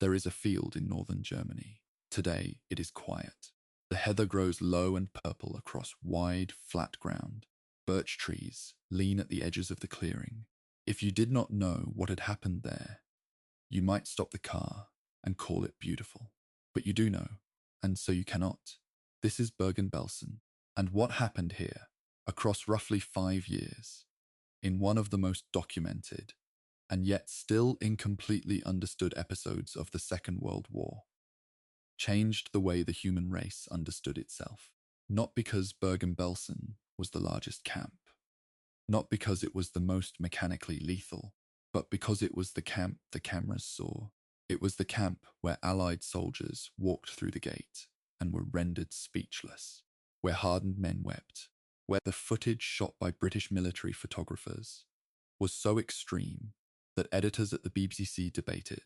There is a field in northern Germany. Today it is quiet. The heather grows low and purple across wide, flat ground. Birch trees lean at the edges of the clearing. If you did not know what had happened there, you might stop the car and call it beautiful. But you do know, and so you cannot. This is Bergen-Belsen, and what happened here, across roughly 5 years, in one of the most documented, and yet still incompletely understood episodes of the Second World War, changed the way the human race understood itself. Not because Bergen-Belsen was the largest camp, not because it was the most mechanically lethal, but because it was the camp the cameras saw. It was the camp where Allied soldiers walked through the gate and were rendered speechless, where hardened men wept, where the footage shot by British military photographers was so extreme that editors at the BBC debated,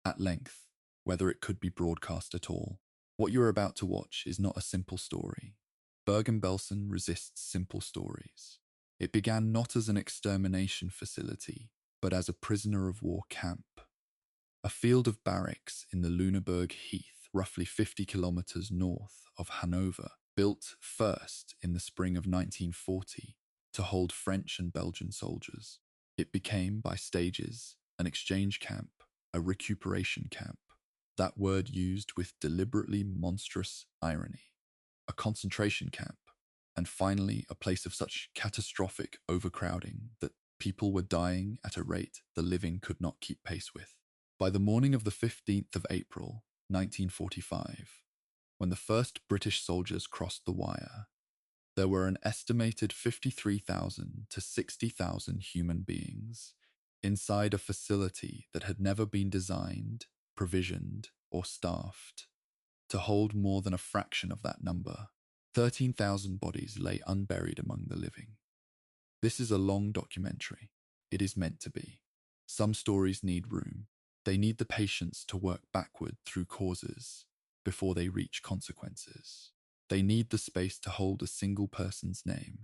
at length, whether it could be broadcast at all. What you are about to watch is not a simple story. Bergen-Belsen resists simple stories. It began not as an extermination facility, but as a prisoner of war camp. A field of barracks in the Lüneburg Heath, roughly 50 kilometers north of Hanover, built first in the spring of 1940 to hold French and Belgian soldiers. It became, by stages, an exchange camp, a recuperation camp, that word used with deliberately monstrous irony, a concentration camp, and finally a place of such catastrophic overcrowding that people were dying at a rate the living could not keep pace with. By the morning of the 15th of April, 1945, when the first British soldiers crossed the wire, there were an estimated 53,000 to 60,000 human beings inside a facility that had never been designed, provisioned, or staffed to hold more than a fraction of that number. 13,000 bodies lay unburied among the living. This is a long documentary. It is meant to be. Some stories need room. They need the patience to work backward through causes before they reach consequences. They need the space to hold a single person's name,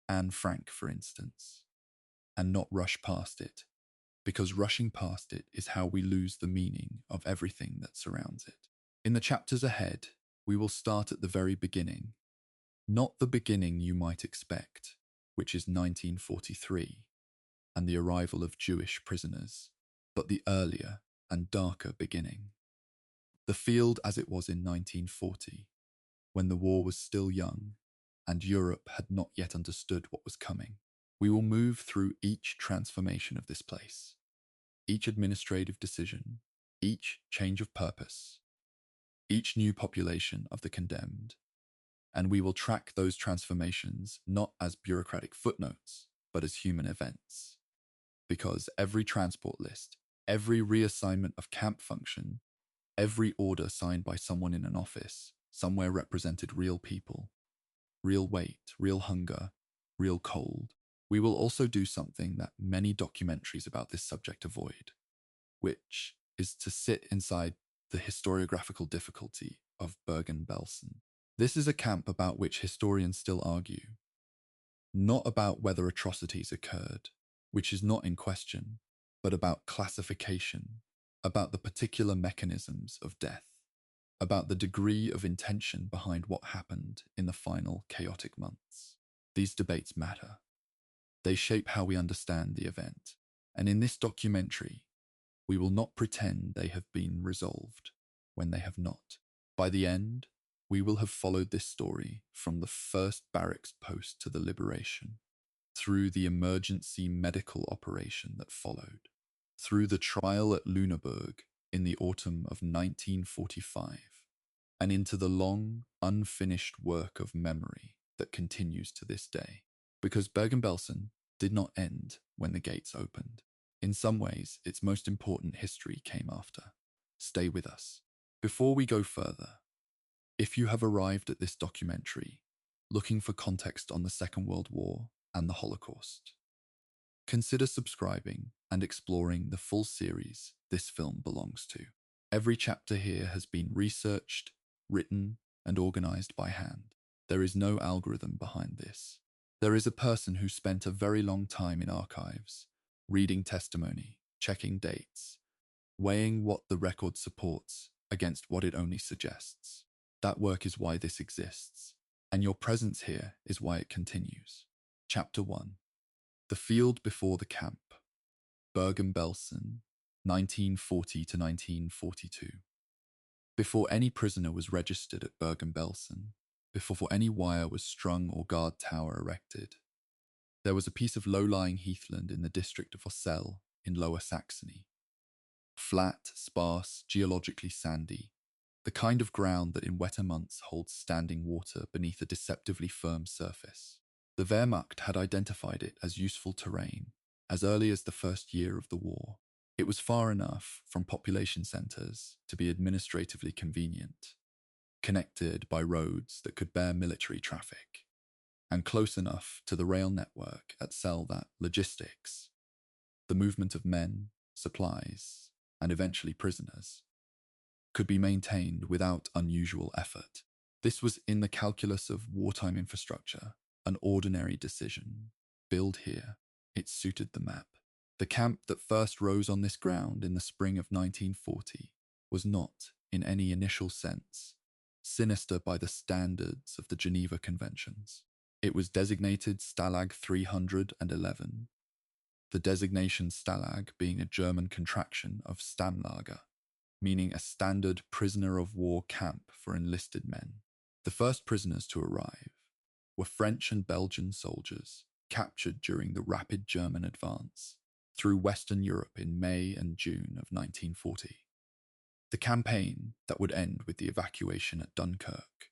Anne Frank, for instance, and not rush past it, because rushing past it is how we lose the meaning of everything that surrounds it. In the chapters ahead, we will start at the very beginning, not the beginning you might expect, which is 1943, and the arrival of Jewish prisoners, but the earlier and darker beginning. The field as it was in 1940, when the war was still young and Europe had not yet understood what was coming. We will move through each transformation of this place, each administrative decision, each change of purpose, each new population of the condemned, and we will track those transformations not as bureaucratic footnotes, but as human events. Because every transport list, every reassignment of camp function, every order signed by someone in an office somewhere represented real people, real weight, real hunger, real cold. We will also do something that many documentaries about this subject avoid, which is to sit inside the historiographical difficulty of Bergen-Belsen. This is a camp about which historians still argue, not about whether atrocities occurred, which is not in question, but about classification, about the particular mechanisms of death, about the degree of intention behind what happened in the final chaotic months. These debates matter. They shape how we understand the event, and in this documentary, we will not pretend they have been resolved when they have not. By the end, we will have followed this story from the first barracks post to the liberation, through the emergency medical operation that followed, through the trial at Lüneburg in the autumn of 1945, and into the long, unfinished work of memory that continues to this day. Because Bergen-Belsen did not end when the gates opened. In some ways, its most important history came after. Stay with us. Before we go further, if you have arrived at this documentary looking for context on the Second World War and the Holocaust, consider subscribing and exploring the full series this film belongs to. Every chapter here has been researched, written, and organized by hand. There is no algorithm behind this. There is a person who spent a very long time in archives, reading testimony, checking dates, weighing what the record supports against what it only suggests. That work is why this exists, and your presence here is why it continues. Chapter 1. The Field Before the Camp. Bergen-Belsen, 1940 to 1942. Before any prisoner was registered at Bergen-Belsen, before any wire was strung or guard tower erected, there was a piece of low-lying heathland in the district of Ossel in Lower Saxony. Flat, sparse, geologically sandy, the kind of ground that in wetter months holds standing water beneath a deceptively firm surface. The Wehrmacht had identified it as useful terrain as early as the first year of the war. It was far enough from population centres to be administratively convenient, connected by roads that could bear military traffic, and close enough to the rail network at Celle that logistics, the movement of men, supplies, and eventually prisoners, could be maintained without unusual effort. This was in the calculus of wartime infrastructure, an ordinary decision. Build here. It suited the map. The camp that first rose on this ground in the spring of 1940 was not, in any initial sense, sinister by the standards of the Geneva Conventions. It was designated Stalag 311, the designation Stalag being a German contraction of Stammlager, meaning a standard prisoner of war camp for enlisted men. The first prisoners to arrive were French and Belgian soldiers captured during the rapid German advance through Western Europe in May and June of 1940. The campaign that would end with the evacuation at Dunkirk,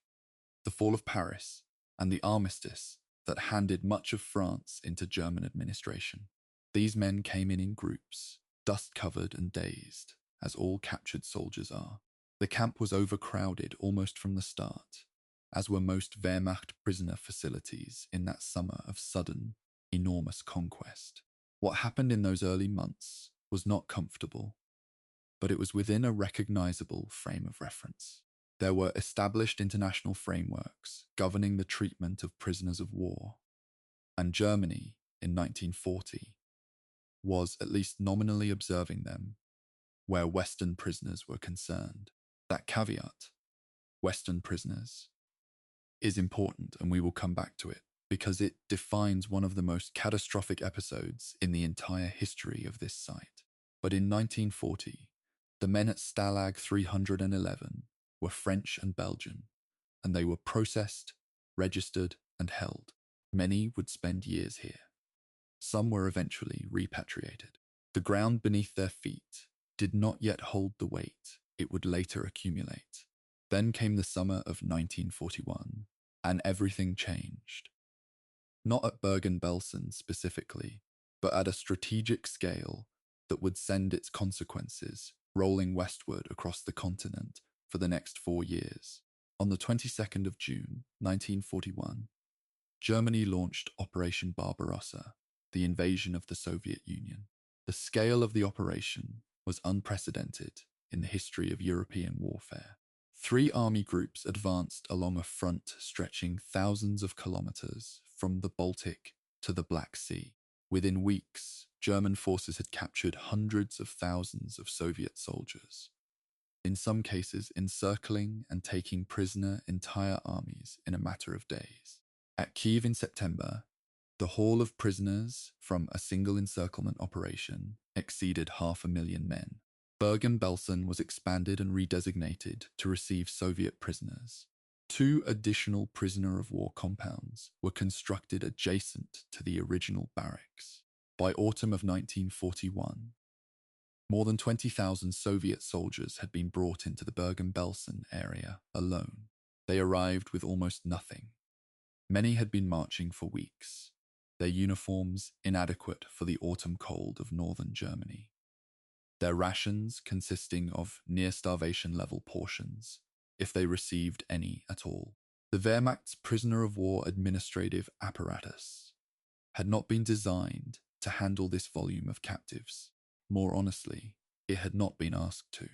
the fall of Paris, and the armistice that handed much of France into German administration. These men came in groups, dust-covered and dazed, as all captured soldiers are. The camp was overcrowded almost from the start, as were most Wehrmacht prisoner facilities in that summer of sudden, enormous conquest. What happened in those early months was not comfortable, but it was within a recognizable frame of reference. There were established international frameworks governing the treatment of prisoners of war, and Germany, in 1940, was at least nominally observing them where Western prisoners were concerned. That caveat, Western prisoners, is important, and we will come back to it, because it defines one of the most catastrophic episodes in the entire history of this site. But in 1940, the men at Stalag 311 were French and Belgian, and they were processed, registered, and held. Many would spend years here. Some were eventually repatriated. The ground beneath their feet did not yet hold the weight it would later accumulate. Then came the summer of 1941, and everything changed. Not at Bergen-Belsen specifically, but at a strategic scale that would send its consequences rolling westward across the continent for the next 4 years. On the 22nd of June, 1941, Germany launched Operation Barbarossa, the invasion of the Soviet Union. The scale of the operation was unprecedented in the history of European warfare. 3 army groups advanced along a front stretching thousands of kilometers from the Baltic to the Black Sea. Within weeks, German forces had captured hundreds of thousands of Soviet soldiers, in some cases encircling and taking prisoner entire armies in a matter of days. At Kiev in September, the haul of prisoners from a single encirclement operation exceeded 500,000 men. Bergen-Belsen was expanded and redesignated to receive Soviet prisoners. 2 additional prisoner of war compounds were constructed adjacent to the original barracks. By autumn of 1941, more than 20,000 Soviet soldiers had been brought into the Bergen-Belsen area alone. They arrived with almost nothing. Many had been marching for weeks, their uniforms inadequate for the autumn cold of northern Germany. Their rations consisting of near-starvation level portions, if they received any at all. The Wehrmacht's prisoner of war administrative apparatus had not been designed to handle this volume of captives. More honestly, it had not been asked to.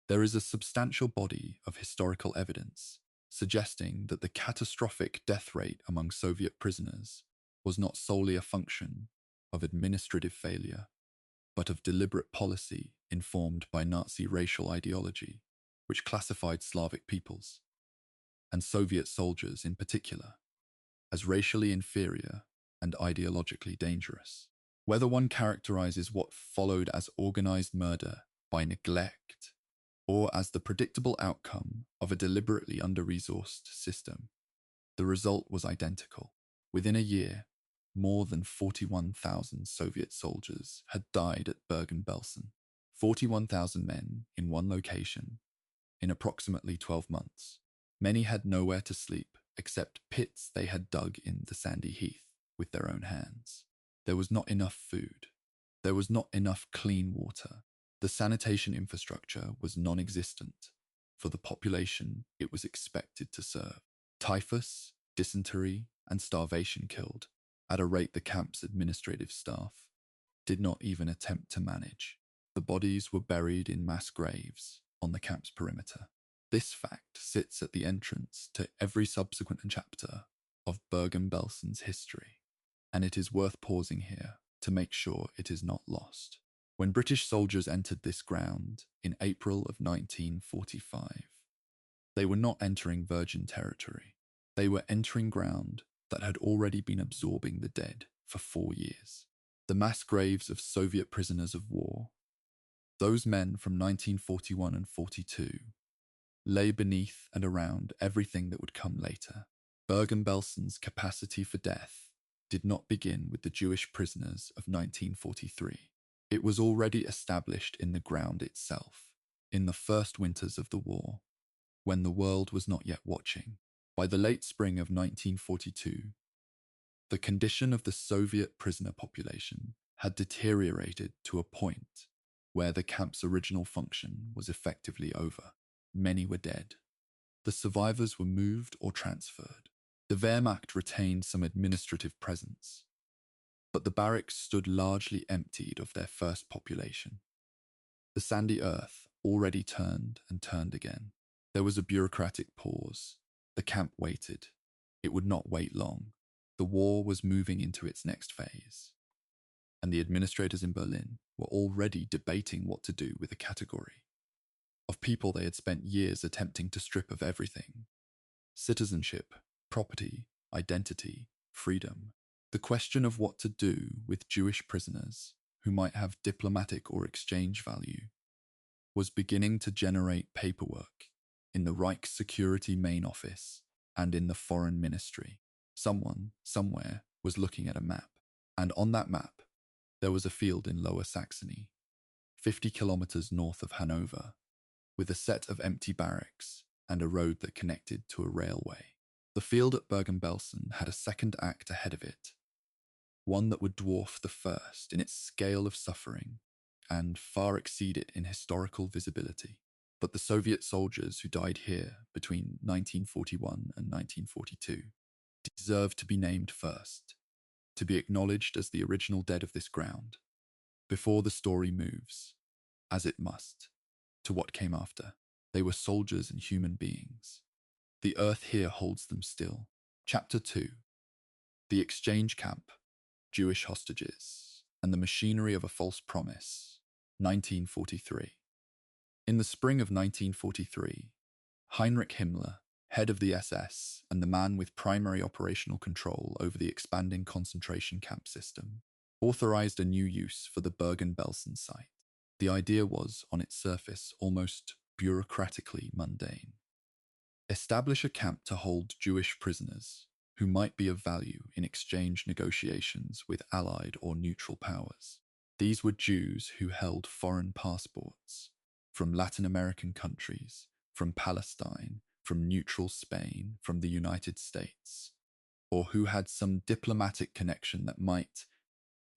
There is a substantial body of historical evidence suggesting that the catastrophic death rate among Soviet prisoners was not solely a function of administrative failure, but of deliberate policy informed by Nazi racial ideology, which classified Slavic peoples, and Soviet soldiers in particular, as racially inferior and ideologically dangerous. Whether one characterizes what followed as organized murder by neglect or as the predictable outcome of a deliberately under-resourced system, the result was identical. Within a year, more than 41,000 Soviet soldiers had died at Bergen-Belsen. 41,000 men in one location in approximately 12 months. Many had nowhere to sleep except pits they had dug in the sandy heath with their own hands. There was not enough food. There was not enough clean water. The sanitation infrastructure was non-existent for the population it was expected to serve. Typhus, dysentery, and starvation killed, at a rate the camp's administrative staff did not even attempt to manage. The bodies were buried in mass graves on the camp's perimeter. This fact sits at the entrance to every subsequent chapter of Bergen-Belsen's history, and it is worth pausing here to make sure it is not lost. When British soldiers entered this ground in April of 1945, they were not entering virgin territory. They were entering ground that had already been absorbing the dead for 4 years. The mass graves of Soviet prisoners of war, those men from 1941 and 42, lay beneath and around everything that would come later. Bergen-Belsen's capacity for death did not begin with the Jewish prisoners of 1943. It was already established in the ground itself, in the first winters of the war, when the world was not yet watching. By the late spring of 1942, the condition of the Soviet prisoner population had deteriorated to a point where the camp's original function was effectively over. Many were dead. The survivors were moved or transferred. The Wehrmacht retained some administrative presence, but the barracks stood largely emptied of their first population. The sandy earth already turned and turned again. There was a bureaucratic pause. The camp waited. It would not wait long. The war was moving into its next phase, and the administrators in Berlin were already debating what to do with a category of people they had spent years attempting to strip of everything: citizenship, property, identity, freedom. The question of what to do with Jewish prisoners who might have diplomatic or exchange value was beginning to generate paperwork in the Reich Security Main Office and in the Foreign Ministry. Someone, somewhere, was looking at a map, and on that map, there was a field in Lower Saxony, 50 kilometers north of Hanover, with a set of empty barracks and a road that connected to a railway. The field at Bergen-Belsen had a second act ahead of it, one that would dwarf the first in its scale of suffering and far exceed it in historical visibility. But the Soviet soldiers who died here between 1941 and 1942 deserved to be named first, to be acknowledged as the original dead of this ground, before the story moves, as it must, to what came after. They were soldiers and human beings. The earth here holds them still. Chapter 2. The Exchange Camp, Jewish Hostages, and the Machinery of a False Promise, 1943. In the spring of 1943, Heinrich Himmler, head of the SS and the man with primary operational control over the expanding concentration camp system, authorized a new use for the Bergen-Belsen site. The idea was, on its surface, almost bureaucratically mundane. Establish a camp to hold Jewish prisoners who might be of value in exchange negotiations with Allied or neutral powers. These were Jews who held foreign passports from Latin American countries, from Palestine, from neutral Spain, from the United States, or who had some diplomatic connection that might,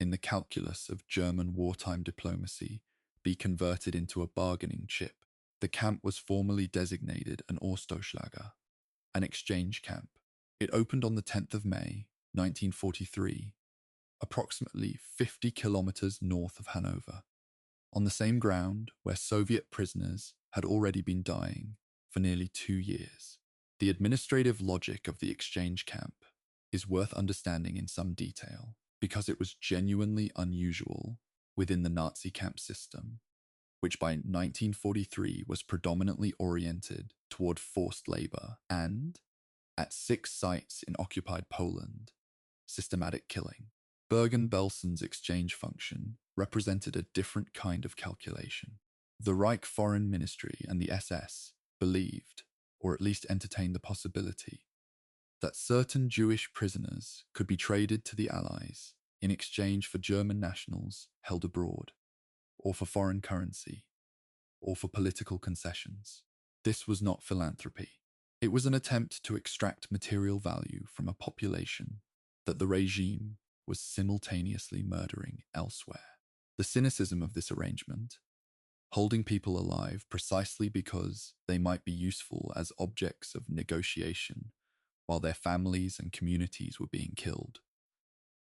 in the calculus of German wartime diplomacy, be converted into a bargaining chip. The camp was formally designated an Osterlager, an exchange camp. It opened on the 10th of May, 1943, approximately 50 kilometers north of Hanover, on the same ground where Soviet prisoners had already been dying for nearly 2 years. The administrative logic of the exchange camp is worth understanding in some detail because it was genuinely unusual within the Nazi camp system. which by 1943 was predominantly oriented toward forced labor, and, at 6 sites in occupied Poland, systematic killing. Bergen-Belsen's exchange function represented a different kind of calculation. The Reich Foreign Ministry and the SS believed, or at least entertained the possibility, that certain Jewish prisoners could be traded to the Allies in exchange for German nationals held abroad, or for foreign currency, or for political concessions. This was not philanthropy. It was an attempt to extract material value from a population that the regime was simultaneously murdering elsewhere. The cynicism of this arrangement, holding people alive precisely because they might be useful as objects of negotiation while their families and communities were being killed,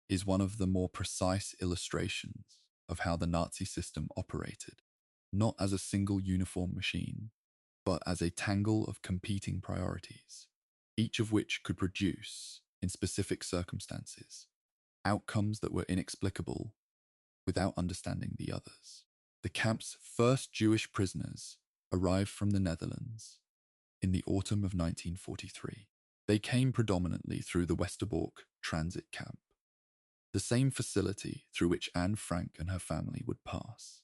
is one of the more precise illustrations of how the Nazi system operated, not as a single uniform machine, but as a tangle of competing priorities, each of which could produce, in specific circumstances, outcomes that were inexplicable without understanding the others. The camp's first Jewish prisoners arrived from the Netherlands in the autumn of 1943. They came predominantly through the Westerbork transit camp, the same facility through which Anne Frank and her family would pass,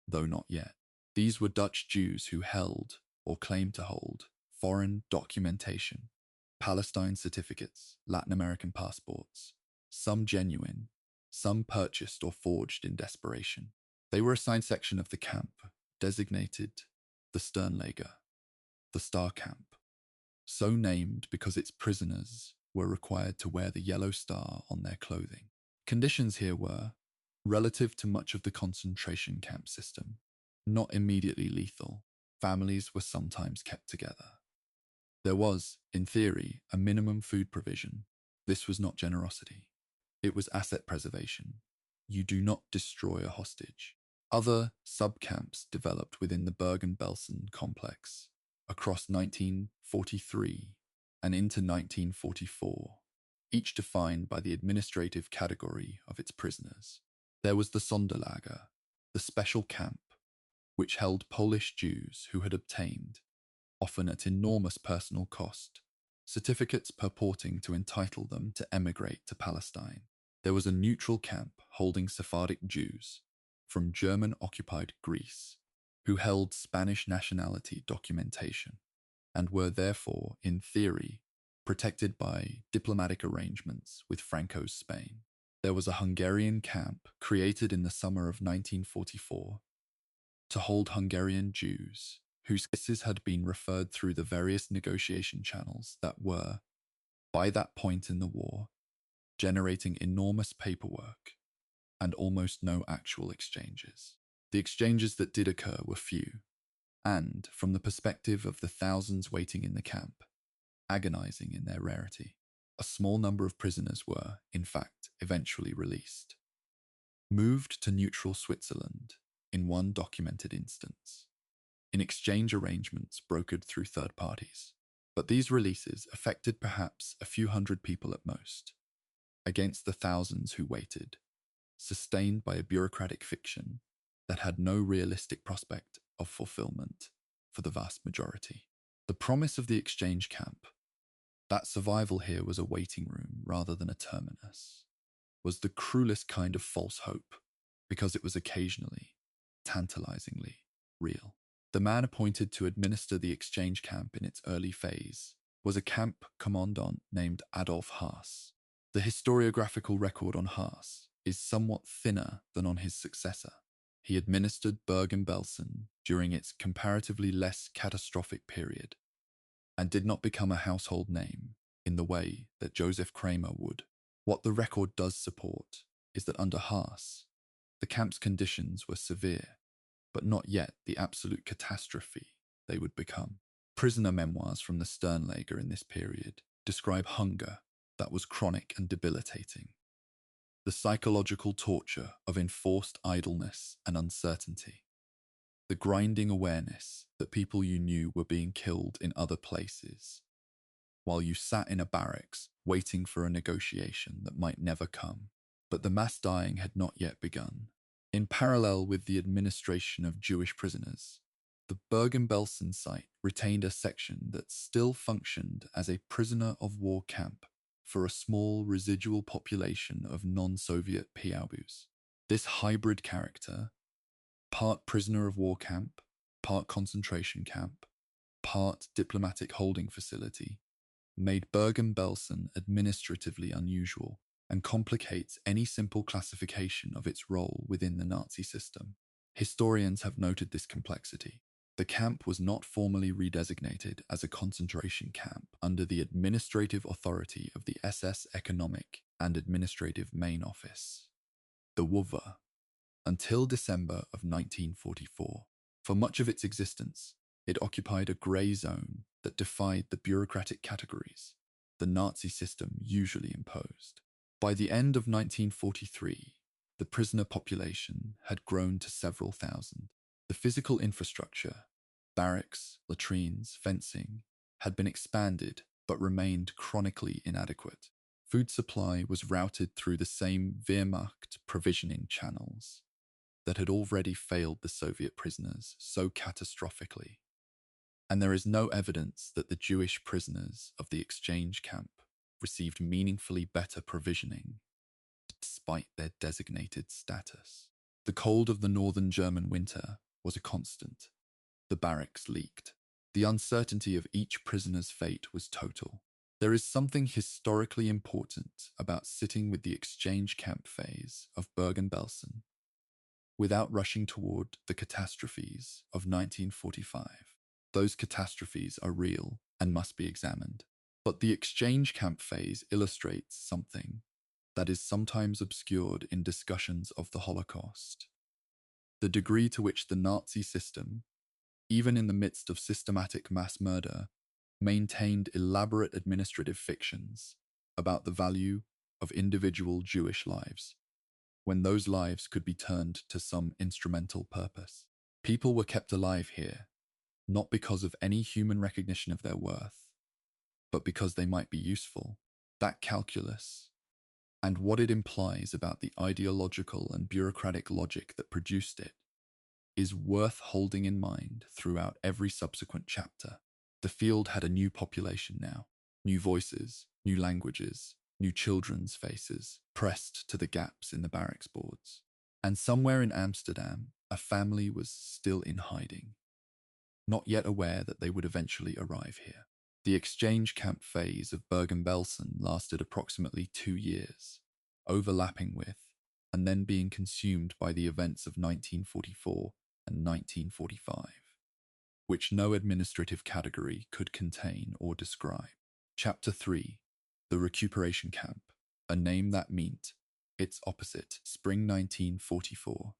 though not yet. These were Dutch Jews who held, or claimed to hold, foreign documentation, Palestine certificates, Latin American passports, some genuine, some purchased or forged in desperation. They were assigned a section of the camp designated the Sternlager, the Star Camp, so named because its prisoners were required to wear the yellow star on their clothing. Conditions here were, relative to much of the concentration camp system, not immediately lethal. Families were sometimes kept together. There was, in theory, a minimum food provision. This was not generosity. It was asset preservation. You do not destroy a hostage. Other sub-camps developed within the Bergen-Belsen complex across 1943 and into 1944, each defined by the administrative category of its prisoners. There was the Sonderlager, the special camp, which held Polish Jews who had obtained, often at enormous personal cost, certificates purporting to entitle them to emigrate to Palestine. There was a neutral camp holding Sephardic Jews from German-occupied Greece who held Spanish nationality documentation and were therefore, in theory, protected by diplomatic arrangements with Franco's Spain. There was a Hungarian camp created in the summer of 1944 to hold Hungarian Jews whose cases had been referred through the various negotiation channels that were, by that point in the war, generating enormous paperwork and almost no actual exchanges. The exchanges that did occur were few, and, from the perspective of the thousands waiting in the camp, agonizing in their rarity. A small number of prisoners were, in fact, eventually released, moved to neutral Switzerland in one documented instance, in exchange arrangements brokered through third parties. But these releases affected perhaps a few hundred people at most, against the thousands who waited, sustained by a bureaucratic fiction that had no realistic prospect of fulfillment for the vast majority. The promise of the exchange camp, that survival here was a waiting room rather than a terminus, was the cruelest kind of false hope, because it was occasionally, tantalizingly, real. The man appointed to administer the exchange camp in its early phase was a camp commandant named Adolf Haas. The historiographical record on Haas is somewhat thinner than on his successor. He administered Bergen-Belsen during its comparatively less catastrophic period, and did not become a household name in the way that Joseph Kramer would. What the record does support is that under Haas, the camp's conditions were severe, but not yet the absolute catastrophe they would become. Prisoner memoirs from the Sternlager in this period describe hunger that was chronic and debilitating, the psychological torture of enforced idleness and uncertainty, the grinding awareness that people you knew were being killed in other places, while you sat in a barracks waiting for a negotiation that might never come. But the mass dying had not yet begun. In parallel with the administration of Jewish prisoners, the Bergen-Belsen site retained a section that still functioned as a prisoner of war camp for a small residual population of non-Soviet POWs. This hybrid character, part prisoner of war camp, part concentration camp, part diplomatic holding facility, made Bergen-Belsen administratively unusual and complicates any simple classification of its role within the Nazi system. Historians have noted this complexity. The camp was not formally redesignated as a concentration camp under the administrative authority of the SS Economic and Administrative Main Office, the WW, until December of 1944. For much of its existence, it occupied a grey zone that defied the bureaucratic categories the Nazi system usually imposed. By the end of 1943, the prisoner population had grown to several thousand. The physical infrastructure, barracks, latrines, fencing, had been expanded but remained chronically inadequate. Food supply was routed through the same Wehrmacht provisioning channels that had already failed the Soviet prisoners so catastrophically. And there is no evidence that the Jewish prisoners of the exchange camp received meaningfully better provisioning despite their designated status. The cold of the northern German winter was a constant. The barracks leaked. The uncertainty of each prisoner's fate was total. There is something historically important about sitting with the exchange camp phase of Bergen-Belsen without rushing toward the catastrophes of 1945. Those catastrophes are real and must be examined. But the exchange camp phase illustrates something that is sometimes obscured in discussions of the Holocaust. The degree to which the Nazi system, even in the midst of systematic mass murder, maintained elaborate administrative fictions about the value of individual Jewish lives, when those lives could be turned to some instrumental purpose. People were kept alive here, not because of any human recognition of their worth, but because they might be useful. That calculus, and what it implies about the ideological and bureaucratic logic that produced it, is worth holding in mind throughout every subsequent chapter. The field had a new population now, new voices, new languages, new children's faces pressed to the gaps in the barracks boards. And somewhere in Amsterdam, a family was still in hiding, not yet aware that they would eventually arrive here. The exchange camp phase of Bergen-Belsen lasted approximately 2 years, overlapping with, and then being consumed by the events of 1944 and 1945, which no administrative category could contain or describe. Chapter 3, The Recuperation Camp, a name that meant its opposite, Spring 1944.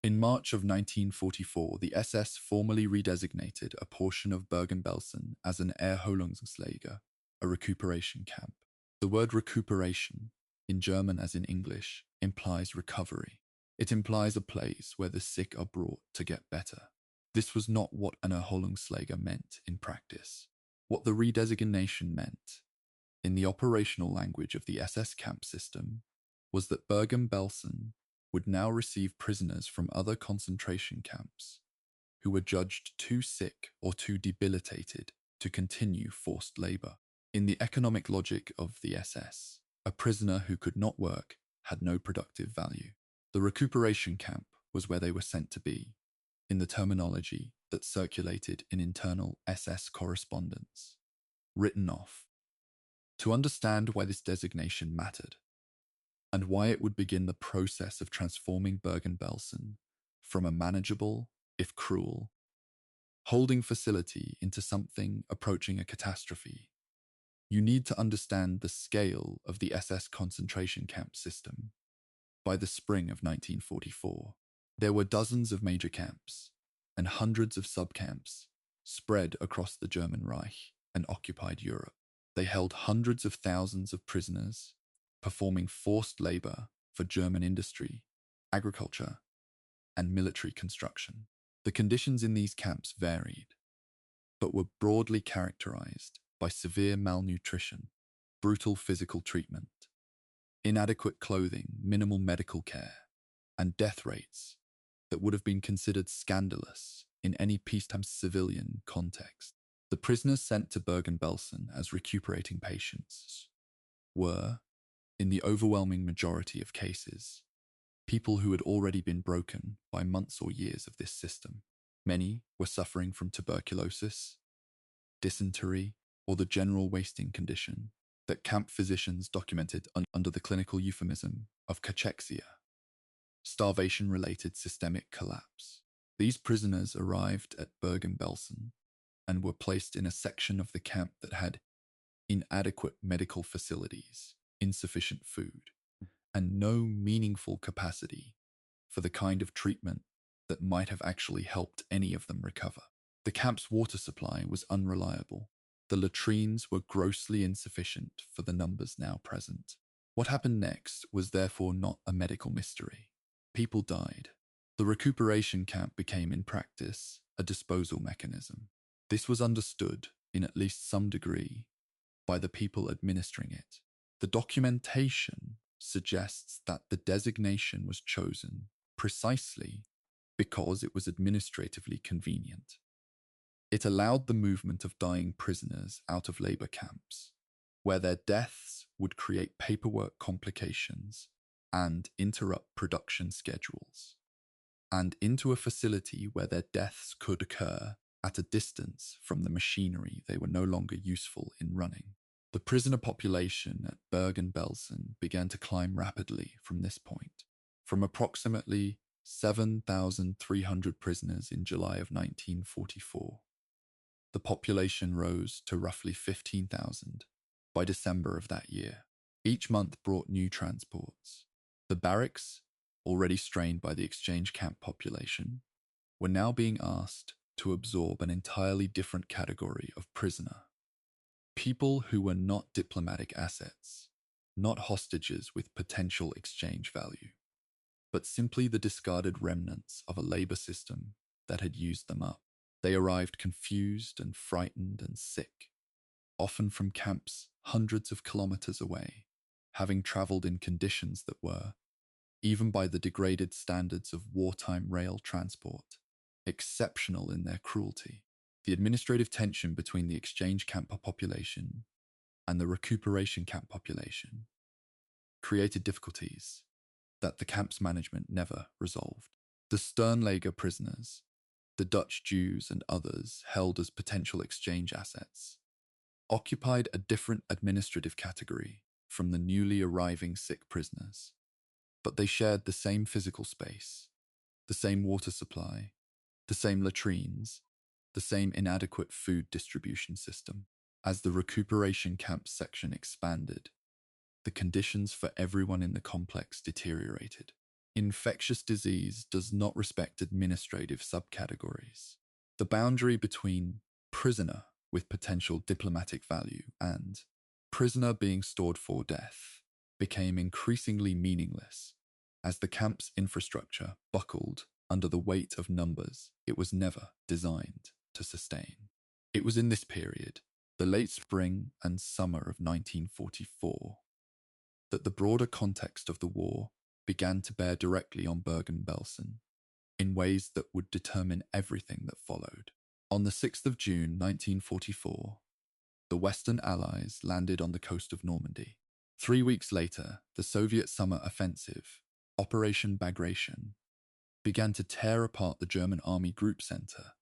In March of 1944, the SS formally redesignated a portion of Bergen-Belsen as an Erholungslager, a recuperation camp. The word recuperation, in German as in English, implies recovery. It implies a place where the sick are brought to get better. This was not what an Erholungslager meant in practice. What the redesignation meant, in the operational language of the SS camp system, was that Bergen-Belsen would now receive prisoners from other concentration camps who were judged too sick or too debilitated to continue forced labor. In the economic logic of the SS, a prisoner who could not work had no productive value. The recuperation camp was where they were sent to be, in the terminology that circulated in internal SS correspondence. Written off. To understand why this designation mattered, and why it would begin the process of transforming Bergen-Belsen from a manageable, if cruel, holding facility into something approaching a catastrophe, you need to understand the scale of the SS concentration camp system. By the spring of 1944, there were dozens of major camps and hundreds of subcamps spread across the German Reich and occupied Europe. They held hundreds of thousands of prisoners, performing forced labor for German industry, agriculture, and military construction. The conditions in these camps varied, but were broadly characterized by severe malnutrition, brutal physical treatment, inadequate clothing, minimal medical care, and death rates that would have been considered scandalous in any peacetime civilian context. The prisoners sent to Bergen-Belsen as recuperating patients were, in the overwhelming majority of cases, people who had already been broken by months or years of this system. Many were suffering from tuberculosis, dysentery, or the general wasting condition that camp physicians documented under the clinical euphemism of cachexia, starvation-related systemic collapse. These prisoners arrived at Bergen-Belsen and were placed in a section of the camp that had inadequate medical facilities, insufficient food, and no meaningful capacity for the kind of treatment that might have actually helped any of them recover. The camp's water supply was unreliable. The latrines were grossly insufficient for the numbers now present. What happened next was therefore not a medical mystery. People died. The recuperation camp became, in practice, a disposal mechanism. This was understood, in at least some degree, by the people administering it. The documentation suggests that the designation was chosen precisely because it was administratively convenient. It allowed the movement of dying prisoners out of labor camps, where their deaths would create paperwork complications and interrupt production schedules, and into a facility where their deaths could occur at a distance from the machinery they were no longer useful in running. The prisoner population at Bergen-Belsen began to climb rapidly from this point. From approximately 7,300 prisoners in July of 1944, the population rose to roughly 15,000 by December of that year. Each month brought new transports. The barracks, already strained by the exchange camp population, were now being asked to absorb an entirely different category of prisoner. People who were not diplomatic assets, not hostages with potential exchange value, but simply the discarded remnants of a labor system that had used them up. They arrived confused and frightened and sick, often from camps hundreds of kilometers away, having traveled in conditions that were, even by the degraded standards of wartime rail transport, exceptional in their cruelty. The administrative tension between the exchange camp population and the recuperation camp population created difficulties that the camp's management never resolved. The Sternlager prisoners, the Dutch Jews and others held as potential exchange assets, occupied a different administrative category from the newly arriving sick prisoners, but they shared the same physical space, the same water supply, the same latrines, the same inadequate food distribution system. As the recuperation camp section expanded, the conditions for everyone in the complex deteriorated. Infectious disease does not respect administrative subcategories. The boundary between prisoner with potential diplomatic value and prisoner being stored for death became increasingly meaningless as the camp's infrastructure buckled under the weight of numbers it was never designed to sustain. It was in this period, the late spring and summer of 1944, that the broader context of the war began to bear directly on Bergen-Belsen in ways that would determine everything that followed. On the 6th of June 1944, the Western Allies landed on the coast of Normandy. 3 weeks later, the Soviet summer offensive, Operation Bagration, began to tear apart the German Army Group Center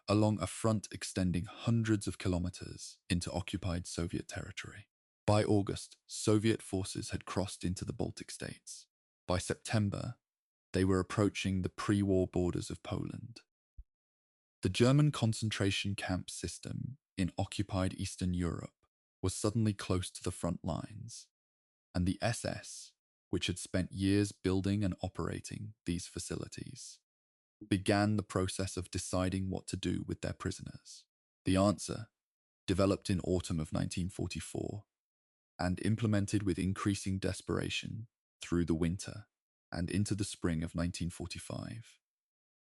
along a front extending hundreds of kilometers into occupied Soviet territory. By August, Soviet forces had crossed into the Baltic states. By September, they were approaching the pre-war borders of Poland. The German concentration camp system in occupied Eastern Europe was suddenly close to the front lines, and the SS, which had spent years building and operating these facilities, began the process of deciding what to do with their prisoners. The answer, developed in autumn of 1944 and implemented with increasing desperation through the winter and into the spring of 1945,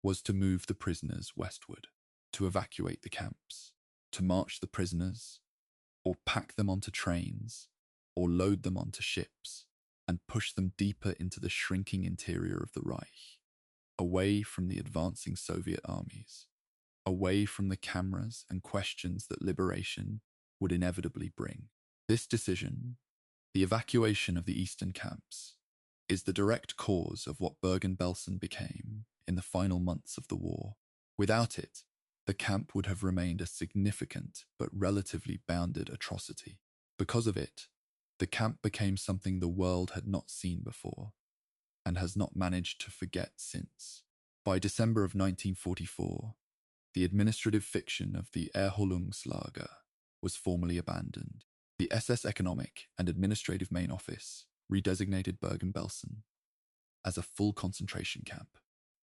was to move the prisoners westward, to evacuate the camps, to march the prisoners, or pack them onto trains, or load them onto ships, and pushed them deeper into the shrinking interior of the Reich, away from the advancing Soviet armies, away from the cameras and questions that liberation would inevitably bring. This decision, the evacuation of the eastern camps, is the direct cause of what Bergen-Belsen became in the final months of the war. Without it, the camp would have remained a significant but relatively bounded atrocity. Because of it, the camp became something the world had not seen before and has not managed to forget since. By December of 1944, the administrative fiction of the Erholungslager was formally abandoned. The SS Economic and Administrative Main Office redesignated Bergen-Belsen as a full concentration camp.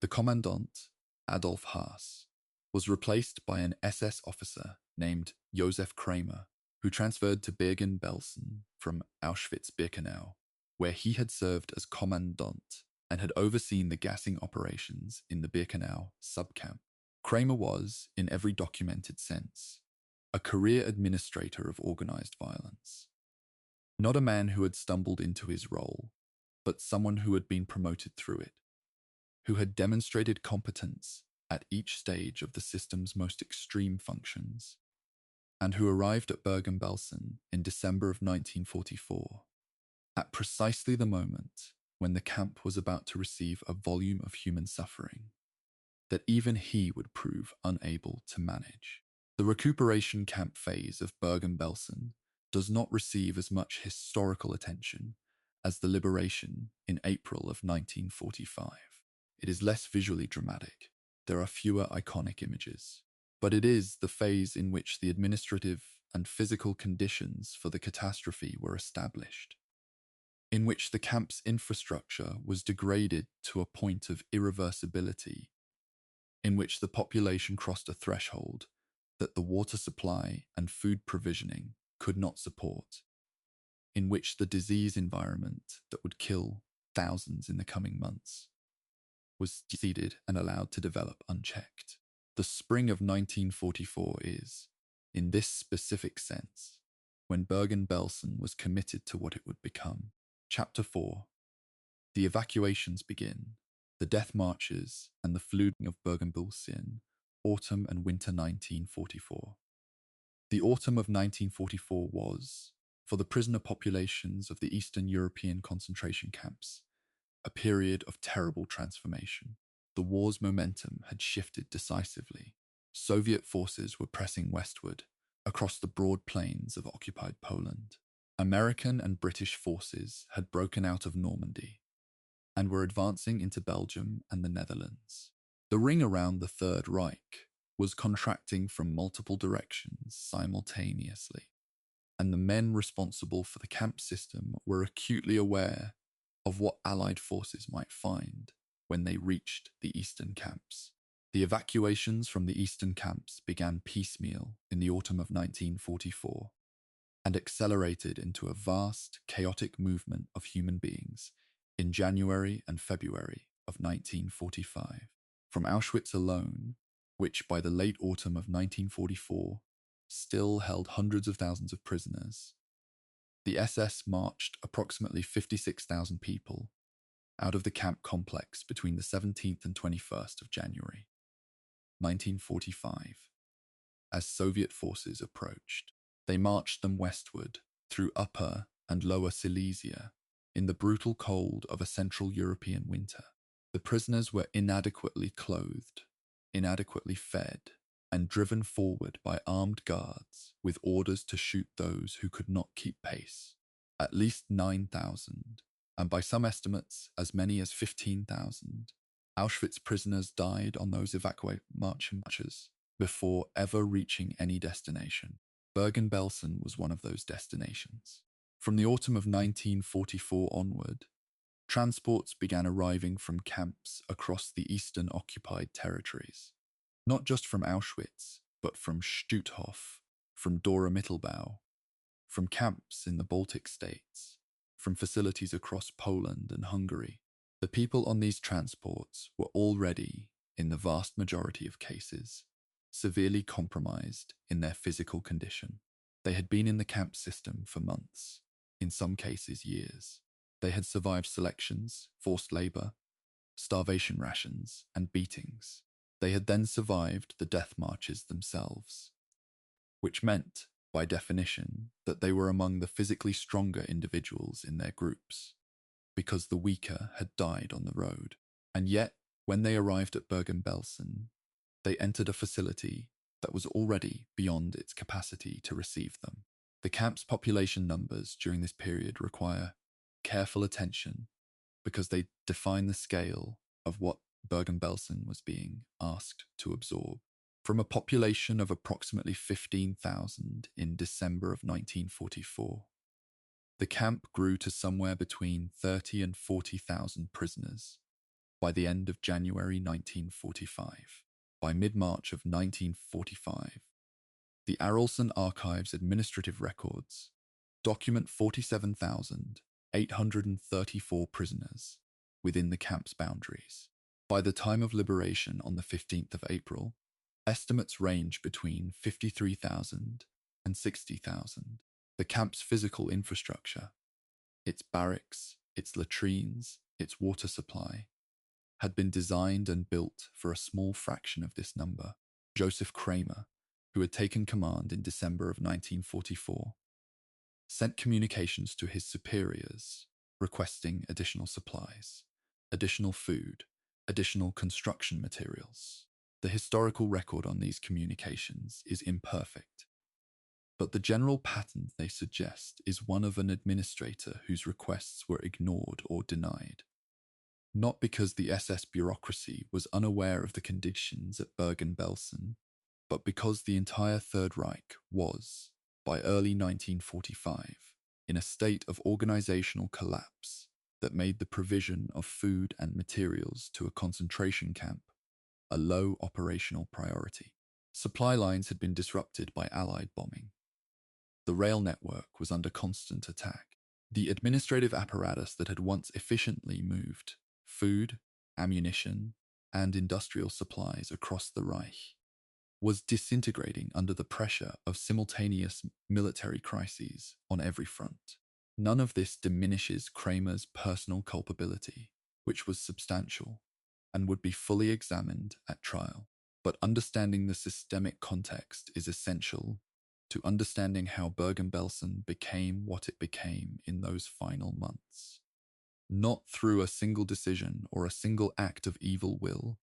The commandant, Adolf Haas, was replaced by an SS officer named Josef Kramer, who transferred to Bergen-Belsen from Auschwitz-Birkenau, where he had served as commandant and had overseen the gassing operations in the Birkenau subcamp. Kramer was, in every documented sense, a career administrator of organized violence. Not a man who had stumbled into his role, but someone who had been promoted through it, who had demonstrated competence at each stage of the system's most extreme functions, and who arrived at Bergen-Belsen in December of 1944, at precisely the moment when the camp was about to receive a volume of human suffering that even he would prove unable to manage. The recuperation camp phase of Bergen-Belsen does not receive as much historical attention as the liberation in April of 1945. It is less visually dramatic. There are fewer iconic images. But it is the phase in which the administrative and physical conditions for the catastrophe were established, in which the camp's infrastructure was degraded to a point of irreversibility, in which the population crossed a threshold that the water supply and food provisioning could not support, in which the disease environment that would kill thousands in the coming months was seeded and allowed to develop unchecked. The spring of 1944 is, in this specific sense, when Bergen-Belsen was committed to what it would become. Chapter 4. The evacuations begin, the death marches and the flooding of Bergen-Belsen, autumn and winter 1944. The autumn of 1944 was, for the prisoner populations of the Eastern European concentration camps, a period of terrible transformation. The war's momentum had shifted decisively. Soviet forces were pressing westward, across the broad plains of occupied Poland. American and British forces had broken out of Normandy and were advancing into Belgium and the Netherlands. The ring around the Third Reich was contracting from multiple directions simultaneously, and the men responsible for the camp system were acutely aware of what Allied forces might find when they reached the eastern camps. The evacuations from the eastern camps began piecemeal in the autumn of 1944 and accelerated into a vast, chaotic movement of human beings in January and February of 1945. From Auschwitz alone, which by the late autumn of 1944 still held hundreds of thousands of prisoners, the SS marched approximately 56,000 people out of the camp complex between the 17th and 21st of January, 1945. As Soviet forces approached, they marched them westward through Upper and Lower Silesia in the brutal cold of a Central European winter. The prisoners were inadequately clothed, inadequately fed, and driven forward by armed guards with orders to shoot those who could not keep pace. At least 9,000, and by some estimates as many as 15,000, Auschwitz prisoners died on those evacuation marches before ever reaching any destination. Bergen-Belsen was one of those destinations. From the autumn of 1944 onward, transports began arriving from camps across the eastern occupied territories. Not just from Auschwitz, but from Stutthof, from Dora Mittelbau, from camps in the Baltic states, from facilities across Poland and Hungary. The people on these transports were already, in the vast majority of cases, severely compromised in their physical condition. They had been in the camp system for months, in some cases years. They had survived selections, forced labor, starvation rations, and beatings. They had then survived the death marches themselves, which meant, by definition, that they were among the physically stronger individuals in their groups, because the weaker had died on the road. And yet, when they arrived at Bergen-Belsen, they entered a facility that was already beyond its capacity to receive them. The camp's population numbers during this period require careful attention because they define the scale of what Bergen-Belsen was being asked to absorb. From a population of approximately 15,000 in December of 1944, the camp grew to somewhere between 30 and 40,000 prisoners by the end of January 1945. By mid-March of 1945, the Arolsen Archives administrative records document 47,834 prisoners within the camp's boundaries. By the time of liberation on the 15th of April, estimates range between 53,000 and 60,000. The camp's physical infrastructure, its barracks, its latrines, its water supply, had been designed and built for a small fraction of this number. Joseph Kramer, who had taken command in December of 1944, sent communications to his superiors requesting additional supplies, additional food, additional construction materials. The historical record on these communications is imperfect, but the general pattern they suggest is one of an administrator whose requests were ignored or denied. Not because the SS bureaucracy was unaware of the conditions at Bergen-Belsen, but because the entire Third Reich was, by early 1945, in a state of organizational collapse that made the provision of food and materials to a concentration camp a low operational priority. Supply lines had been disrupted by Allied bombing. The rail network was under constant attack. The administrative apparatus that had once efficiently moved food, ammunition, and industrial supplies across the Reich was disintegrating under the pressure of simultaneous military crises on every front. None of this diminishes Kramer's personal culpability, which was substantial and would be fully examined at trial. But understanding the systemic context is essential to understanding how Bergen-Belsen became what it became in those final months. Not through a single decision or a single act of evil will,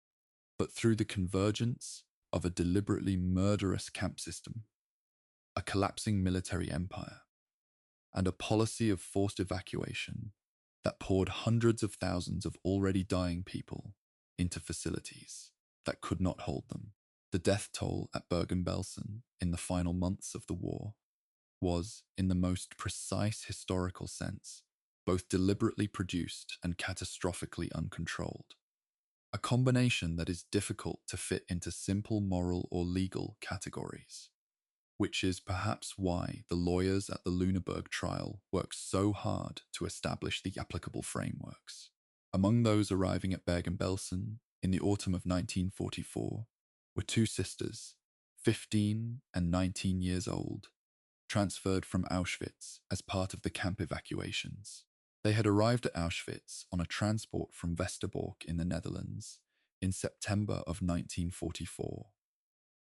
but through the convergence of a deliberately murderous camp system, a collapsing military empire, and a policy of forced evacuation that poured hundreds of thousands of already dying people into facilities that could not hold them. The death toll at Bergen-Belsen in the final months of the war was, in the most precise historical sense, both deliberately produced and catastrophically uncontrolled. A combination that is difficult to fit into simple moral or legal categories, which is perhaps why the lawyers at the Lüneburg trial worked so hard to establish the applicable frameworks. Among those arriving at Bergen-Belsen in the autumn of 1944 were two sisters, 15 and 19 years old, transferred from Auschwitz as part of the camp evacuations. They had arrived at Auschwitz on a transport from Westerbork in the Netherlands in September of 1944,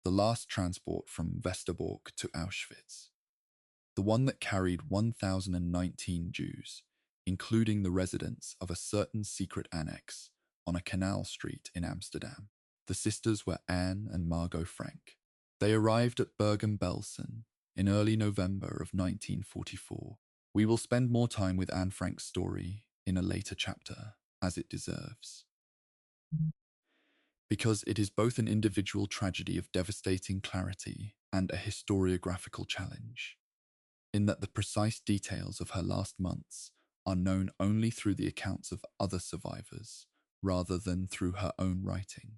the last transport from Westerbork to Auschwitz, the one that carried 1,019 Jews, including the residents of a certain secret annex on a canal street in Amsterdam. The sisters were Anne and Margot Frank. They arrived at Bergen-Belsen in early November of 1944. We will spend more time with Anne Frank's story in a later chapter, as it deserves, because it is both an individual tragedy of devastating clarity and a historiographical challenge, in that the precise details of her last months are known only through the accounts of other survivors, rather than through her own writing,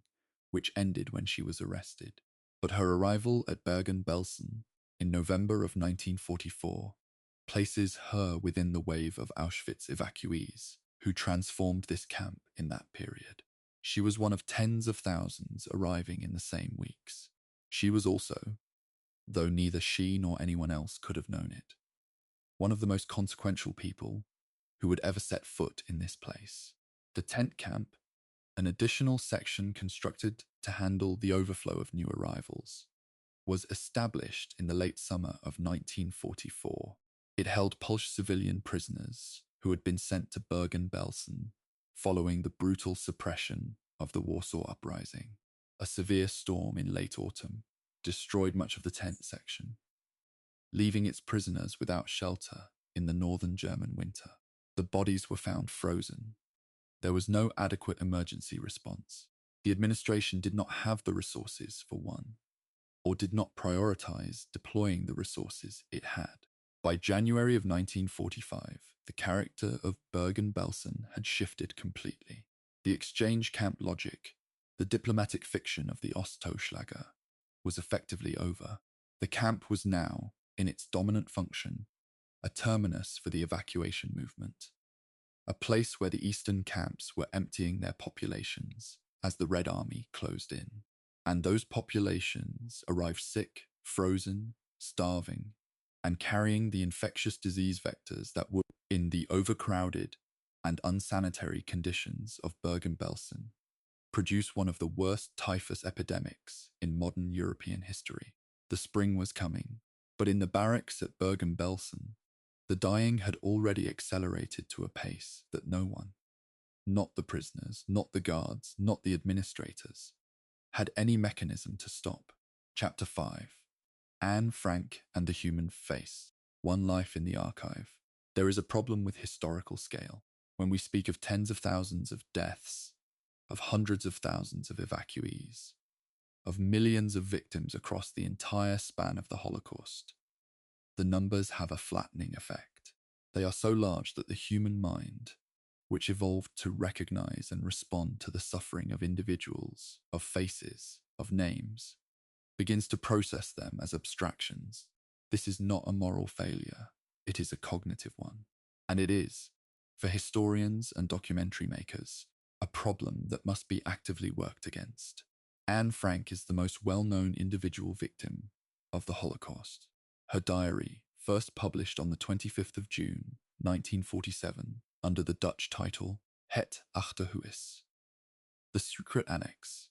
which ended when she was arrested. But her arrival at Bergen-Belsen in November of 1944 places her within the wave of Auschwitz evacuees who transformed this camp in that period. She was one of tens of thousands arriving in the same weeks. She was also, though neither she nor anyone else could have known it, one of the most consequential people who would ever set foot in this place. The tent camp, an additional section constructed to handle the overflow of new arrivals, was established in the late summer of 1944. It held Polish civilian prisoners who had been sent to Bergen-Belsen following the brutal suppression of the Warsaw Uprising. A severe storm in late autumn destroyed much of the tent section, leaving its prisoners without shelter in the northern German winter. The bodies were found frozen. There was no adequate emergency response. The administration did not have the resources for one, or did not prioritize deploying the resources it had. By January of 1945, the character of Bergen-Belsen had shifted completely. The exchange camp logic, the diplomatic fiction of the Osttauschlager, was effectively over. The camp was now, in its dominant function, a terminus for the evacuation movement, a place where the eastern camps were emptying their populations as the Red Army closed in. And those populations arrived sick, frozen, starving, and carrying the infectious disease vectors that would, in the overcrowded and unsanitary conditions of Bergen-Belsen, produce one of the worst typhus epidemics in modern European history. The spring was coming, but in the barracks at Bergen-Belsen, the dying had already accelerated to a pace that no one, not the prisoners, not the guards, not the administrators, had any mechanism to stop. Chapter 5. Anne Frank and the Human Face. One Life in the Archive. There is a problem with historical scale. When we speak of tens of thousands of deaths, of hundreds of thousands of evacuees, of millions of victims across the entire span of the Holocaust, the numbers have a flattening effect. They are so large that the human mind, which evolved to recognize and respond to the suffering of individuals, of faces, of names, begins to process them as abstractions. This is not a moral failure, it is a cognitive one. And it is, for historians and documentary makers, a problem that must be actively worked against. Anne Frank is the most well-known individual victim of the Holocaust. Her diary, first published on the 25th of June, 1947, under the Dutch title Het Achterhuis. The secret annex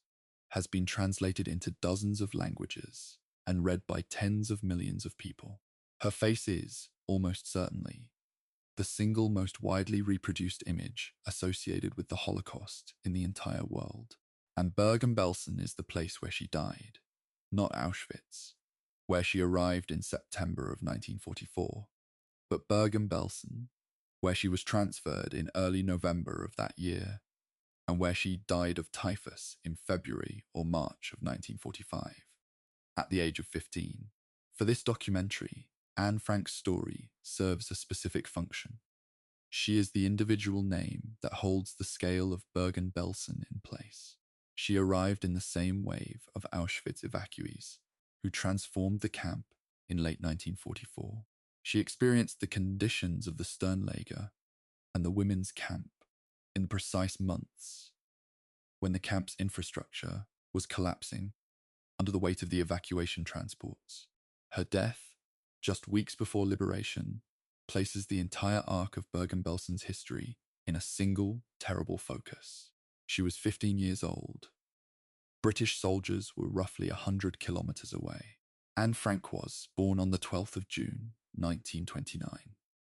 has been translated into dozens of languages and read by tens of millions of people. Her face is, almost certainly, the single most widely reproduced image associated with the Holocaust in the entire world. And Bergen-Belsen is the place where she died, not Auschwitz, where she arrived in September of 1944, but Bergen-Belsen, where she was transferred in early November of that year, and where she died of typhus in February or March of 1945, at the age of 15. For this documentary, Anne Frank's story serves a specific function. She is the individual name that holds the scale of Bergen-Belsen in place. She arrived in the same wave of Auschwitz evacuees who transformed the camp in late 1944. She experienced the conditions of the Sternlager and the women's camp in the precise months when the camp's infrastructure was collapsing under the weight of the evacuation transports. Her death, just weeks before liberation, places the entire arc of Bergen-Belsen's history in a single, terrible focus. She was 15 years old. British soldiers were roughly 100 kilometers away. Anne Frank was born on the 12th of June, 1929,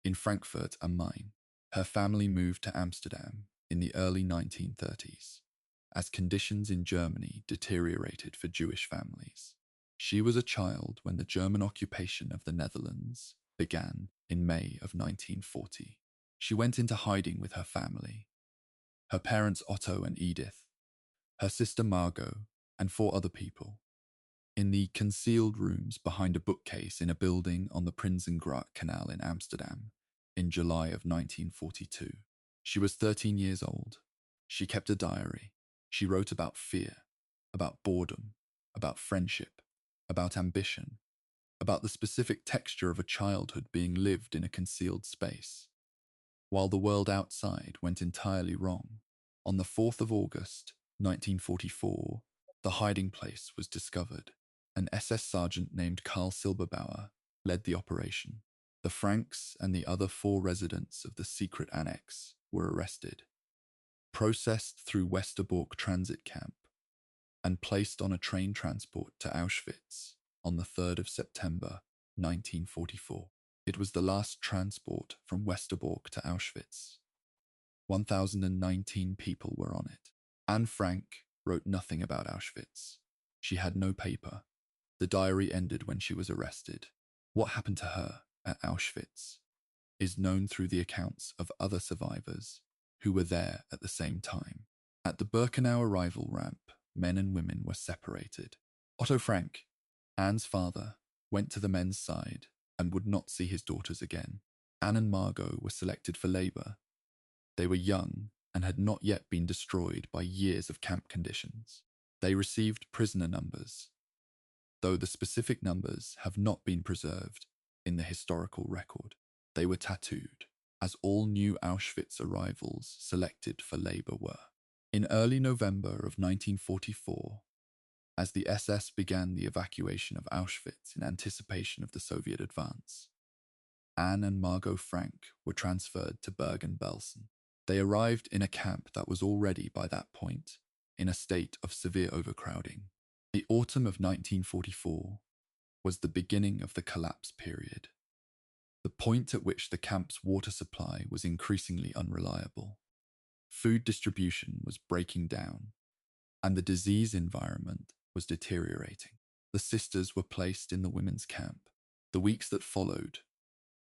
in Frankfurt am Main. Her family moved to Amsterdam in the early 1930s, as conditions in Germany deteriorated for Jewish families. She was a child when the German occupation of the Netherlands began in May of 1940. She went into hiding with her family, her parents Otto and Edith, her sister Margot, and 4 other people, in the concealed rooms behind a bookcase in a building on the Prinsengracht Canal in Amsterdam in July of 1942. She was 13 years old. She kept a diary. She wrote about fear, about boredom, about friendship, about ambition, about the specific texture of a childhood being lived in a concealed space. While the world outside went entirely wrong, on the 4th of August, 1944, the hiding place was discovered. An SS sergeant named Karl Silberbauer led the operation. The Franks and the other 4 residents of the secret annex were arrested, processed through Westerbork transit camp, and placed on a train transport to Auschwitz on the 3rd of September 1944. It was the last transport from Westerbork to Auschwitz. 1,019 people were on it. Anne Frank wrote nothing about Auschwitz. She had no paper. The diary ended when she was arrested. What happened to her at Auschwitz is known through the accounts of other survivors who were there at the same time. At the Birkenau arrival ramp, men and women were separated. Otto Frank, Anne's father, went to the men's side and would not see his daughters again. Anne and Margot were selected for labor. They were young and had not yet been destroyed by years of camp conditions. They received prisoner numbers, though the specific numbers have not been preserved in the historical record. They were tattooed, as all new Auschwitz arrivals selected for labor were. In early November of 1944, as the SS began the evacuation of Auschwitz in anticipation of the Soviet advance, Anne and Margot Frank were transferred to Bergen-Belsen. They arrived in a camp that was already, by that point, in a state of severe overcrowding. The autumn of 1944 was the beginning of the collapse period, the point at which the camp's water supply was increasingly unreliable. Food distribution was breaking down, and the disease environment was deteriorating. The sisters were placed in the women's camp. The weeks that followed,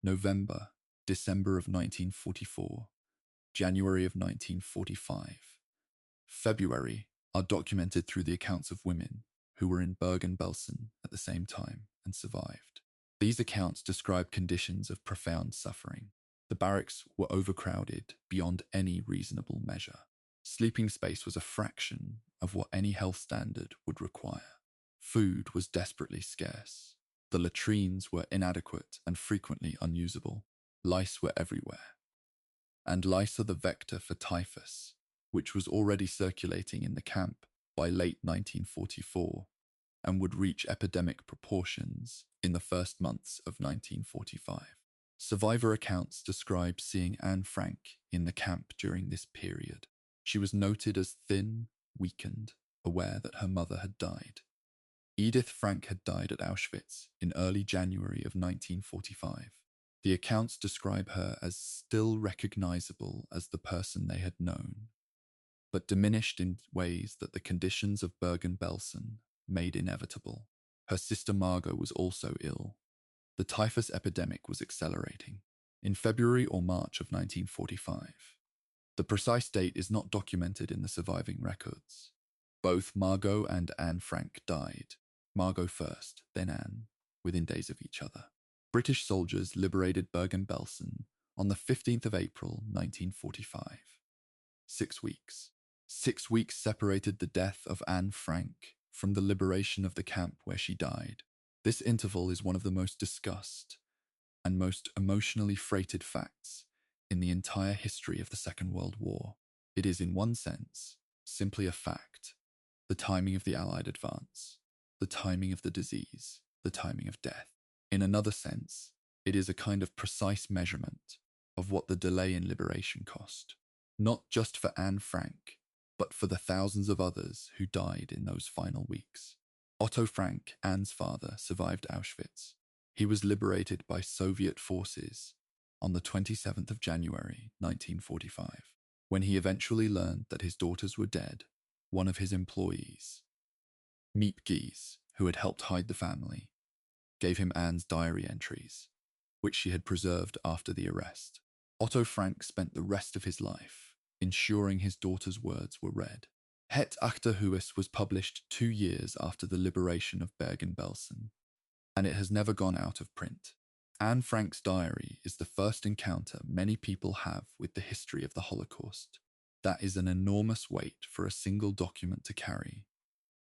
November, December of 1944, January of 1945, February, are documented through the accounts of women who were in Bergen-Belsen at the same time and survived. These accounts describe conditions of profound suffering. The barracks were overcrowded beyond any reasonable measure. Sleeping space was a fraction of what any health standard would require. Food was desperately scarce. The latrines were inadequate and frequently unusable. Lice were everywhere. And lice are the vector for typhus, which was already circulating in the camp by late 1944 and would reach epidemic proportions in the first months of 1945. Survivor accounts describe seeing Anne Frank in the camp during this period. She was noted as thin, weakened, aware that her mother had died. Edith Frank had died at Auschwitz in early January of 1945. The accounts describe her as still recognizable as the person they had known, but diminished in ways that the conditions of Bergen-Belsen made inevitable. Her sister Margot was also ill. The typhus epidemic was accelerating. In February or March of 1945. The precise date is not documented in the surviving records. Both Margot and Anne Frank died. Margot first, then Anne, within days of each other. British soldiers liberated Bergen-Belsen on the 15th of April, 1945. 6 weeks. 6 weeks separated the death of Anne Frank from the liberation of the camp where she died. This interval is one of the most discussed and most emotionally freighted facts in the entire history of the Second World War. It is, in one sense, simply a fact: the timing of the Allied advance, the timing of the disease, the timing of death. In another sense, it is a kind of precise measurement of what the delay in liberation cost, not just for Anne Frank, but for the thousands of others who died in those final weeks. Otto Frank, Anne's father, survived Auschwitz. He was liberated by Soviet forces on the 27th of January, 1945. When he eventually learned that his daughters were dead, one of his employees, Miep Gies, who had helped hide the family, gave him Anne's diary entries, which she had preserved after the arrest. Otto Frank spent the rest of his life ensuring his daughter's words were read. Het Achterhuis was published 2 years after the liberation of Bergen-Belsen, and it has never gone out of print. Anne Frank's diary is the first encounter many people have with the history of the Holocaust. That is an enormous weight for a single document to carry,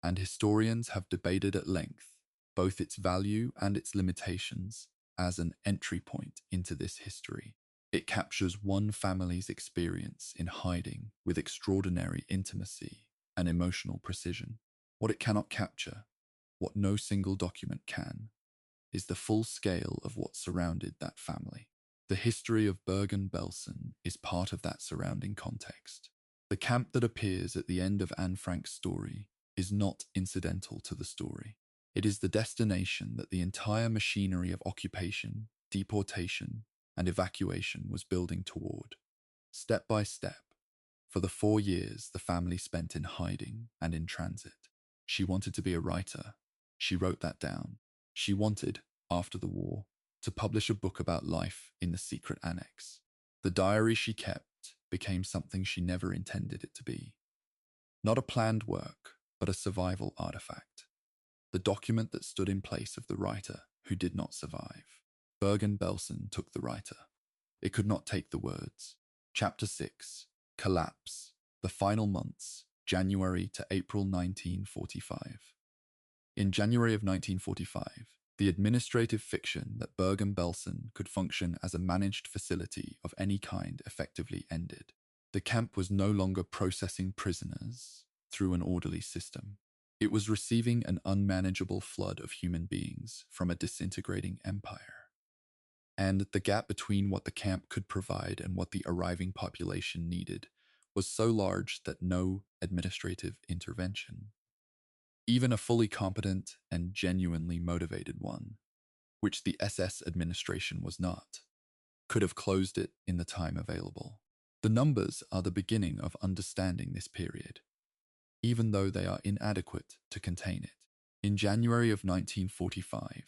and historians have debated at length both its value and its limitations as an entry point into this history. It captures one family's experience in hiding with extraordinary intimacy and emotional precision. What it cannot capture, what no single document can, is the full scale of what surrounded that family. The history of Bergen-Belsen is part of that surrounding context. The camp that appears at the end of Anne Frank's story is not incidental to the story. It is the destination that the entire machinery of occupation, deportation, and evacuation was building toward. Step by step, for the 4 years the family spent in hiding and in transit. She wanted to be a writer. She wrote that down. She wanted, after the war, to publish a book about life in the secret annex. The diary she kept became something she never intended it to be. Not a planned work, but a survival artifact. The document that stood in place of the writer who did not survive. Bergen-Belsen took the writer. It could not take the words. Chapter 6. Collapse. The final months, January to April 1945. In January of 1945, the administrative fiction that Bergen-Belsen could function as a managed facility of any kind effectively ended. The camp was no longer processing prisoners through an orderly system. It was receiving an unmanageable flood of human beings from a disintegrating empire. And the gap between what the camp could provide and what the arriving population needed was so large that no administrative intervention, even a fully competent and genuinely motivated one, which the SS administration was not, could have closed it in the time available. The numbers are the beginning of understanding this period, even though they are inadequate to contain it. In January of 1945,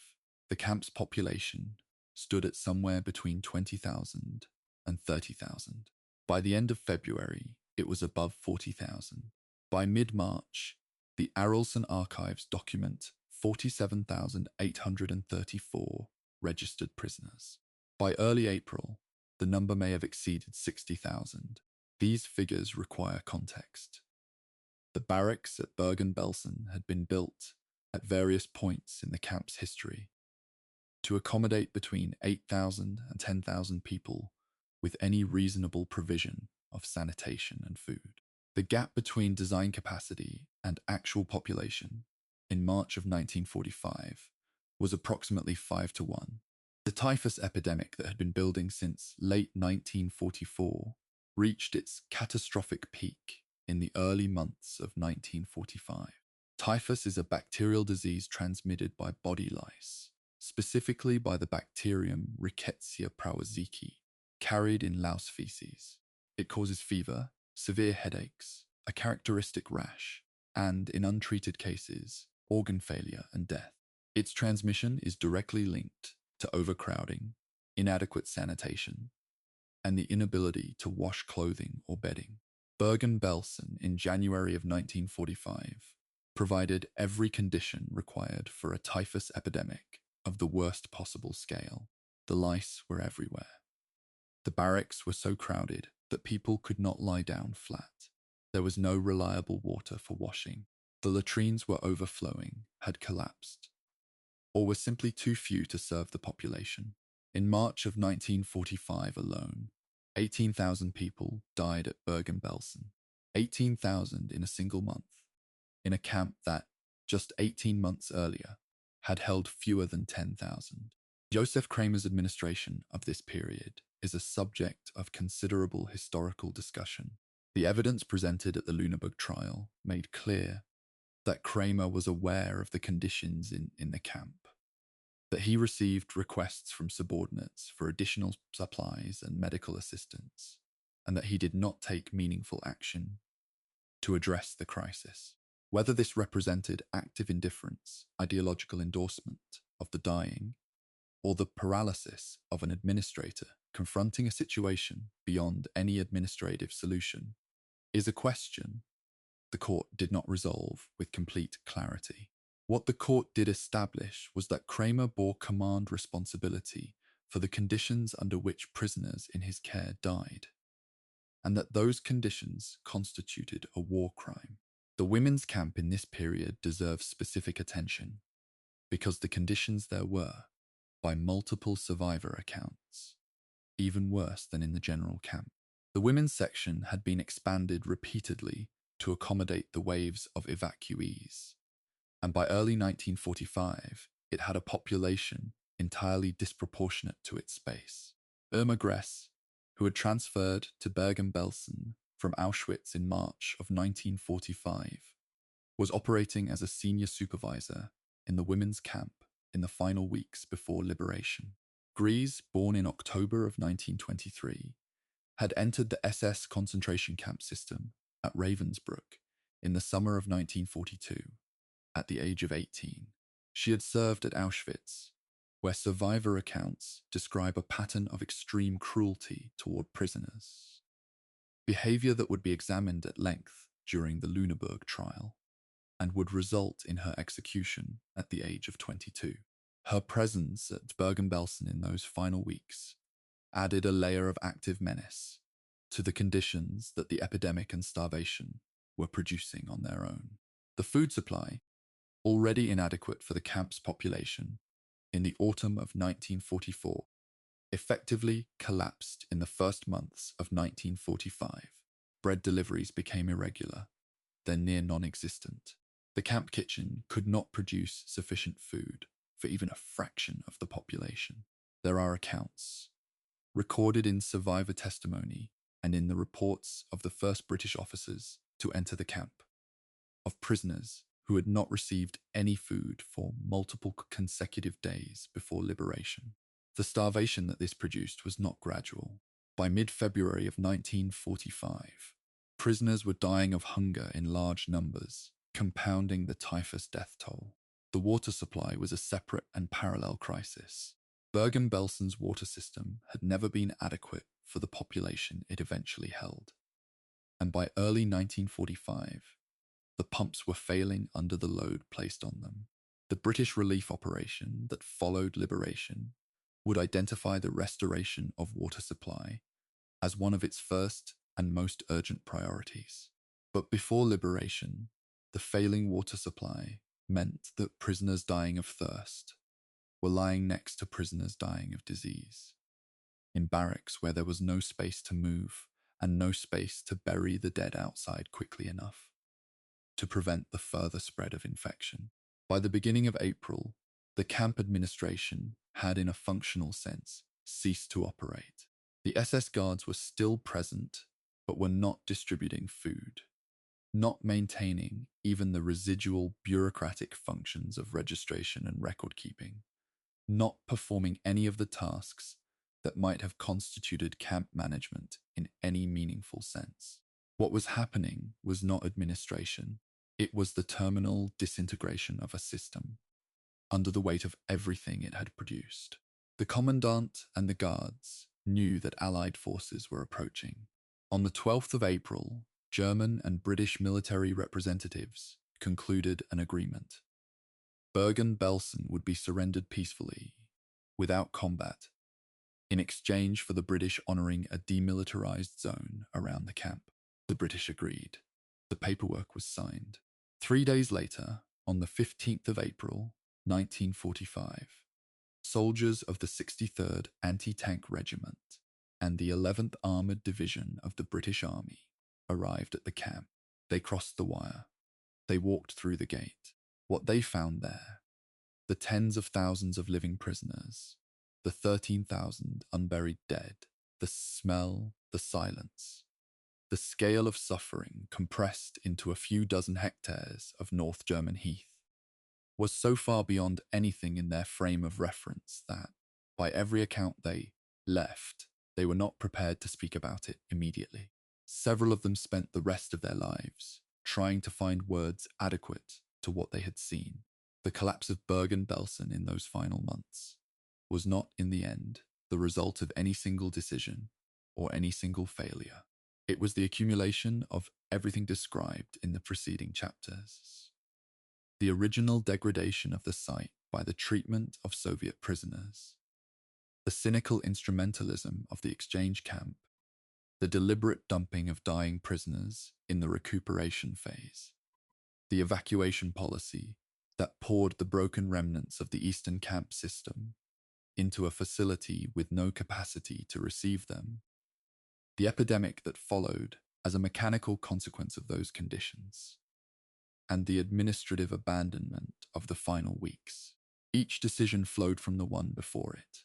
the camp's population stood at somewhere between 20,000 and 30,000. By the end of February, it was above 40,000. By mid-March, the Arolsen archives document 47,834 registered prisoners. By early April, the number may have exceeded 60,000. These figures require context. The barracks at Bergen-Belsen had been built at various points in the camp's history to accommodate between 8,000 and 10,000 people with any reasonable provision of sanitation and food. The gap between design capacity and actual population in March of 1945 was approximately 5 to 1. The typhus epidemic that had been building since late 1944 reached its catastrophic peak in the early months of 1945. Typhus is a bacterial disease transmitted by body lice, specifically by the bacterium Rickettsia prowazekii, carried in louse feces. It causes fever, severe headaches, a characteristic rash, and, in untreated cases, organ failure and death. Its transmission is directly linked to overcrowding, inadequate sanitation, and the inability to wash clothing or bedding. Bergen-Belsen, in January of 1945, provided every condition required for a typhus epidemic of the worst possible scale. The lice were everywhere. The barracks were so crowded that people could not lie down flat. There was no reliable water for washing. The latrines were overflowing, had collapsed, or were simply too few to serve the population. In March of 1945 alone, 18,000 people died at Bergen-Belsen. 18,000 in a single month, in a camp that, just 18 months earlier, had held fewer than 10,000. Joseph Kramer's administration of this period is a subject of considerable historical discussion. The evidence presented at the Lüneburg trial made clear that Kramer was aware of the conditions in the camp, that he received requests from subordinates for additional supplies and medical assistance, and that he did not take meaningful action to address the crisis. Whether this represented active indifference, ideological endorsement of the dying, or the paralysis of an administrator confronting a situation beyond any administrative solution, is a question the court did not resolve with complete clarity. What the court did establish was that Kramer bore command responsibility for the conditions under which prisoners in his care died, and that those conditions constituted a war crime. The women's camp in this period deserves specific attention, because the conditions there were, by multiple survivor accounts, even worse than in the general camp. The women's section had been expanded repeatedly to accommodate the waves of evacuees, and by early 1945, it had a population entirely disproportionate to its space. Irma Gress, who had transferred to Bergen-Belsen from Auschwitz in March of 1945, was operating as a senior supervisor in the women's camp in the final weeks before liberation. Gries, born in October of 1923, had entered the SS concentration camp system at Ravensbrück in the summer of 1942, at the age of 18. She had served at Auschwitz, where survivor accounts describe a pattern of extreme cruelty toward prisoners, behavior that would be examined at length during the Lüneburg trial and would result in her execution at the age of 22. Her presence at Bergen-Belsen in those final weeks added a layer of active menace to the conditions that the epidemic and starvation were producing on their own. The food supply, already inadequate for the camp's population, in the autumn of 1944, effectively collapsed in the first months of 1945. Bread deliveries became irregular, then near non-existent. The camp kitchen could not produce sufficient food for even a fraction of the population. There are accounts, recorded in survivor testimony and in the reports of the first British officers to enter the camp, of prisoners who had not received any food for multiple consecutive days before liberation. The starvation that this produced was not gradual. By mid-February of 1945, prisoners were dying of hunger in large numbers, compounding the typhus death toll. The water supply was a separate and parallel crisis. Bergen-Belsen's water system had never been adequate for the population it eventually held, and by early 1945, the pumps were failing under the load placed on them. The British relief operation that followed liberation would identify the restoration of water supply as one of its first and most urgent priorities. But before liberation, the failing water supply meant that prisoners dying of thirst were lying next to prisoners dying of disease, in barracks where there was no space to move and no space to bury the dead outside quickly enough to prevent the further spread of infection. By the beginning of April, the camp administration had, in a functional sense, ceased to operate. The SS guards were still present, but were not distributing food, not maintaining even the residual bureaucratic functions of registration and record keeping, not performing any of the tasks that might have constituted camp management in any meaningful sense. What was happening was not administration. It was the terminal disintegration of a system, under the weight of everything it had produced. The commandant and the guards knew that Allied forces were approaching. On the 12th of April, German and British military representatives concluded an agreement. Bergen-Belsen would be surrendered peacefully, without combat, in exchange for the British honouring a demilitarized zone around the camp. The British agreed. The paperwork was signed. 3 days later, on the 15th of April, 1945, soldiers of the 63rd Anti-Tank Regiment and the 11th Armoured Division of the British Army arrived at the camp. They crossed the wire. They walked through the gate. What they found there, the tens of thousands of living prisoners, the 13,000 unburied dead, the smell, the silence, the scale of suffering compressed into a few dozen hectares of North German heath, was so far beyond anything in their frame of reference that, by every account they were not prepared to speak about it immediately. Several of them spent the rest of their lives trying to find words adequate to what they had seen. The collapse of Bergen-Belsen in those final months was not, in the end, the result of any single decision or any single failure. It was the accumulation of everything described in the preceding chapters. The original degradation of the site by the treatment of Soviet prisoners, the cynical instrumentalism of the exchange camp, the deliberate dumping of dying prisoners in the recuperation phase, the evacuation policy that poured the broken remnants of the Eastern camp system into a facility with no capacity to receive them, the epidemic that followed as a mechanical consequence of those conditions, and the administrative abandonment of the final weeks. Each decision flowed from the one before it.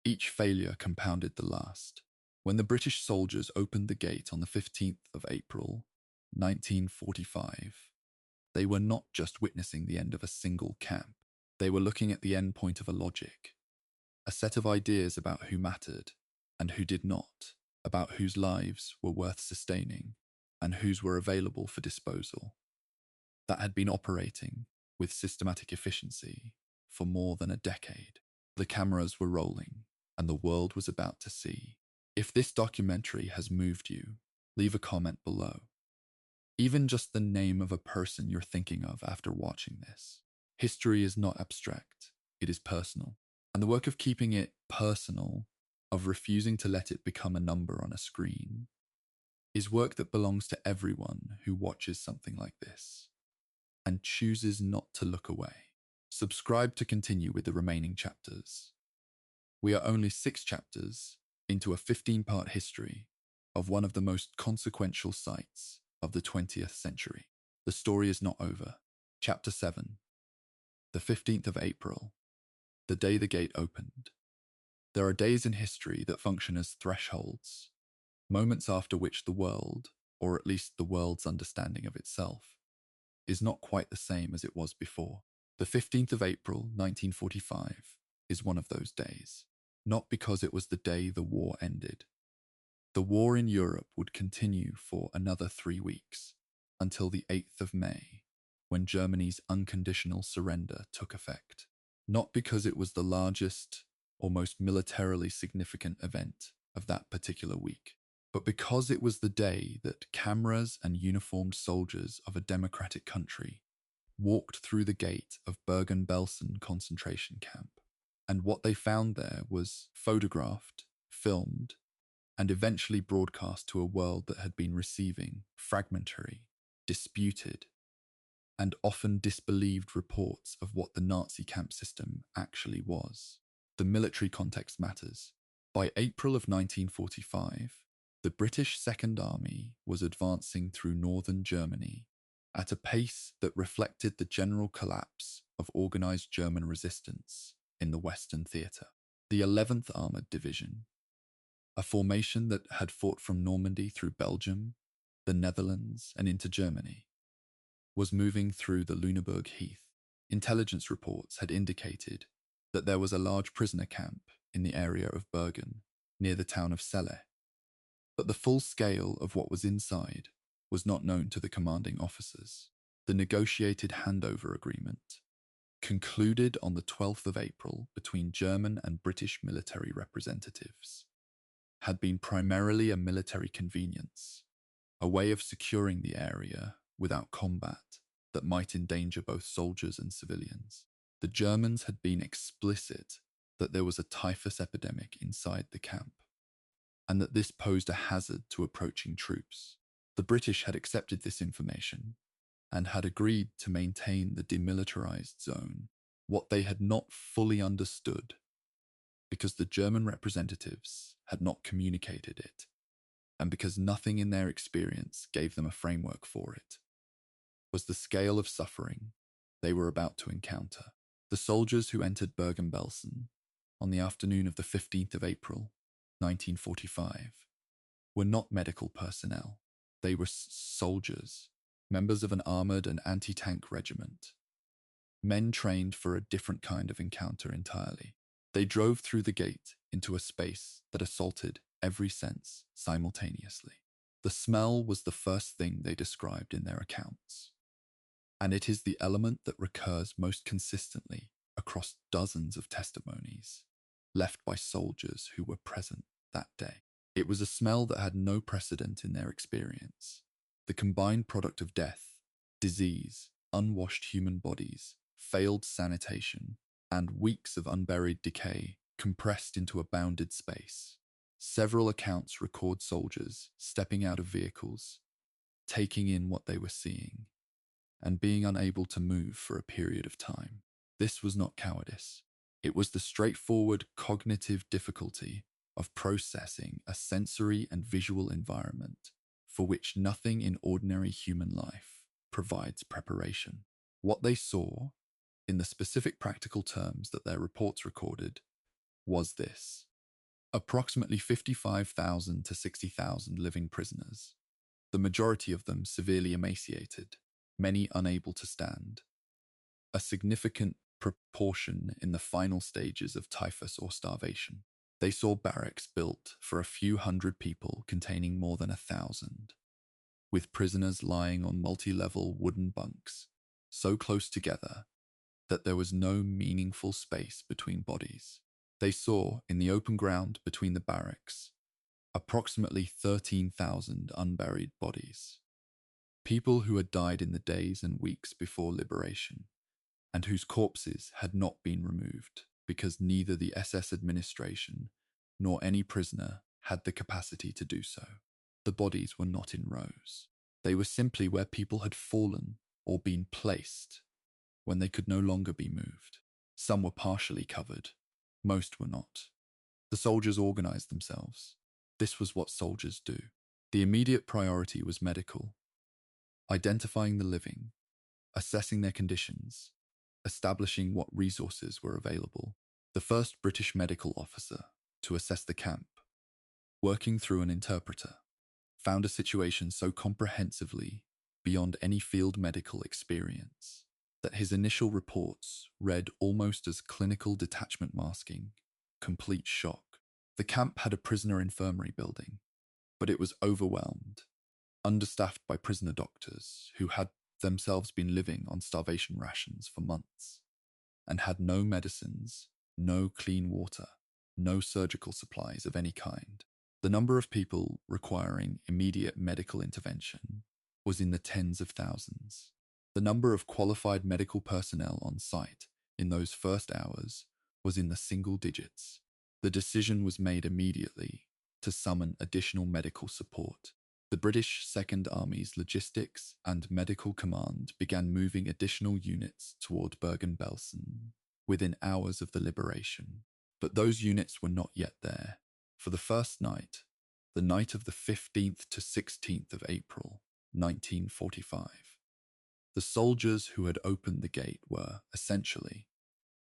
Each failure compounded the last. When the British soldiers opened the gate on the 15th of April, 1945, they were not just witnessing the end of a single camp. They were looking at the end point of a logic, a set of ideas about who mattered and who did not, about whose lives were worth sustaining and whose were available for disposal, that had been operating with systematic efficiency for more than a decade. The cameras were rolling, and the world was about to see. If this documentary has moved you, leave a comment below. Even just the name of a person you're thinking of after watching this. History is not abstract, it is personal. And the work of keeping it personal, of refusing to let it become a number on a screen, is work that belongs to everyone who watches something like this and chooses not to look away. Subscribe to continue with the remaining chapters. We are only 6 chapters into a 15-part history of one of the most consequential sites of the 20th century. The story is not over. Chapter 7. The 15th of April, the day the gate opened. There are days in history that function as thresholds, moments after which the world, or at least the world's understanding of itself, is not quite the same as it was before. The 15th of April, 1945, is one of those days. Not because it was the day the war ended. The war in Europe would continue for another 3 weeks, until the 8th of May, when Germany's unconditional surrender took effect. Not because it was the largest or most militarily significant event of that particular week, but because it was the day that cameras and uniformed soldiers of a democratic country walked through the gate of Bergen-Belsen concentration camp. And what they found there was photographed, filmed, and eventually broadcast to a world that had been receiving fragmentary, disputed, and often disbelieved reports of what the Nazi camp system actually was. The military context matters. By April of 1945, the British Second Army was advancing through northern Germany at a pace that reflected the general collapse of organized German resistance in the Western Theatre. The 11th Armored Division, a formation that had fought from Normandy through Belgium, the Netherlands, and into Germany, was moving through the Lüneburg Heath. Intelligence reports had indicated that there was a large prisoner camp in the area of Bergen, near the town of Celle. But the full scale of what was inside was not known to the commanding officers. The negotiated handover agreement, concluded on the 12th of April between German and British military representatives, had been primarily a military convenience, a way of securing the area without combat that might endanger both soldiers and civilians. The Germans had been explicit that there was a typhus epidemic inside the camp, and that this posed a hazard to approaching troops. The British had accepted this information and had agreed to maintain the demilitarized zone. What they had not fully understood, because the German representatives had not communicated it, and because nothing in their experience gave them a framework for it, was the scale of suffering they were about to encounter. The soldiers who entered Bergen-Belsen on the afternoon of the 15th of April, 1945, were not medical personnel. They were soldiers, members of an armored and anti-tank regiment, men trained for a different kind of encounter entirely. They drove through the gate into a space that assaulted every sense simultaneously. The smell was the first thing they described in their accounts, and it is the element that recurs most consistently across dozens of testimonies left by soldiers who were present that day. It was a smell that had no precedent in their experience, the combined product of death, disease, unwashed human bodies, failed sanitation, and weeks of unburied decay compressed into a bounded space. Several accounts record soldiers stepping out of vehicles, taking in what they were seeing, and being unable to move for a period of time. This was not cowardice. It was the straightforward cognitive difficulty of processing a sensory and visual environment for which nothing in ordinary human life provides preparation. What they saw in the specific practical terms that their reports recorded, was this: approximately 55,000 to 60,000 living prisoners, the majority of them severely emaciated, many unable to stand, a significant proportion in the final stages of typhus or starvation. They saw barracks built for a few hundred people containing more than 1,000, with prisoners lying on multi-level wooden bunks, so close together that there was no meaningful space between bodies. They saw, in the open ground between the barracks, approximately 13,000 unburied bodies, people who had died in the days and weeks before liberation, and whose corpses had not been removed because neither the SS administration nor any prisoner had the capacity to do so. The bodies were not in rows. They were simply where people had fallen or been placed when they could no longer be moved. Some were partially covered, most were not. The soldiers organized themselves. This was what soldiers do. The immediate priority was medical, identifying the living, assessing their conditions, establishing what resources were available. The first British medical officer to assess the camp, working through an interpreter, found a situation so comprehensively beyond any field medical experience that his initial reports read almost as clinical detachment masking, complete shock. The camp had a prisoner infirmary building, but it was overwhelmed, understaffed by prisoner doctors who had themselves been living on starvation rations for months and had no medicines, no clean water, no surgical supplies of any kind. The number of people requiring immediate medical intervention was in the tens of thousands. The number of qualified medical personnel on site in those first hours was in the single digits. The decision was made immediately to summon additional medical support. The British Second Army's Logistics and Medical Command began moving additional units toward Bergen-Belsen within hours of the liberation. But those units were not yet there. For the first night, the night of the 15th to 16th of April, 1945, the soldiers who had opened the gate were, essentially,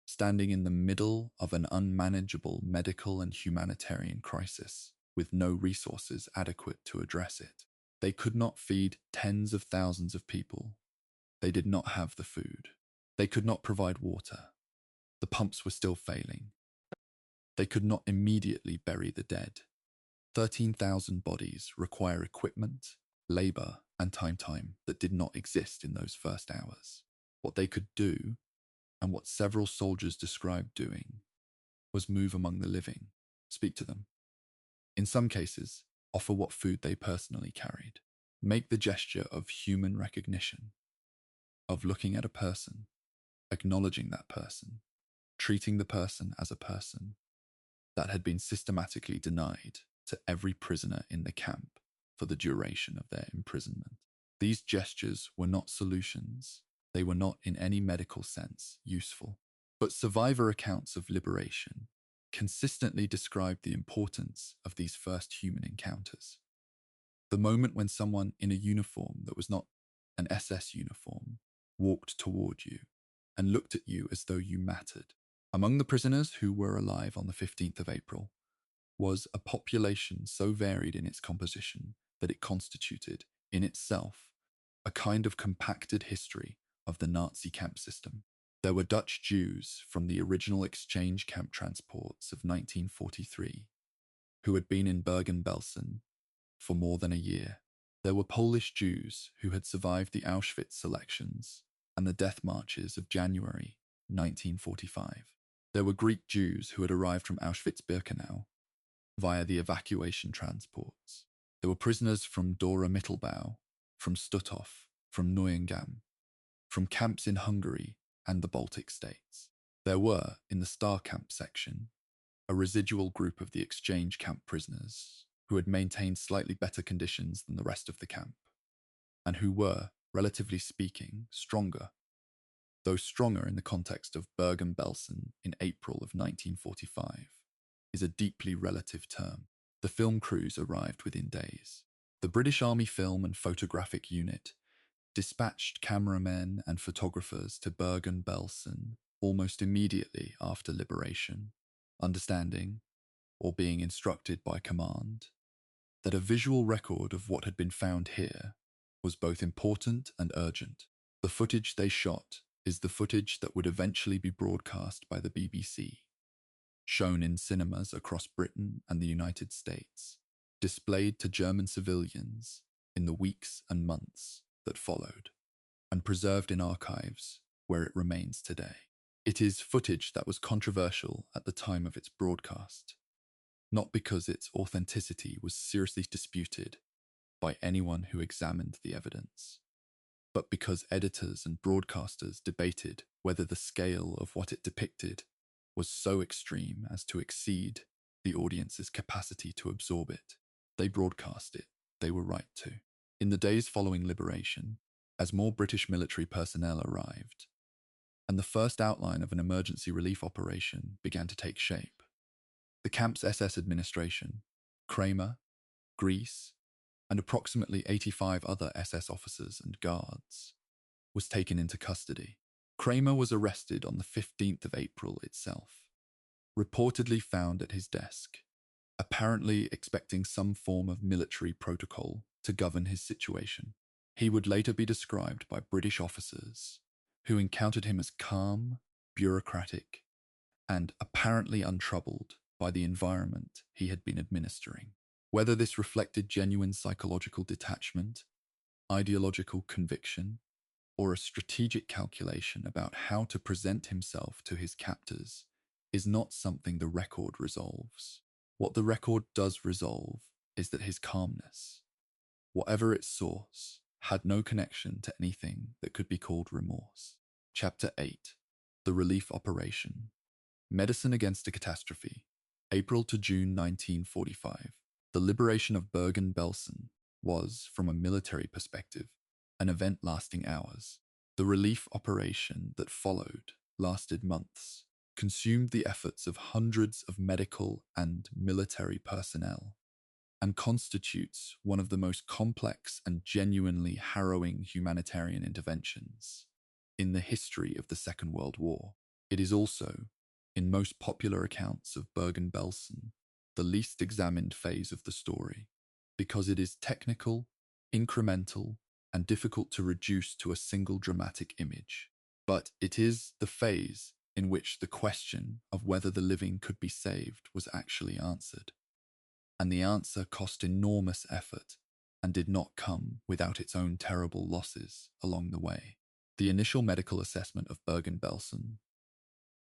standing in the middle of an unmanageable medical and humanitarian crisis, with no resources adequate to address it. They could not feed tens of thousands of people. They did not have the food. They could not provide water. The pumps were still failing. They could not immediately bury the dead. 13,000 bodies require equipment, labor, and time that did not exist in those first hours. What they could do, and what several soldiers described doing, was move among the living, speak to them. In some cases, offer what food they personally carried. Make the gesture of human recognition, of looking at a person, acknowledging that person, treating the person as a person, that had been systematically denied to every prisoner in the camp for the duration of their imprisonment. These gestures were not solutions. They were not in any medical sense useful. But survivor accounts of liberation consistently described the importance of these first human encounters. The moment when someone in a uniform that was not an SS uniform walked toward you and looked at you as though you mattered. Among the prisoners who were alive on the 15th of April was a population so varied in its composition that it constituted, in itself, a kind of compacted history of the Nazi camp system. There were Dutch Jews from the original exchange camp transports of 1943 who had been in Bergen-Belsen for more than a year. There were Polish Jews who had survived the Auschwitz selections and the death marches of January 1945. There were Greek Jews who had arrived from Auschwitz-Birkenau via the evacuation transports. There were prisoners from Dora Mittelbau, from Stutthof, from Neuengamme, from camps in Hungary and the Baltic states. There were, in the Star Camp section, a residual group of the exchange camp prisoners who had maintained slightly better conditions than the rest of the camp, and who were, relatively speaking, stronger, though stronger in the context of Bergen-Belsen in April of 1945, is a deeply relative term. The film crews arrived within days. The British Army Film and Photographic Unit dispatched cameramen and photographers to Bergen-Belsen almost immediately after liberation, understanding, or being instructed by command, that a visual record of what had been found here was both important and urgent. The footage they shot is the footage that would eventually be broadcast by the BBC, shown in cinemas across Britain and the United States, displayed to German civilians in the weeks and months that followed, and preserved in archives where it remains today. It is footage that was controversial at the time of its broadcast, not because its authenticity was seriously disputed by anyone who examined the evidence, but because editors and broadcasters debated whether the scale of what it depicted was so extreme as to exceed the audience's capacity to absorb it. They broadcast it. They were right to. In the days following liberation, as more British military personnel arrived, and the first outline of an emergency relief operation began to take shape, the camp's SS administration, Kramer, Grease, and approximately 85 other SS officers and guards, was taken into custody. Kramer was arrested on the 15th of April itself, reportedly found at his desk, apparently expecting some form of military protocol to govern his situation. He would later be described by British officers who encountered him as calm, bureaucratic, and apparently untroubled by the environment he had been administering. Whether this reflected genuine psychological detachment, ideological conviction, or a strategic calculation about how to present himself to his captors is not something the record resolves. What the record does resolve is that his calmness, whatever its source, had no connection to anything that could be called remorse. Chapter 8. The Relief Operation. Medicine Against a Catastrophe. April to June 1945. The liberation of Bergen-Belsen was, from a military perspective, an event lasting hours. The relief operation that followed lasted months, consumed the efforts of hundreds of medical and military personnel, and constitutes one of the most complex and genuinely harrowing humanitarian interventions in the history of the Second World War. It is also, in most popular accounts of Bergen-Belsen, the least examined phase of the story, because it is technical, incremental, and difficult to reduce to a single dramatic image. But it is the phase in which the question of whether the living could be saved was actually answered. And the answer cost enormous effort and did not come without its own terrible losses along the way. The initial medical assessment of Bergen-Belsen,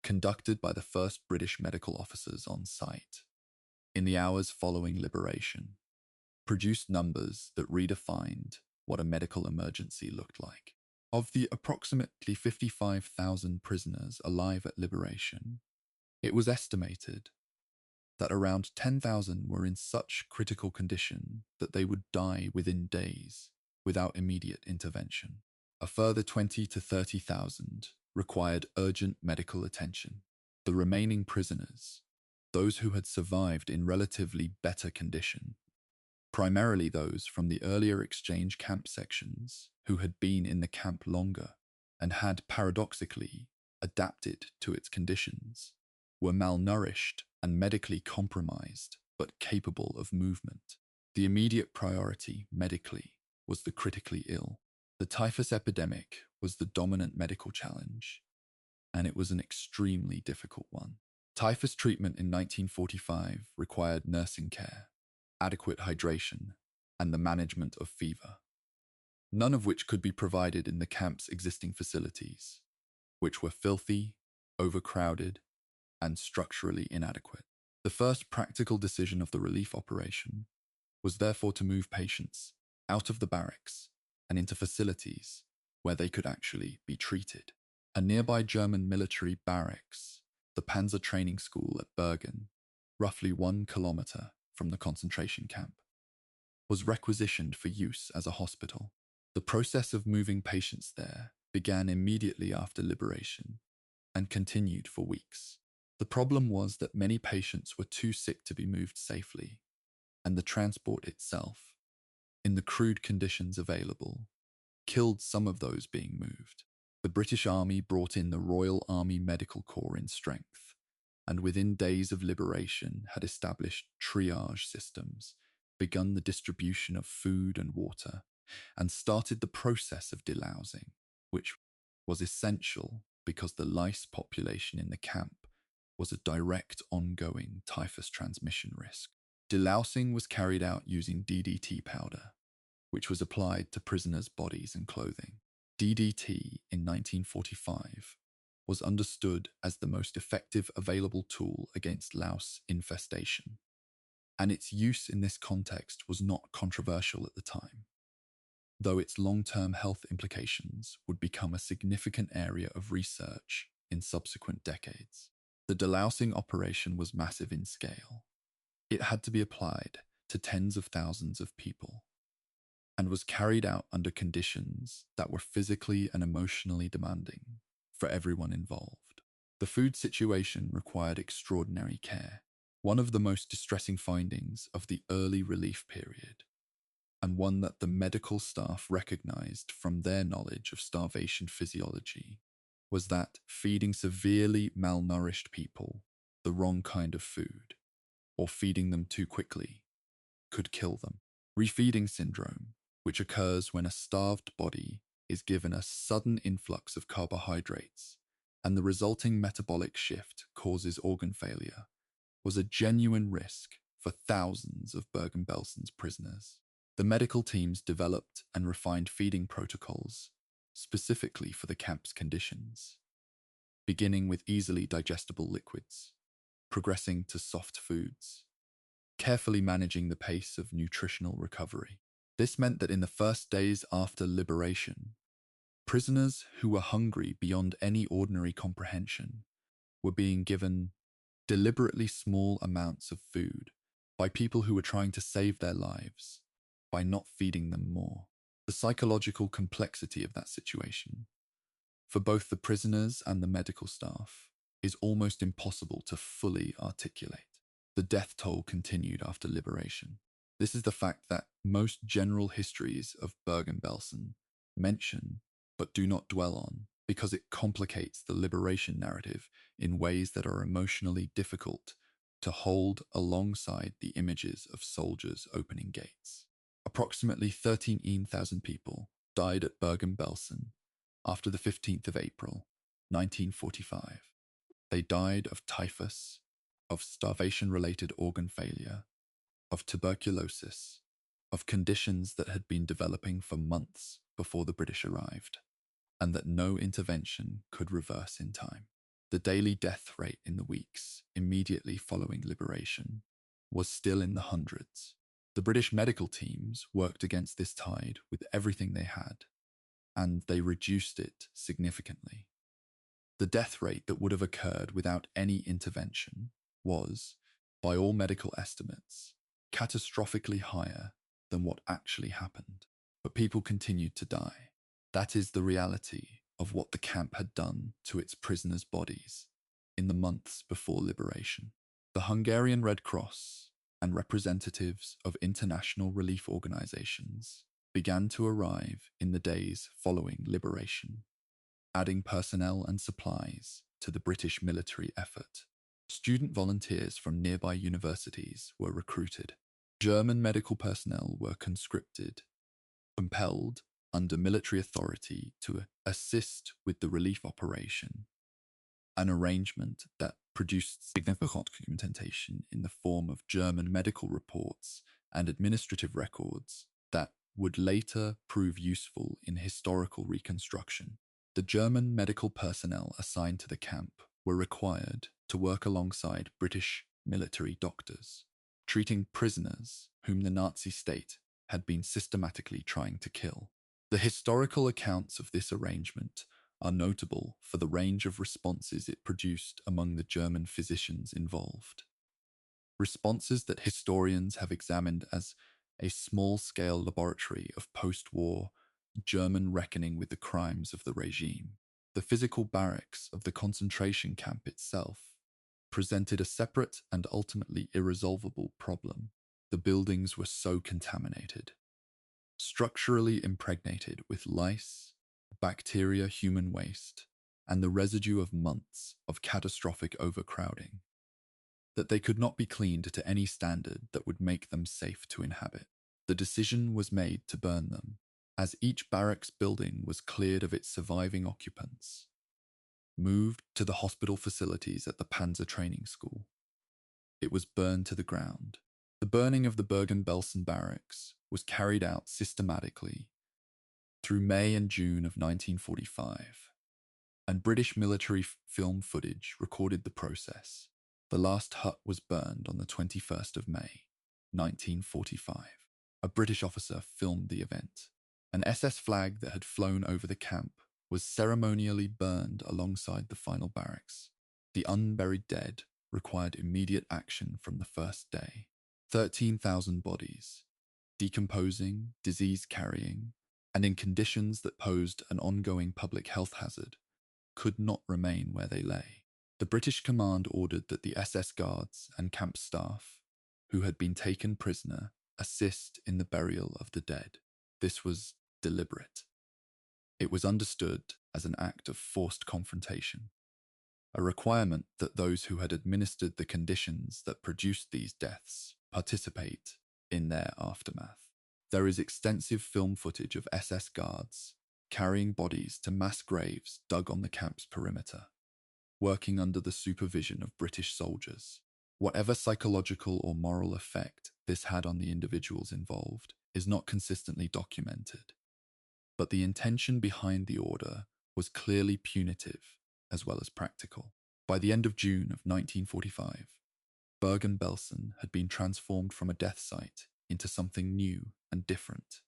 conducted by the first British medical officers on site in the hours following liberation, produced numbers that redefined what a medical emergency looked like. Of the approximately 55,000 prisoners alive at liberation, it was estimated that around 10,000 were in such critical condition that they would die within days without immediate intervention. A further 20 to 30,000 required urgent medical attention. The remaining prisoners, those who had survived in relatively better condition, primarily those from the earlier exchange camp sections who had been in the camp longer and had paradoxically adapted to its conditions, were malnourished and medically compromised but capable of movement. The immediate priority medically was the critically ill. The typhus epidemic was the dominant medical challenge, and it was an extremely difficult one. Typhus treatment in 1945 required nursing care, adequate hydration, and the management of fever, none of which could be provided in the camp's existing facilities, which were filthy, overcrowded, and structurally inadequate. The first practical decision of the relief operation was therefore to move patients out of the barracks and into facilities where they could actually be treated. A nearby German military barracks, the Panzer Training School at Bergen, roughly 1 kilometer from the concentration camp, was requisitioned for use as a hospital. The process of moving patients there began immediately after liberation and continued for weeks. The problem was that many patients were too sick to be moved safely, and the transport itself, in the crude conditions available, killed some of those being moved. The British Army brought in the Royal Army Medical Corps in strength, and within days of liberation had established triage systems, begun the distribution of food and water, and started the process of delousing, which was essential because the lice population in the camp was a direct ongoing typhus transmission risk. Delousing was carried out using DDT powder, which was applied to prisoners' bodies and clothing. DDT in 1945 was understood as the most effective available tool against louse infestation, and its use in this context was not controversial at the time, though its long-term health implications would become a significant area of research in subsequent decades. The delousing operation was massive in scale. It had to be applied to tens of thousands of people and was carried out under conditions that were physically and emotionally demanding for everyone involved. The food situation required extraordinary care, one of the most distressing findings of the early relief period, and one that the medical staff recognized from their knowledge of starvation physiology, was that feeding severely malnourished people the wrong kind of food, or feeding them too quickly, could kill them. Refeeding syndrome, which occurs when a starved body is given a sudden influx of carbohydrates and the resulting metabolic shift causes organ failure, was a genuine risk for thousands of Bergen-Belsen's prisoners. The medical teams developed and refined feeding protocols specifically for the camp's conditions, beginning with easily digestible liquids, progressing to soft foods, carefully managing the pace of nutritional recovery. This meant that in the first days after liberation, prisoners who were hungry beyond any ordinary comprehension were being given deliberately small amounts of food by people who were trying to save their lives by not feeding them more. The psychological complexity of that situation, for both the prisoners and the medical staff, is almost impossible to fully articulate. The death toll continued after liberation. This is the fact that most general histories of Bergen-Belsen mention but do not dwell on because it complicates the liberation narrative in ways that are emotionally difficult to hold alongside the images of soldiers opening gates. Approximately 13,000 people died at Bergen-Belsen after the 15th of April, 1945. They died of typhus, of starvation-related organ failure, of tuberculosis, of conditions that had been developing for months before the British arrived, and that no intervention could reverse in time. The daily death rate in the weeks immediately following liberation was still in the hundreds. The British medical teams worked against this tide with everything they had, and they reduced it significantly. The death rate that would have occurred without any intervention was, by all medical estimates, catastrophically higher than what actually happened. But people continued to die. That is the reality of what the camp had done to its prisoners' bodies in the months before liberation. The Hungarian Red Cross and representatives of international relief organizations began to arrive in the days following liberation, adding personnel and supplies to the British military effort. Student volunteers from nearby universities were recruited. German medical personnel were conscripted, compelled under military authority to assist with the relief operation, an arrangement that produced significant documentation in the form of German medical reports and administrative records that would later prove useful in historical reconstruction. The German medical personnel assigned to the camp were required to work alongside British military doctors, treating prisoners whom the Nazi state had been systematically trying to kill. The historical accounts of this arrangement are notable for the range of responses it produced among the German physicians involved. Responses that historians have examined as a small-scale laboratory of post-war German reckoning with the crimes of the regime. The physical barracks of the concentration camp itself presented a separate and ultimately irresolvable problem. The buildings were so contaminated, structurally impregnated with lice, bacteria, human waste, and the residue of months of catastrophic overcrowding, that they could not be cleaned to any standard that would make them safe to inhabit. The decision was made to burn them, as each barracks building was cleared of its surviving occupants, moved to the hospital facilities at the Panzer Training School. It was burned to the ground. The burning of the Bergen-Belsen barracks was carried out systematically through May and June of 1945, and British military film footage recorded the process. The last hut was burned on the 21st of May, 1945. A British officer filmed the event. An SS flag that had flown over the camp was ceremonially burned alongside the final barracks. The unburied dead required immediate action from the first day. 13,000 bodies, decomposing, disease-carrying, and in conditions that posed an ongoing public health hazard, could not remain where they lay. The British command ordered that the SS guards and camp staff, who had been taken prisoner, assist in the burial of the dead. This was deliberate. It was understood as an act of forced confrontation, a requirement that those who had administered the conditions that produced these deaths participate in their aftermath. There is extensive film footage of SS guards carrying bodies to mass graves dug on the camp's perimeter, working under the supervision of British soldiers. Whatever psychological or moral effect this had on the individuals involved is not consistently documented, but the intention behind the order was clearly punitive as well as practical. By the end of June of 1945, Bergen-Belsen had been transformed from a death site into something new and different.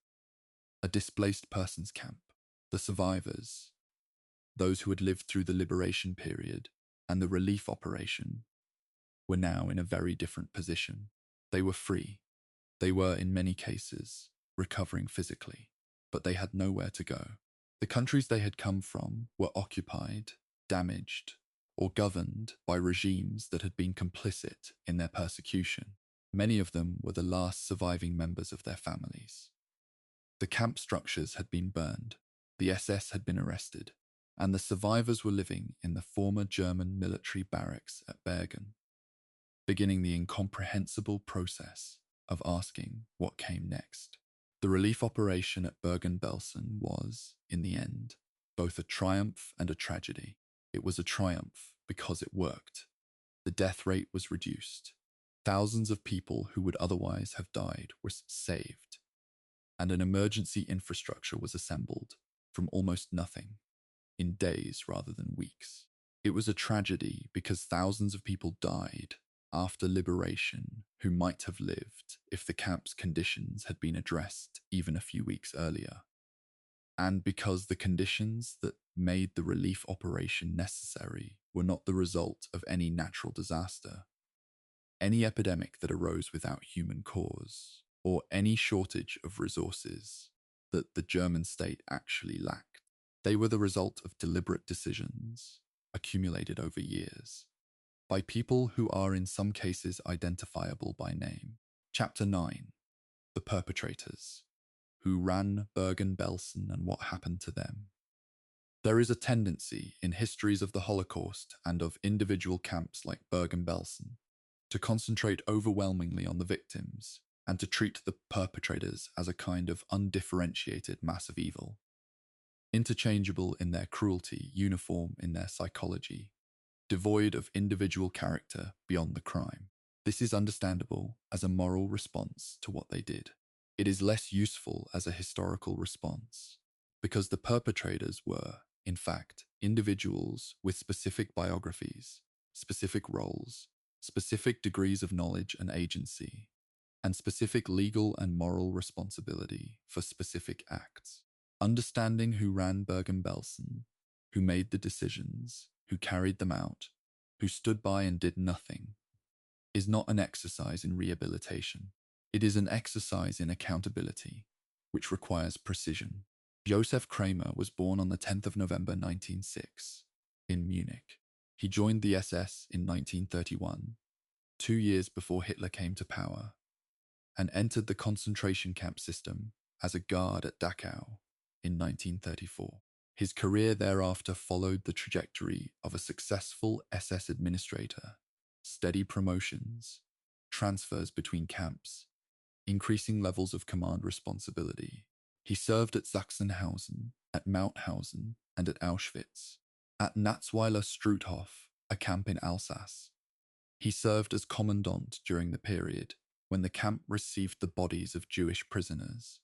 A displaced persons camp. The survivors, those who had lived through the liberation period and the relief operation, were now in a very different position. They were free. They were, in many cases, recovering physically, but they had nowhere to go. The countries they had come from were occupied, damaged, or governed by regimes that had been complicit in their persecution. Many of them were the last surviving members of their families. The camp structures had been burned, the SS had been arrested, and the survivors were living in the former German military barracks at Bergen, beginning the incomprehensible process of asking what came next. The relief operation at Bergen-Belsen was, in the end, both a triumph and a tragedy. It was a triumph because it worked. The death rate was reduced. Thousands of people who would otherwise have died were saved, and an emergency infrastructure was assembled from almost nothing, in days rather than weeks. It was a tragedy because thousands of people died after liberation who might have lived if the camp's conditions had been addressed even a few weeks earlier, and because the conditions that made the relief operation necessary were not the result of any natural disaster, any epidemic that arose without human cause, or any shortage of resources that the German state actually lacked. They were the result of deliberate decisions accumulated over years, by people who are in some cases identifiable by name. Chapter 9. The perpetrators, who ran Bergen-Belsen and what happened to them. There is a tendency in histories of the Holocaust and of individual camps like Bergen-Belsen to concentrate overwhelmingly on the victims and to treat the perpetrators as a kind of undifferentiated mass of evil, interchangeable in their cruelty, uniform in their psychology, devoid of individual character beyond the crime. This is understandable as a moral response to what they did. It is less useful as a historical response, because the perpetrators were, in fact, individuals with specific biographies, specific roles, specific degrees of knowledge and agency, and specific legal and moral responsibility for specific acts. Understanding who ran Bergen-Belsen, who made the decisions, who carried them out, who stood by and did nothing, is not an exercise in rehabilitation. It is an exercise in accountability, which requires precision. Josef Kramer was born on the 10th of November 1906 in Munich. He joined the SS in 1931, 2 years before Hitler came to power, and entered the concentration camp system as a guard at Dachau in 1934. His career thereafter followed the trajectory of a successful SS administrator: steady promotions, transfers between camps, increasing levels of command responsibility. He served at Sachsenhausen, at Mauthausen, and at Auschwitz. At Natzweiler Struthof, a camp in Alsace, he served as commandant during the period when the camp received the bodies of Jewish prisoners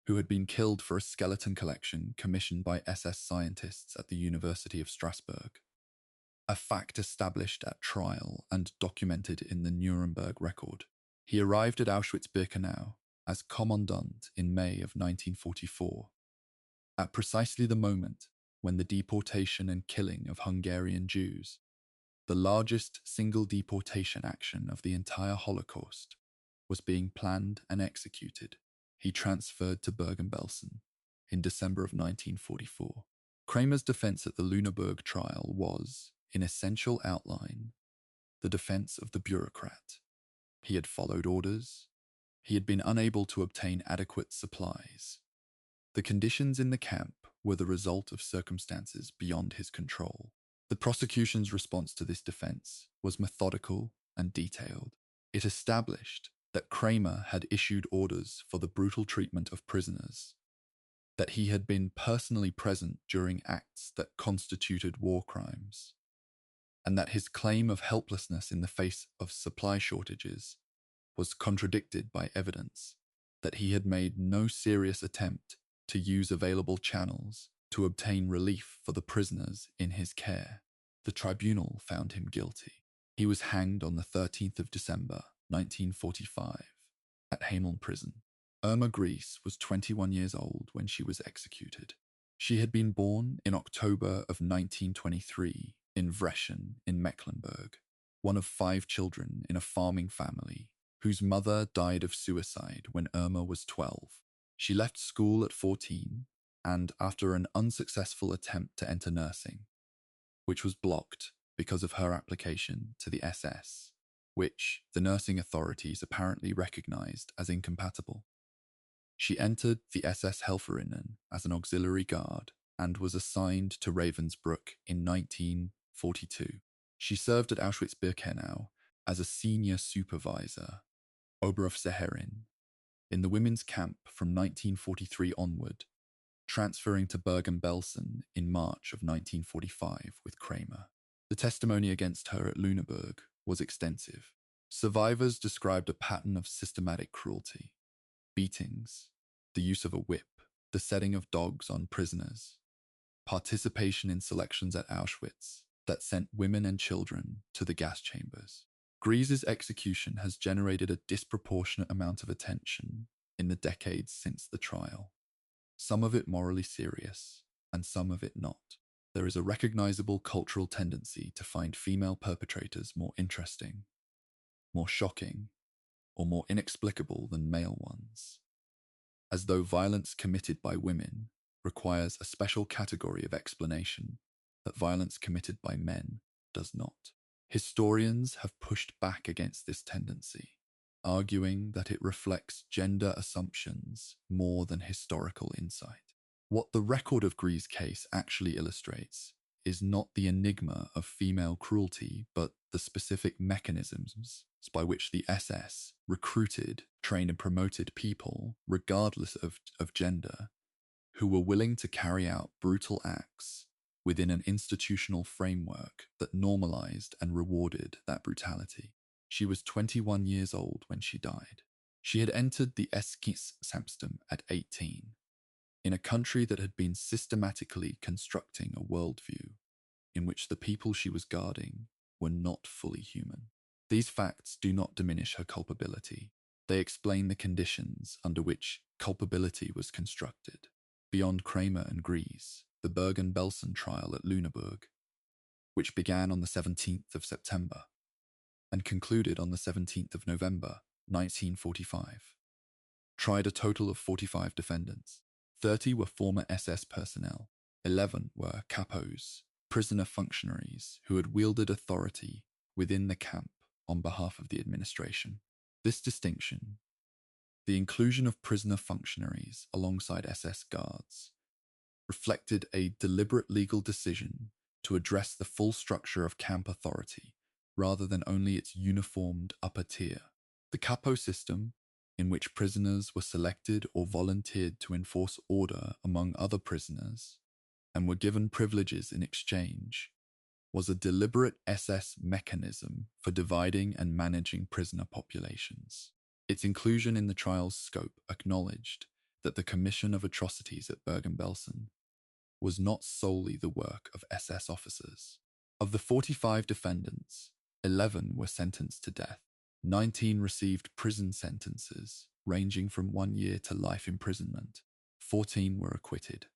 who had been killed for a skeleton collection commissioned by SS scientists at the University of Strasbourg, a fact established at trial and documented in the Nuremberg record. He arrived at Auschwitz-Birkenau as commandant in May of 1944, at precisely the moment when the deportation and killing of Hungarian Jews, the largest single deportation action of the entire Holocaust, was being planned and executed. He transferred to Bergen-Belsen in December of 1944. Kramer's defense at the Lüneburg trial was, in essential outline, the defense of the bureaucrat. He had followed orders. He had been unable to obtain adequate supplies. The conditions in the camp were the result of circumstances beyond his control. The prosecution's response to this defense was methodical and detailed. It established that Kramer had issued orders for the brutal treatment of prisoners, that he had been personally present during acts that constituted war crimes, and that his claim of helplessness in the face of supply shortages was contradicted by evidence that he had made no serious attempt to use available channels to obtain relief for the prisoners in his care. The tribunal found him guilty. He was hanged on the 13th of December, 1945, at Hameln Prison. Irma Gries was 21 years old when she was executed. She had been born in October of 1923 in Vreschen in Mecklenburg, one of 5 children in a farming family whose mother died of suicide when Irma was 12. She left school at 14 and, after an unsuccessful attempt to enter nursing, which was blocked because of her application to the SS, which the nursing authorities apparently recognized as incompatible, she entered the SS Helferinnen as an auxiliary guard and was assigned to Ravensbrück in 1942. She served at Auschwitz-Birkenau as a senior supervisor, Oberaufseherin, in the women's camp from 1943 onward, transferring to Bergen-Belsen in March of 1945 with Kramer. The testimony against her at Lüneburg was extensive. Survivors described a pattern of systematic cruelty, beatings, the use of a whip, the setting of dogs on prisoners, participation in selections at Auschwitz that sent women and children to the gas chambers. Gries's execution has generated a disproportionate amount of attention in the decades since the trial, some of it morally serious and some of it not. There is a recognizable cultural tendency to find female perpetrators more interesting, more shocking, or more inexplicable than male ones, as though violence committed by women requires a special category of explanation that violence committed by men does not. Historians have pushed back against this tendency, arguing that it reflects gender assumptions more than historical insight. What the record of Gries's case actually illustrates is not the enigma of female cruelty, but the specific mechanisms by which the SS recruited, trained and promoted people, regardless of gender, who were willing to carry out brutal acts within an institutional framework that normalized and rewarded that brutality. She was 21 years old when she died. She had entered the Eskissamstum at 18, in a country that had been systematically constructing a worldview in which the people she was guarding were not fully human. These facts do not diminish her culpability. They explain the conditions under which culpability was constructed. Beyond Kramer and Gries, the Bergen-Belsen trial at Lüneburg, which began on the 17th of September and concluded on the 17th of November, 1945, tried a total of 45 defendants. 30 were former SS personnel, 11 were capos, prisoner functionaries who had wielded authority within the camp on behalf of the administration. This distinction, the inclusion of prisoner functionaries alongside SS guards, reflected a deliberate legal decision to address the full structure of camp authority rather than only its uniformed upper tier. The capo system, in which prisoners were selected or volunteered to enforce order among other prisoners and were given privileges in exchange, was a deliberate SS mechanism for dividing and managing prisoner populations. Its inclusion in the trial's scope acknowledged that the commission of atrocities at Bergen-Belsen was not solely the work of SS officers. Of the 45 defendants, 11 were sentenced to death. 19 received prison sentences ranging from 1 year to life imprisonment. 14 were acquitted.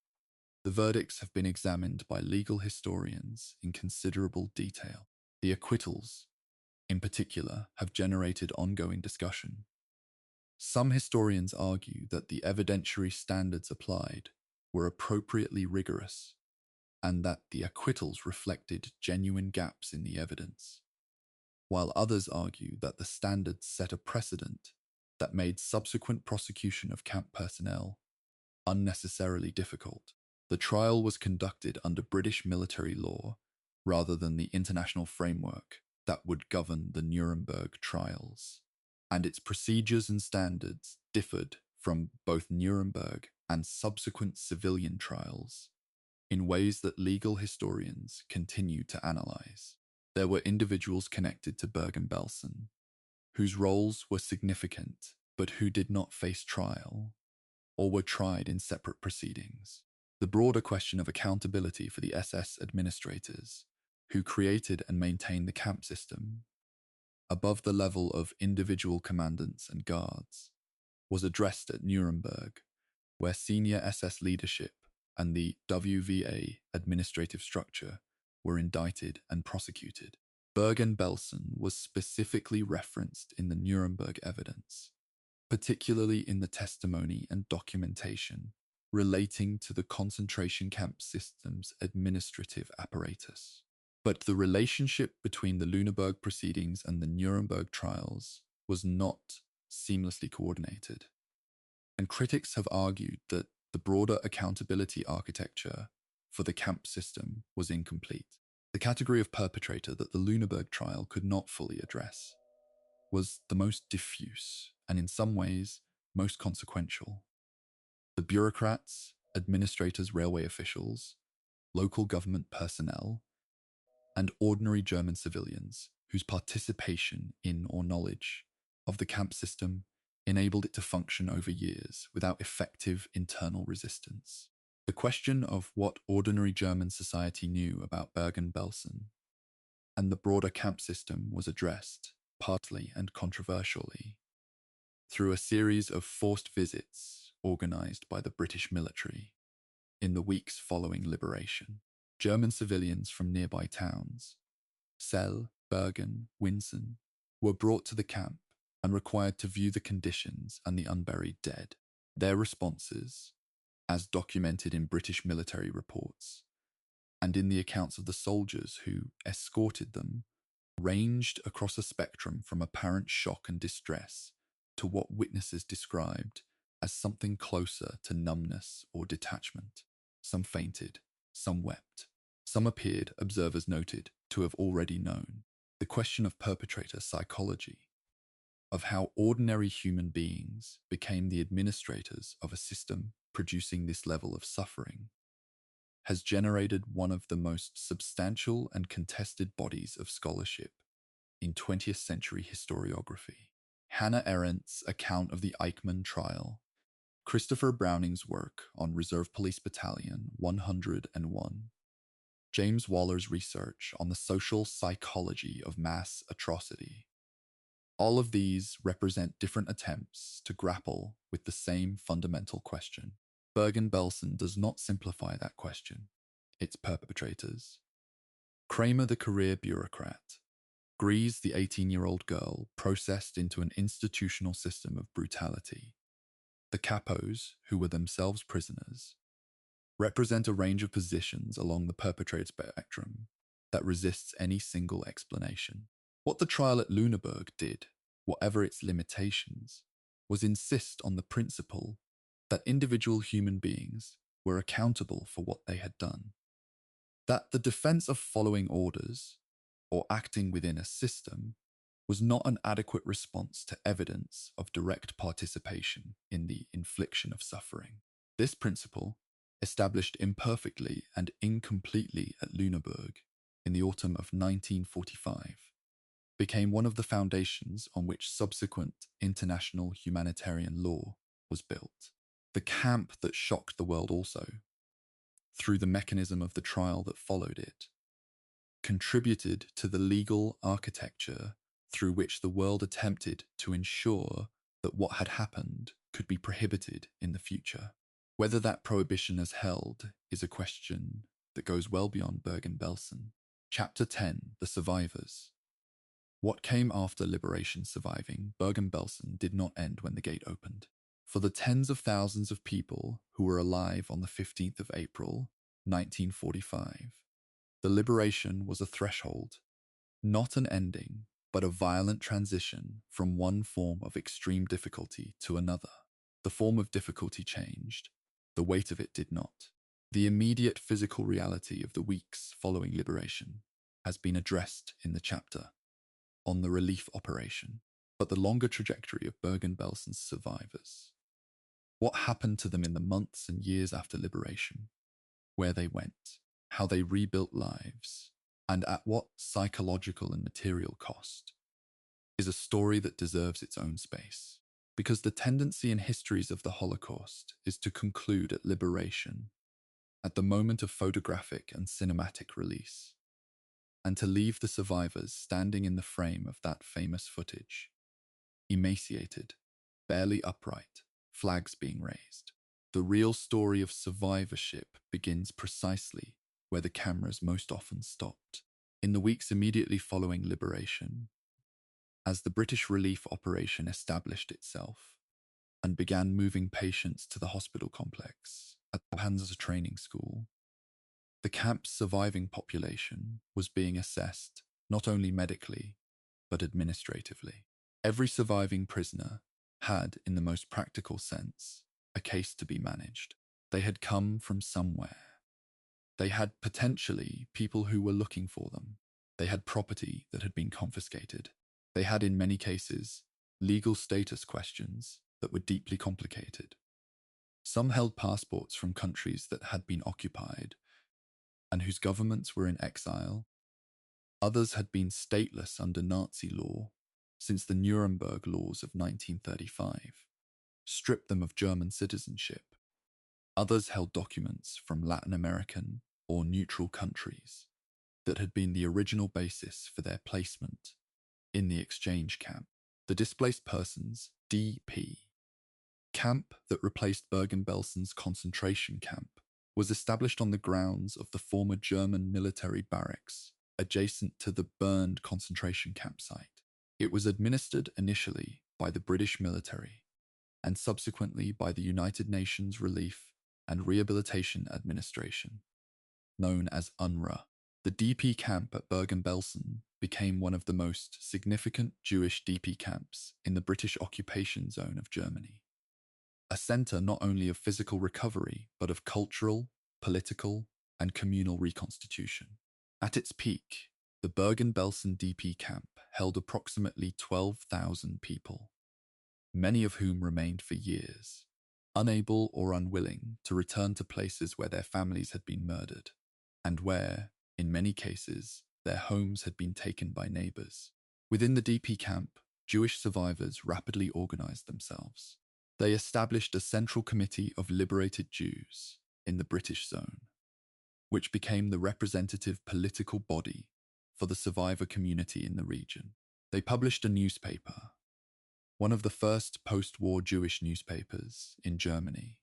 The verdicts have been examined by legal historians in considerable detail. The acquittals, in particular, have generated ongoing discussion. Some historians argue that the evidentiary standards applied were appropriately rigorous and that the acquittals reflected genuine gaps in the evidence, while others argue that the standards set a precedent that made subsequent prosecution of camp personnel unnecessarily difficult. The trial was conducted under British military law rather than the international framework that would govern the Nuremberg trials, and its procedures and standards differed from both Nuremberg and subsequent civilian trials in ways that legal historians continue to analyze. There were individuals connected to Bergen-Belsen whose roles were significant but who did not face trial or were tried in separate proceedings. The broader question of accountability for the SS administrators who created and maintained the camp system, above the level of individual commandants and guards, was addressed at Nuremberg, where senior SS leadership and the WW administrative structure were indicted and prosecuted. Bergen-Belsen was specifically referenced in the Nuremberg evidence, particularly in the testimony and documentation relating to the concentration camp system's administrative apparatus. But the relationship between the Lüneburg proceedings and the Nuremberg trials was not seamlessly coordinated, and critics have argued that the broader accountability architecture for the camp system was incomplete. The category of perpetrator that the Lüneburg trial could not fully address was the most diffuse and in some ways most consequential. The bureaucrats, administrators, railway officials, local government personnel, and ordinary German civilians whose participation in or knowledge of the camp system enabled it to function over years without effective internal resistance. The question of what ordinary German society knew about Bergen-Belsen and the broader camp system was addressed, partly and controversially, through a series of forced visits organized by the British military in the weeks following liberation. German civilians from nearby towns, Celle, Bergen, Winsen, were brought to the camp and required to view the conditions and the unburied dead. Their responses, as documented in British military reports and in the accounts of the soldiers who escorted them, ranged across a spectrum from apparent shock and distress to what witnesses described as something closer to numbness or detachment. Some fainted, some wept. Some appeared, observers noted, to have already known. The question of perpetrator psychology, of how ordinary human beings became the administrators of a system producing this level of suffering, has generated one of the most substantial and contested bodies of scholarship in 20th century historiography. Hannah Arendt's account of the Eichmann trial, Christopher Browning's work on Reserve Police Battalion 101, James Waller's research on the social psychology of mass atrocity. All of these represent different attempts to grapple with the same fundamental question. Bergen-Belsen does not simplify that question, its perpetrators. Kramer, the career bureaucrat, Grease, the 18-year-old girl processed into an institutional system of brutality. The capos, who were themselves prisoners, represent a range of positions along the perpetrator spectrum that resists any single explanation. What the trial at Lüneburg did, whatever its limitations, was insist on the principle that individual human beings were accountable for what they had done. That the defense of following orders or acting within a system was not an adequate response to evidence of direct participation in the infliction of suffering. This principle, established imperfectly and incompletely at Lüneburg in the autumn of 1945, became one of the foundations on which subsequent international humanitarian law was built. The camp that shocked the world also, through the mechanism of the trial that followed it, contributed to the legal architecture through which the world attempted to ensure that what had happened could be prohibited in the future. Whether that prohibition is held is a question that goes well beyond Bergen-Belsen. Chapter 10: The Survivors. What came after liberation surviving Bergen-Belsen did not end when the gate opened. For the tens of thousands of people who were alive on the 15th of April, 1945, the liberation was a threshold, not an ending, but a violent transition from one form of extreme difficulty to another. The form of difficulty changed, the weight of it did not. The immediate physical reality of the weeks following liberation has been addressed in the chapter on the relief operation, but the longer trajectory of Bergen-Belsen's survivors. What happened to them in the months and years after liberation, where they went, how they rebuilt lives, and at what psychological and material cost, is a story that deserves its own space. Because the tendency in histories of the Holocaust is to conclude at liberation, at the moment of photographic and cinematic release, and to leave the survivors standing in the frame of that famous footage, emaciated, barely upright, flags being raised. The real story of survivorship begins precisely where the cameras most often stopped. In the weeks immediately following liberation, as the British relief operation established itself and began moving patients to the hospital complex at the Panzer Training School, the camp's surviving population was being assessed not only medically, but administratively. Every surviving prisoner had, in the most practical sense, a case to be managed. They had come from somewhere. They had potentially people who were looking for them. They had property that had been confiscated. They had, in many cases, legal status questions that were deeply complicated. Some held passports from countries that had been occupied and whose governments were in exile. Others had been stateless under Nazi law since the Nuremberg laws of 1935 stripped them of German citizenship. Others held documents from Latin American or neutral countries that had been the original basis for their placement in the exchange camp. The Displaced Persons (DP) camp that replaced Bergen-Belsen's concentration camp was established on the grounds of the former German military barracks adjacent to the burned concentration campsite. It was administered initially by the British military and subsequently by the United Nations Relief and Rehabilitation Administration, known as UNRWA. The DP camp at Bergen-Belsen became one of the most significant Jewish DP camps in the British occupation zone of Germany. A centre not only of physical recovery, but of cultural, political, and communal reconstitution. At its peak, the Bergen-Belsen DP camp held approximately 12,000 people, many of whom remained for years, unable or unwilling to return to places where their families had been murdered, and where, in many cases, their homes had been taken by neighbours. Within the DP camp, Jewish survivors rapidly organised themselves. They established a Central Committee of Liberated Jews in the British Zone, which became the representative political body for the survivor community in the region. They published a newspaper, one of the first post-war Jewish newspapers in Germany,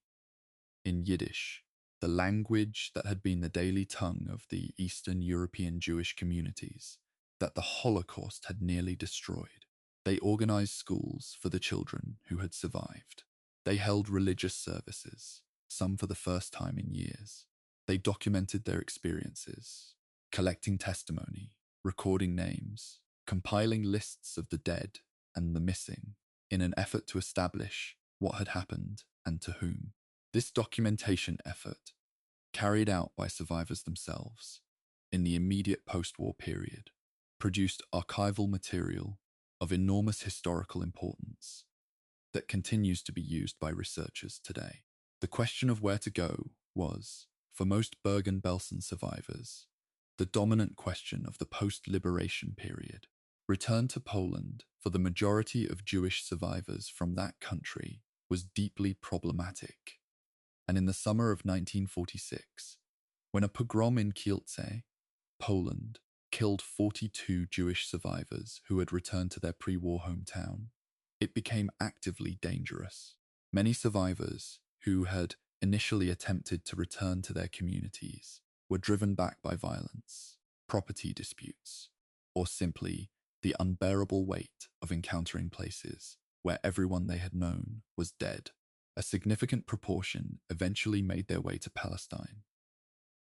in Yiddish, the language that had been the daily tongue of the Eastern European Jewish communities that the Holocaust had nearly destroyed. They organized schools for the children who had survived. They held religious services, some for the first time in years. They documented their experiences, collecting testimony, recording names, compiling lists of the dead and the missing in an effort to establish what had happened and to whom. This documentation effort, carried out by survivors themselves in the immediate post-war period, produced archival material of enormous historical importance that continues to be used by researchers today. The question of where to go was, for most Bergen-Belsen survivors, the dominant question of the post-liberation period. Return to Poland for the majority of Jewish survivors from that country was deeply problematic, and in the summer of 1946, when a pogrom in Kielce, Poland, killed 42 Jewish survivors who had returned to their pre-war hometown, it became actively dangerous. Many survivors who had initially attempted to return to their communities were driven back by violence, property disputes, or simply the unbearable weight of encountering places where everyone they had known was dead. A significant proportion eventually made their way to Palestine,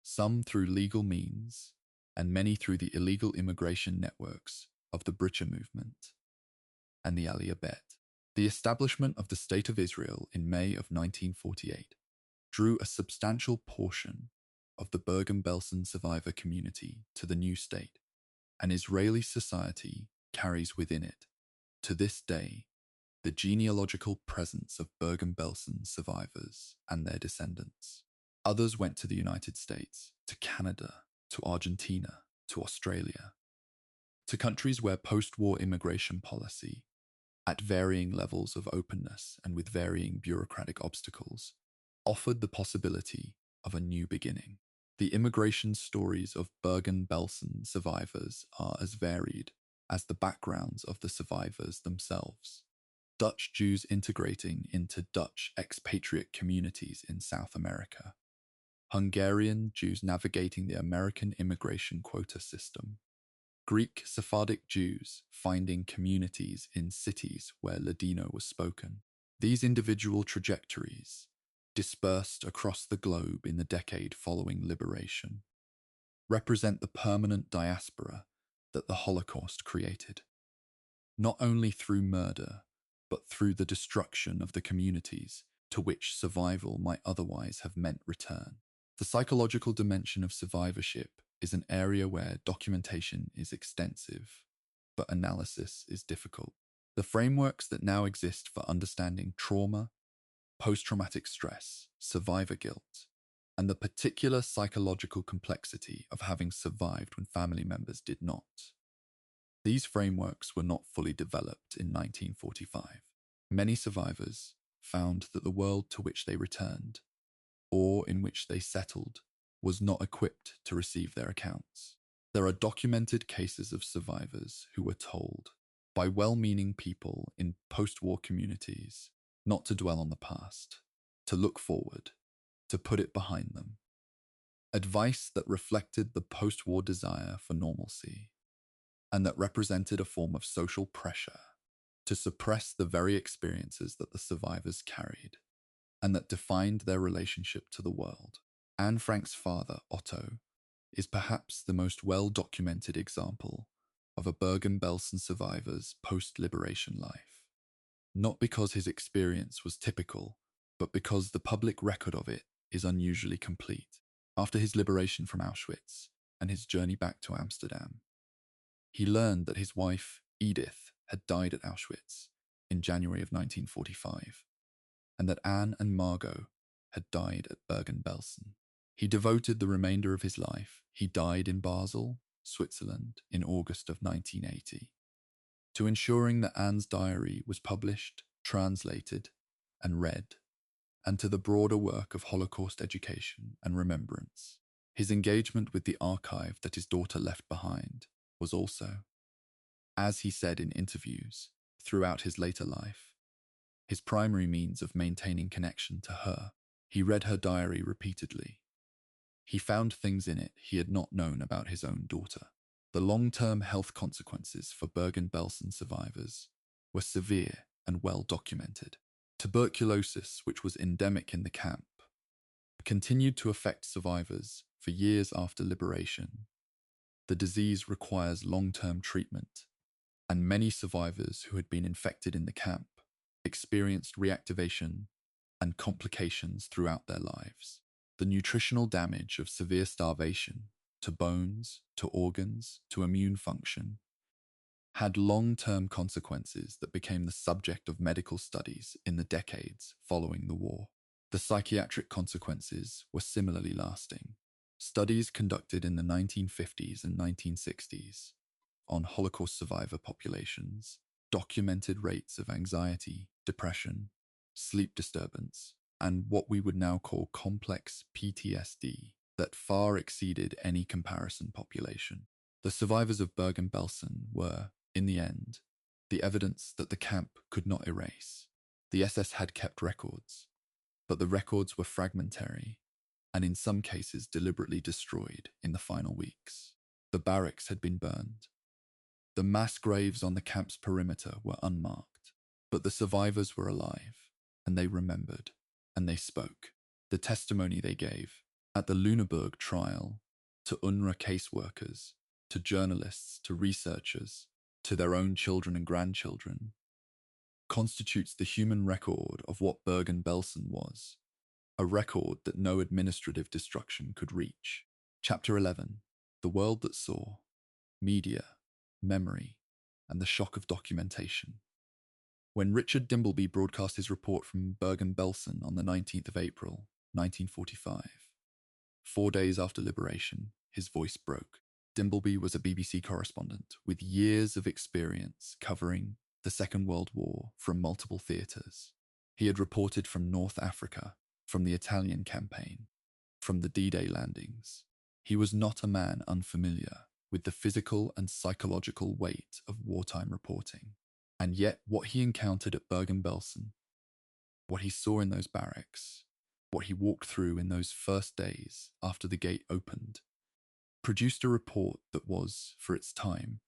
some through legal means, and many through the illegal immigration networks of the Bricha movement and the Aliyah Bet. The establishment of the State of Israel in May of 1948 drew a substantial portion of the Bergen-Belsen survivor community to the new state, and Israeli society carries within it, to this day, the genealogical presence of Bergen-Belsen survivors and their descendants. Others went to the United States, to Canada, to Argentina, to Australia, to countries where post-war immigration policy, at varying levels of openness and with varying bureaucratic obstacles, offered the possibility of a new beginning. The immigration stories of Bergen-Belsen survivors are as varied as the backgrounds of the survivors themselves. Dutch Jews integrating into Dutch expatriate communities in South America, Hungarian Jews navigating the American immigration quota system, Greek Sephardic Jews finding communities in cities where Ladino was spoken. These individual trajectories, dispersed across the globe in the decade following liberation, represent the permanent diaspora that the Holocaust created, not only through murder, but through the destruction of the communities to which survival might otherwise have meant return. The psychological dimension of survivorship is an area where documentation is extensive, but analysis is difficult. The frameworks that now exist for understanding trauma, post-traumatic stress, survivor guilt, and the particular psychological complexity of having survived when family members did not. These frameworks were not fully developed in 1945. Many survivors found that the world to which they returned, or in which they settled, was not equipped to receive their accounts. There are documented cases of survivors who were told, by well-meaning people in post-war communities, not to dwell on the past, to look forward, to put it behind them. Advice that reflected the post-war desire for normalcy, and that represented a form of social pressure to suppress the very experiences that the survivors carried, and that defined their relationship to the world. Anne Frank's father, Otto, is perhaps the most well-documented example of a Bergen-Belsen survivor's post-liberation life. Not because his experience was typical, but because the public record of it is unusually complete. After his liberation from Auschwitz and his journey back to Amsterdam, he learned that his wife, Edith, had died at Auschwitz in January of 1945, and that Anne and Margot had died at Bergen-Belsen. He devoted the remainder of his life, he died in Basel, Switzerland, in August of 1980, to ensuring that Anne's diary was published, translated, and read, and to the broader work of Holocaust education and remembrance. His engagement with the archive that his daughter left behind was also, as he said in interviews throughout his later life, his primary means of maintaining connection to her. He read her diary repeatedly. He found things in it he had not known about his own daughter. The long-term health consequences for Bergen-Belsen survivors were severe and well documented. Tuberculosis, which was endemic in the camp, continued to affect survivors for years after liberation. The disease requires long-term treatment, and many survivors who had been infected in the camp experienced reactivation and complications throughout their lives. The nutritional damage of severe starvation to bones, to organs, to immune function had long-term consequences that became the subject of medical studies in the decades following the war. The psychiatric consequences were similarly lasting. Studies conducted in the 1950s and 1960s on Holocaust survivor populations documented rates of anxiety, depression, sleep disturbance, and what we would now call complex PTSD that far exceeded any comparison population. The survivors of Bergen-Belsen were, in the end, the evidence that the camp could not erase. The SS had kept records, but the records were fragmentary and in some cases deliberately destroyed in the final weeks. The barracks had been burned. The mass graves on the camp's perimeter were unmarked, but the survivors were alive, and they remembered, and they spoke. The testimony they gave at the Lüneburg trial, to UNRWA caseworkers, to journalists, to researchers, to their own children and grandchildren, constitutes the human record of what Bergen-Belsen was, a record that no administrative destruction could reach. Chapter 11, The World That Saw, Media, Memory, and the Shock of Documentation. When Richard Dimbleby broadcast his report from Bergen-Belsen on the 19th of April, 1945, 4 days after liberation, his voice broke. Dimbleby was a BBC correspondent with years of experience covering the Second World War from multiple theatres. He had reported from North Africa, from the Italian campaign, from the D-Day landings. He was not a man unfamiliar with the physical and psychological weight of wartime reporting. And yet what he encountered at Bergen-Belsen, what he saw in those barracks, what he walked through in those first days after the gate opened, produced a report that was, for its time,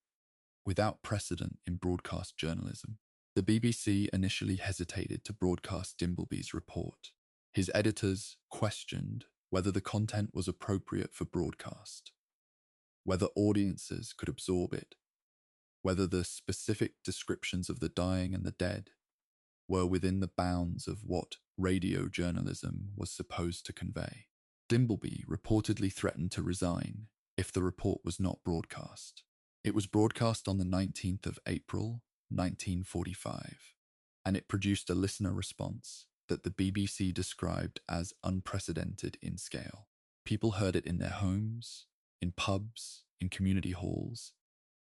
without precedent in broadcast journalism. The BBC initially hesitated to broadcast Dimbleby's report. His editors questioned whether the content was appropriate for broadcast, whether audiences could absorb it, whether the specific descriptions of the dying and the dead were within the bounds of what radio journalism was supposed to convey. Dimbleby reportedly threatened to resign if the report was not broadcast. It was broadcast on the 19th of April, 1945, and it produced a listener response that the BBC described as unprecedented in scale. People heard it in their homes, in pubs, in community halls,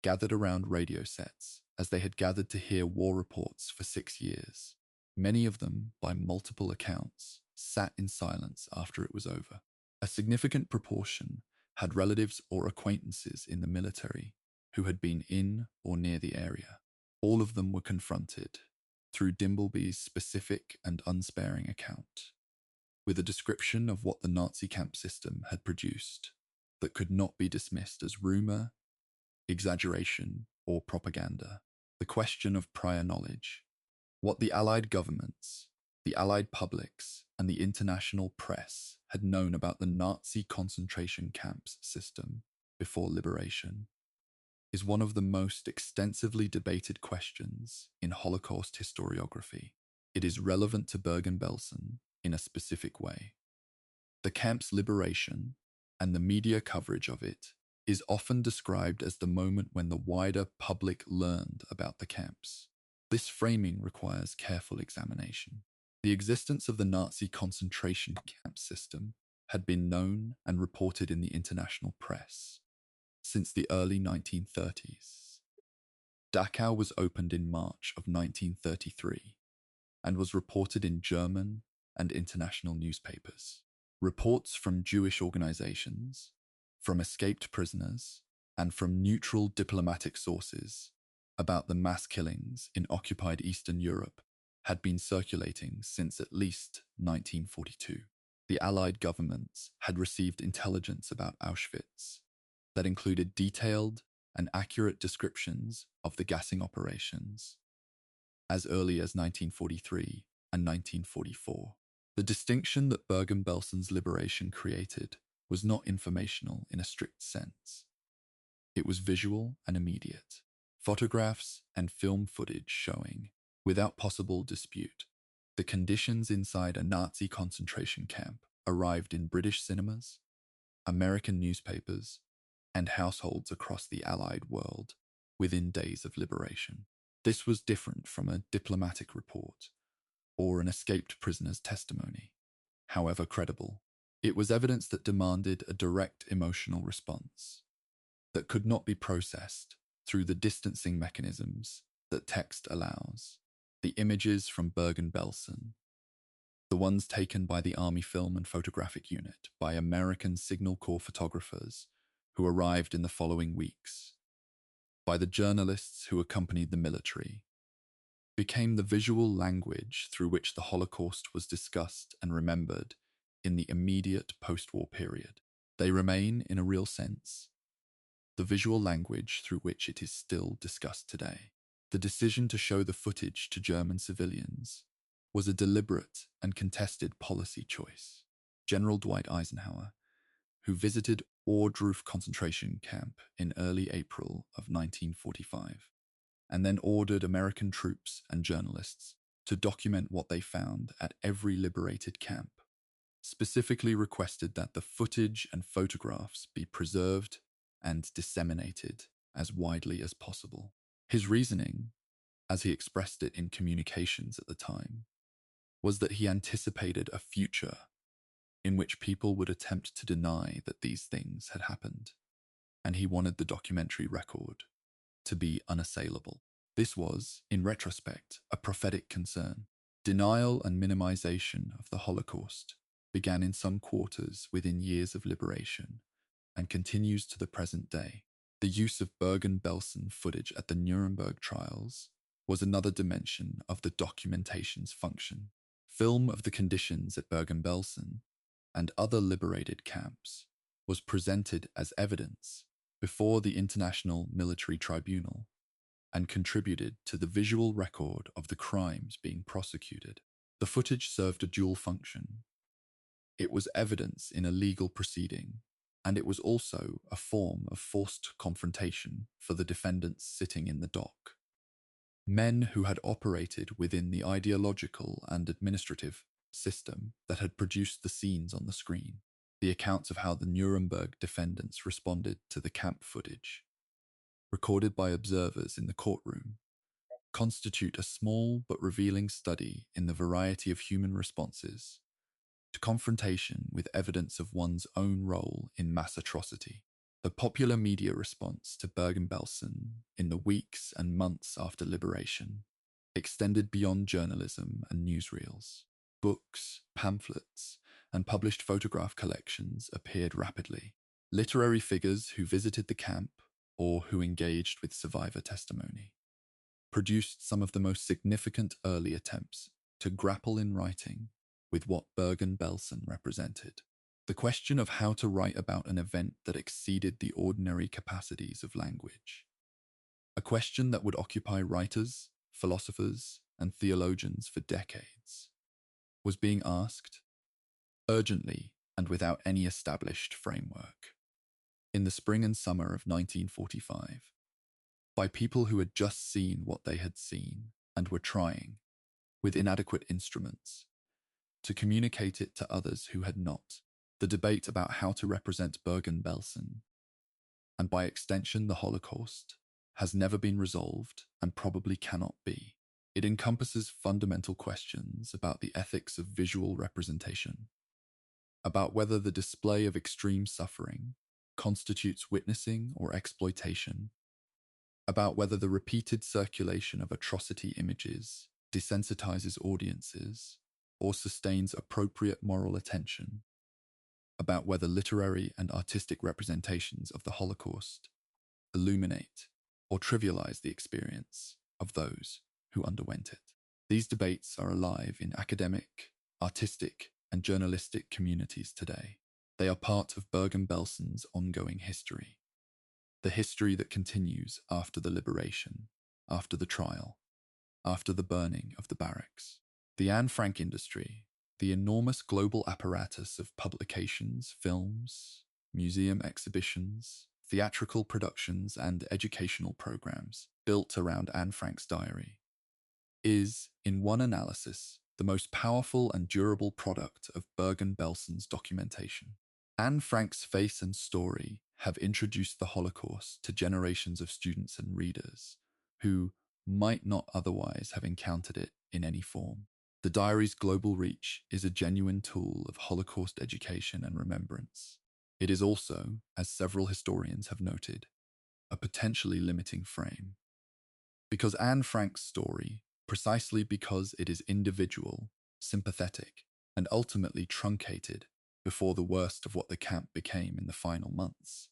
gathered around radio sets as they had gathered to hear war reports for 6 years. Many of them, by multiple accounts, sat in silence after it was over. A significant proportion had relatives or acquaintances in the military who had been in or near the area. All of them were confronted, through Dimbleby's specific and unsparing account, with a description of what the Nazi camp system had produced that could not be dismissed as rumour, exaggeration, or propaganda. The question of prior knowledge, what the Allied governments, the Allied publics, and the international press had known about the Nazi concentration camps system before liberation, is one of the most extensively debated questions in Holocaust historiography. It is relevant to Bergen-Belsen in a specific way. The camp's liberation and the media coverage of it is often described as the moment when the wider public learned about the camps. This framing requires careful examination. The existence of the Nazi concentration camp system had been known and reported in the international press since the early 1930s. Dachau was opened in March of 1933 and was reported in German and international newspapers. Reports from Jewish organizations, from escaped prisoners, and from neutral diplomatic sources about the mass killings in occupied Eastern Europe had been circulating since at least 1942. The Allied governments had received intelligence about Auschwitz that included detailed and accurate descriptions of the gassing operations as early as 1943 and 1944. The distinction that Bergen-Belsen's liberation created was not informational in a strict sense. It was visual and immediate. Photographs and film footage showing, without possible dispute, The conditions inside a Nazi concentration camp arrived in British cinemas, American newspapers, and households across the Allied world within days of liberation. This was different from a diplomatic report or an escaped prisoner's testimony, however credible. It was evidence that demanded a direct emotional response that could not be processed through the distancing mechanisms that text allows. The images from Bergen-Belsen, the ones taken by the Army Film and Photographic Unit by American Signal Corps photographers who arrived in the following weeks, by the journalists who accompanied the military, became the visual language through which the Holocaust was discussed and remembered in the immediate post-war period. They remain, in a real sense, the visual language through which it is still discussed today. The decision to show the footage to German civilians was a deliberate and contested policy choice. General Dwight Eisenhower, who visited Ohrdruf concentration camp in early April of 1945, and then ordered American troops and journalists to document what they found at every liberated camp, specifically requested that the footage and photographs be preserved and disseminated as widely as possible. His reasoning, as he expressed it in communications at the time, was that he anticipated a future in which people would attempt to deny that these things had happened, and he wanted the documentary record to be unassailable. This was, in retrospect, a prophetic concern. Denial and minimization of the Holocaust began in some quarters within years of liberation and continues to the present day. The use of Bergen-Belsen footage at the Nuremberg trials was another dimension of the documentation's function. Film of the conditions at Bergen-Belsen and other liberated camps was presented as evidence before the International Military Tribunal and contributed to the visual record of the crimes being prosecuted. The footage served a dual function. It was evidence in a legal proceeding, and it was also a form of forced confrontation for the defendants sitting in the dock. Men who had operated within the ideological and administrative system that had produced the scenes on the screen. The accounts of how the Nuremberg defendants responded to the camp footage, recorded by observers in the courtroom, constitute a small but revealing study in the variety of human responses to confrontation with evidence of one's own role in mass atrocity. The popular media response to Bergen-Belsen in the weeks and months after liberation extended beyond journalism and newsreels. Books, pamphlets, and published photograph collections appeared rapidly. Literary figures who visited the camp or who engaged with survivor testimony produced some of the most significant early attempts to grapple in writing with what Bergen-Belsen represented. The question of how to write about an event that exceeded the ordinary capacities of language. A question that would occupy writers, philosophers, and theologians for decades, was being asked urgently and without any established framework. In the spring and summer of 1945, by people who had just seen what they had seen and were trying, with inadequate instruments, to communicate it to others who had not. The debate about how to represent Bergen-Belsen, and by extension the Holocaust, has never been resolved and probably cannot be. It encompasses fundamental questions about the ethics of visual representation, about whether the display of extreme suffering constitutes witnessing or exploitation, about whether the repeated circulation of atrocity images desensitizes audiences or sustains appropriate moral attention, about whether literary and artistic representations of the Holocaust illuminate or trivialize the experience of those who underwent it. These debates are alive in academic, artistic, and journalistic communities today. They are part of Bergen-Belsen's ongoing history, the history that continues after the liberation, after the trial, after the burning of the barracks. The Anne Frank industry, the enormous global apparatus of publications, films, museum exhibitions, theatrical productions, and educational programs built around Anne Frank's diary, is, in one analysis, the most powerful and durable product of Bergen-Belsen's documentation. Anne Frank's face and story have introduced the Holocaust to generations of students and readers who might not otherwise have encountered it in any form. The diary's global reach is a genuine tool of Holocaust education and remembrance. It is also, as several historians have noted, a potentially limiting frame. Because Anne Frank's story, precisely because it is individual, sympathetic, and ultimately truncated before the worst of what the camp became in the final months,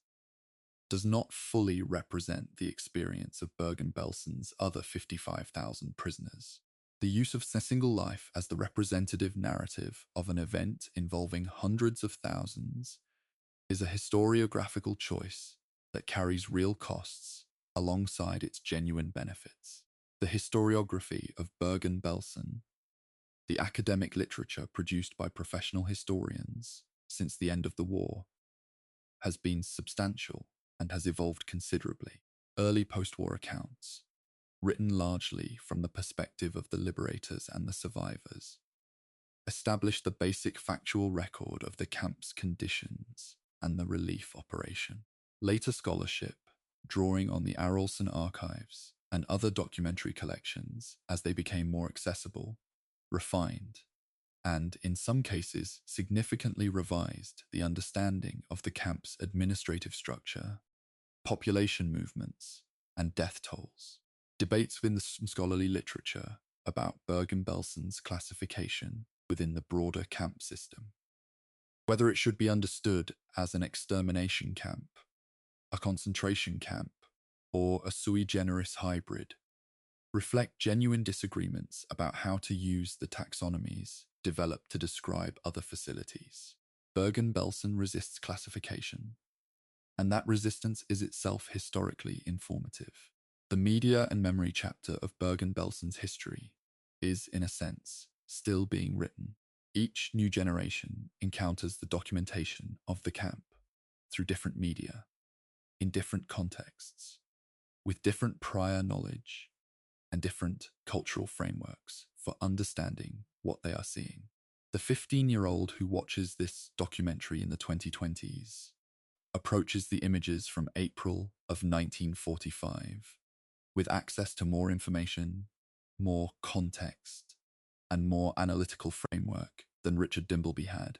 does not fully represent the experience of Bergen-Belsen's other 55,000 prisoners. The use of a single life as the representative narrative of an event involving hundreds of thousands is a historiographical choice that carries real costs alongside its genuine benefits. The historiography of Bergen-Belsen, the academic literature produced by professional historians since the end of the war, has been substantial and has evolved considerably. Early post-war accounts, written largely from the perspective of the liberators and the survivors, established the basic factual record of the camp's conditions and the relief operation. Later scholarship, drawing on the Arolsen archives and other documentary collections as they became more accessible, refined, and in some cases significantly revised the understanding of the camp's administrative structure, population movements, and death tolls. Debates within the scholarly literature about Bergen-Belsen's classification within the broader camp system, whether it should be understood as an extermination camp, a concentration camp, or a sui generis hybrid, reflect genuine disagreements about how to use the taxonomies developed to describe other facilities. Bergen-Belsen resists classification, and that resistance is itself historically informative. The media and memory chapter of Bergen-Belsen's history is, in a sense, still being written. Each new generation encounters the documentation of the camp through different media, in different contexts, with different prior knowledge and different cultural frameworks for understanding what they are seeing. The 15-year-old who watches this documentary in the 2020s approaches the images from April of 1945 with access to more information, more context, and more analytical framework than Richard Dimbleby had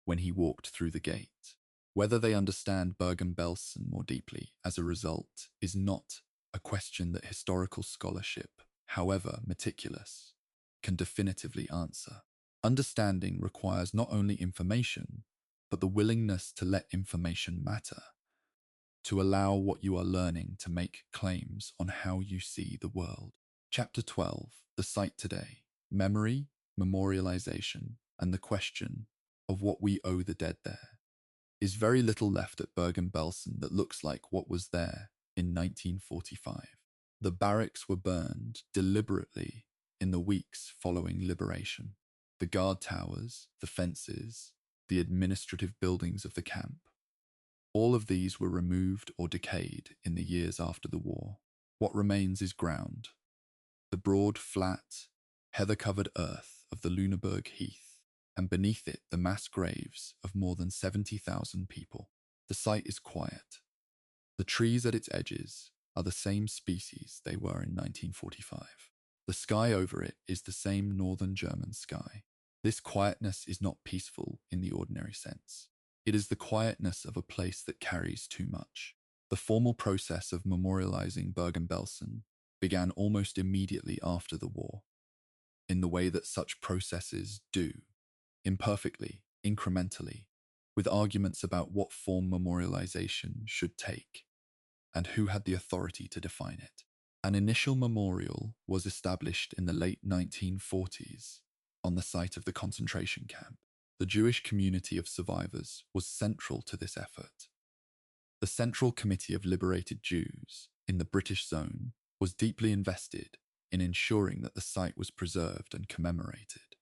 when he walked through the gate. Whether they understand Bergen-Belsen more deeply as a result is not a question that historical scholarship, however meticulous, can definitively answer. Understanding requires not only information, but the willingness to let information matter, to allow what you are learning to make claims on how you see the world. Chapter 12, The Site Today, Memory, Memorialization, and the Question of What We Owe the Dead There, is very little left at Bergen-Belsen that looks like what was there in 1945. The barracks were burned deliberately in the weeks following liberation. The guard towers, the fences, the administrative buildings of the camp, all of these were removed or decayed in the years after the war. What remains is ground, the broad, flat, heather-covered earth of the Lüneburg Heath, and beneath it the mass graves of more than 70,000 people. The site is quiet. The trees at its edges are the same species they were in 1945. The sky over it is the same northern German sky. This quietness is not peaceful in the ordinary sense. It is the quietness of a place that carries too much. The formal process of memorializing Bergen-Belsen began almost immediately after the war, in the way that such processes do, imperfectly, incrementally, with arguments about what form memorialization should take and who had the authority to define it. An initial memorial was established in the late 1940s on the site of the concentration camp. The Jewish community of survivors was central to this effort. The Central Committee of Liberated Jews in the British Zone was deeply invested in ensuring that the site was preserved and commemorated,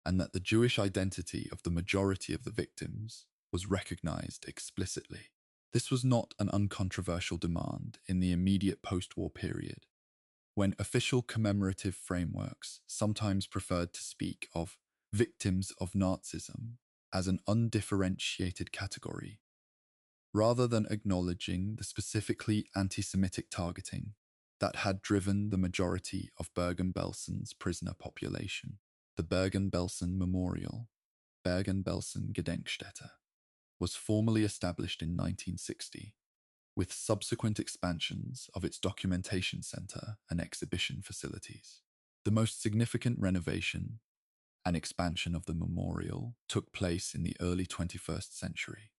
and that the Jewish identity of the majority of the victims was recognized explicitly. This was not an uncontroversial demand in the immediate post-war period, when official commemorative frameworks sometimes preferred to speak of victims of Nazism as an undifferentiated category, rather than acknowledging the specifically anti-Semitic targeting that had driven the majority of Bergen-Belsen's prisoner population. The Bergen-Belsen Memorial, Bergen-Belsen Gedenkstätte, was formally established in 1960, with subsequent expansions of its documentation center and exhibition facilities. The most significant renovation and expansion of the memorial took place in the early 21st century,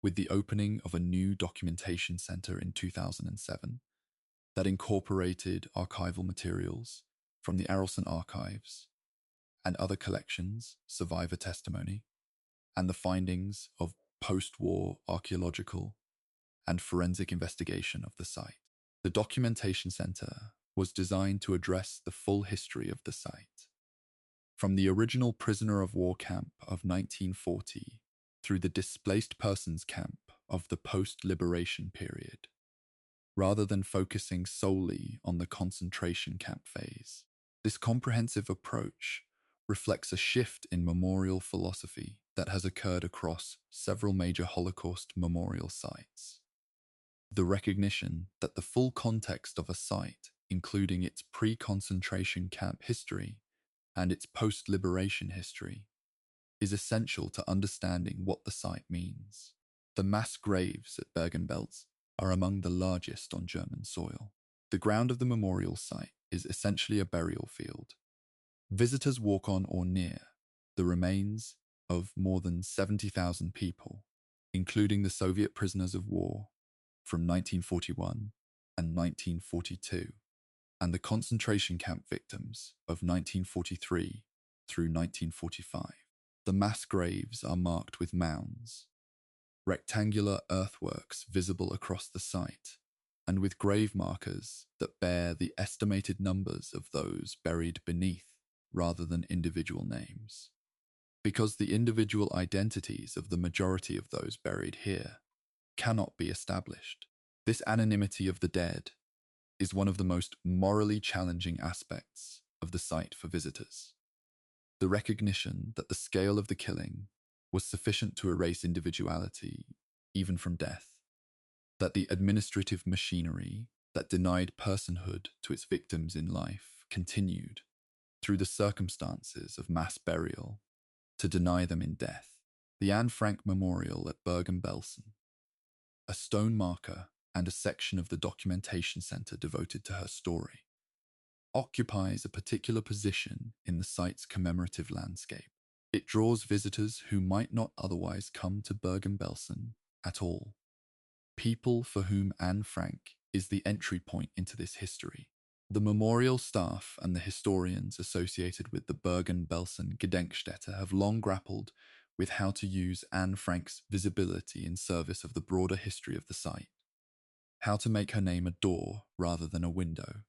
with the opening of a new documentation center in 2007 that incorporated archival materials from the Arolsen archives and other collections, survivor testimony, and the findings of post-war archaeological and forensic investigation of the site. The documentation center was designed to address the full history of the site, from the original prisoner of war camp of 1940 through the displaced persons camp of the post-liberation period, rather than focusing solely on the concentration camp phase. This comprehensive approach reflects a shift in memorial philosophy that has occurred across several major Holocaust memorial sites. The recognition that the full context of a site, including its pre-concentration camp history and its post-liberation history, is essential to understanding what the site means. The mass graves at Bergen-Belsen are among the largest on German soil. The ground of the memorial site is essentially a burial field. Visitors walk on or near the remains of more than 70,000 people, including the Soviet prisoners of war from 1941 and 1942, and the concentration camp victims of 1943 through 1945. The mass graves are marked with mounds, rectangular earthworks visible across the site, and with grave markers that bear the estimated numbers of those buried beneath rather than individual names. Because the individual identities of the majority of those buried here cannot be established, this anonymity of the dead is one of the most morally challenging aspects of the site for visitors. The recognition that the scale of the killing was sufficient to erase individuality, even from death, that the administrative machinery that denied personhood to its victims in life continued, through the circumstances of mass burial, to deny them in death. The Anne Frank Memorial at Bergen-Belsen, a stone marker and a section of the documentation center devoted to her story, occupies a particular position in the site's commemorative landscape. It draws visitors who might not otherwise come to Bergen-Belsen at all, people for whom Anne Frank is the entry point into this history. The memorial staff and the historians associated with the Bergen-Belsen Gedenkstätte have long grappled with how to use Anne Frank's visibility in service of the broader history of the site, how to make her name a door rather than a window,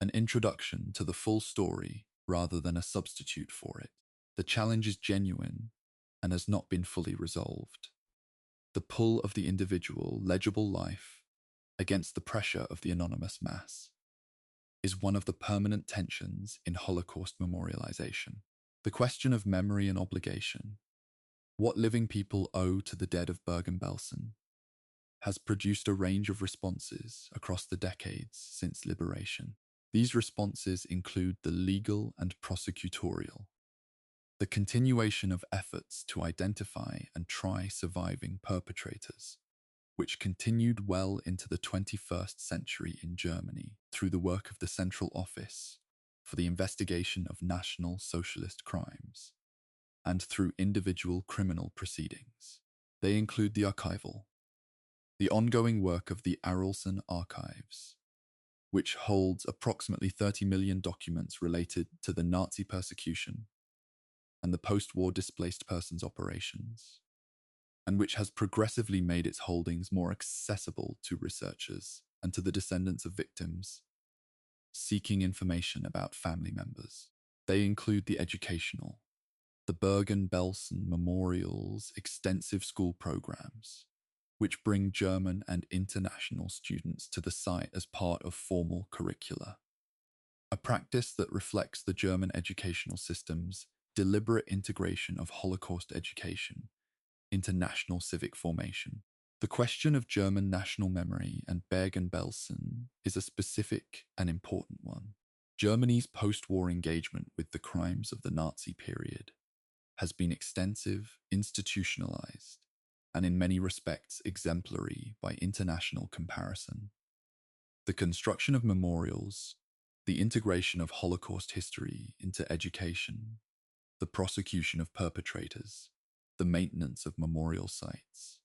an introduction to the full story rather than a substitute for it. The challenge is genuine and has not been fully resolved. The pull of the individual, legible life against the pressure of the anonymous mass is one of the permanent tensions in Holocaust memorialization. The question of memory and obligation, what living people owe to the dead of Bergen-Belsen, has produced a range of responses across the decades since liberation. These responses include the legal and prosecutorial, the continuation of efforts to identify and try surviving perpetrators, which continued well into the 21st century in Germany through the work of the Central Office for the Investigation of National Socialist Crimes, and through individual criminal proceedings. They include the ARCHIVAL, the ongoing work of the Arolsen archives, which holds approximately 30 million documents related to the Nazi persecution and the post-war displaced persons operations, and which has progressively made its holdings more accessible to researchers and to the descendants of victims seeking information about family members. They include the educational, the Bergen-Belsen Memorial's extensive school programs, which bring German and international students to the site as part of formal curricula. A practice that reflects the German educational system's deliberate integration of Holocaust education into national civic formation. The question of German national memory and Bergen-Belsen is a specific and important one. Germany's post-war engagement with the crimes of the Nazi period has been extensive, institutionalized, and in many respects exemplary by international comparison. The construction of memorials, the integration of Holocaust history into education, the prosecution of perpetrators, the maintenance of memorial sites,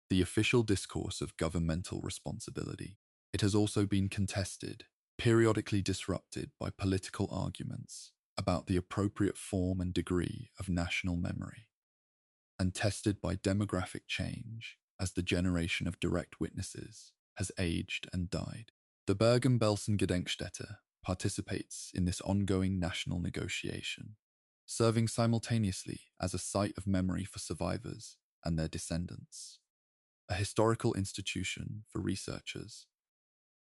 the official discourse of governmental responsibility. It has also been contested, periodically disrupted by political arguments about the appropriate form and degree of national memory, and tested by demographic change as the generation of direct witnesses has aged and died. The Bergen-Belsen Gedenkstätte participates in this ongoing national negotiation, serving simultaneously as a site of memory for survivors and their descendants, a historical institution for researchers,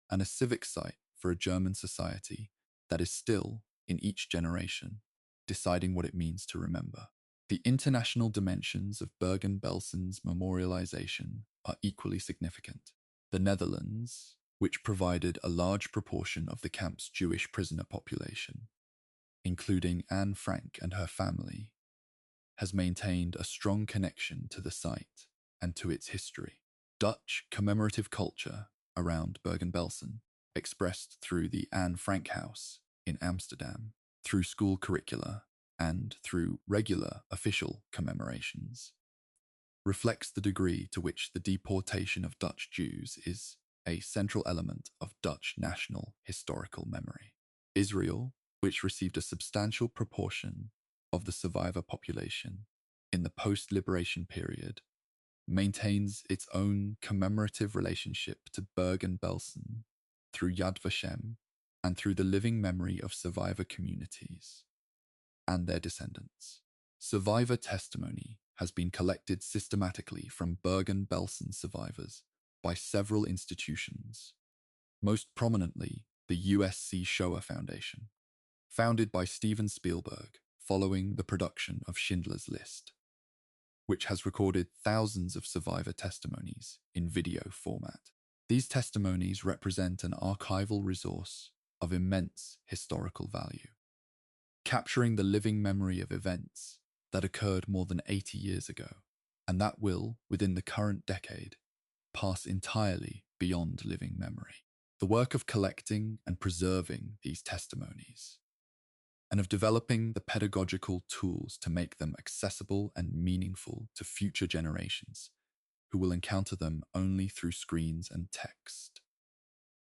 and a civic site for a German society that is still, in each generation, deciding what it means to remember. The international dimensions of Bergen-Belsen's memorialization are equally significant. The Netherlands, which provided a large proportion of the camp's Jewish prisoner population, including Anne Frank and her family, has maintained a strong connection to the site and to its history. Dutch commemorative culture around Bergen-Belsen, expressed through the Anne Frank House in Amsterdam, through school curricula, and through regular official commemorations, reflects the degree to which the deportation of Dutch Jews is a central element of Dutch national historical memory. Israel, which received a substantial proportion of the survivor population in the post-liberation period, maintains its own commemorative relationship to Bergen-Belsen through Yad Vashem and through the living memory of survivor communities and their descendants. Survivor testimony has been collected systematically from Bergen-Belsen survivors by several institutions, most prominently the USC Shoah Foundation, founded by Steven Spielberg following the production of Schindler's List, which has recorded thousands of survivor testimonies in video format. These testimonies represent an archival resource of immense historical value, capturing the living memory of events that occurred more than 80 years ago, and that will, within the current decade, pass entirely beyond living memory. The work of collecting and preserving these testimonies, and of developing the pedagogical tools to make them accessible and meaningful to future generations who will encounter them only through screens and text,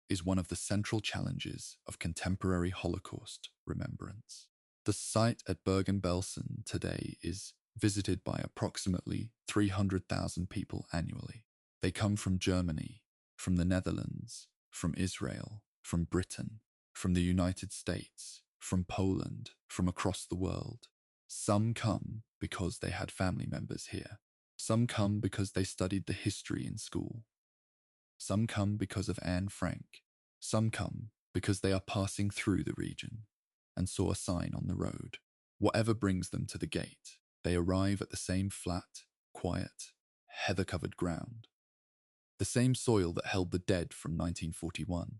is one of the central challenges of contemporary Holocaust remembrance. The site at Bergen-Belsen today is visited by approximately 300,000 people annually. They come from Germany, from the Netherlands, from Israel, from Britain, from the United States, from Poland, from across the world. Some come because they had family members here. Some come because they studied the history in school. Some come because of Anne Frank. Some come because they are passing through the region and saw a sign on the road. Whatever brings them to the gate, they arrive at the same flat, quiet, heather-covered ground. The same soil that held the dead from 1941.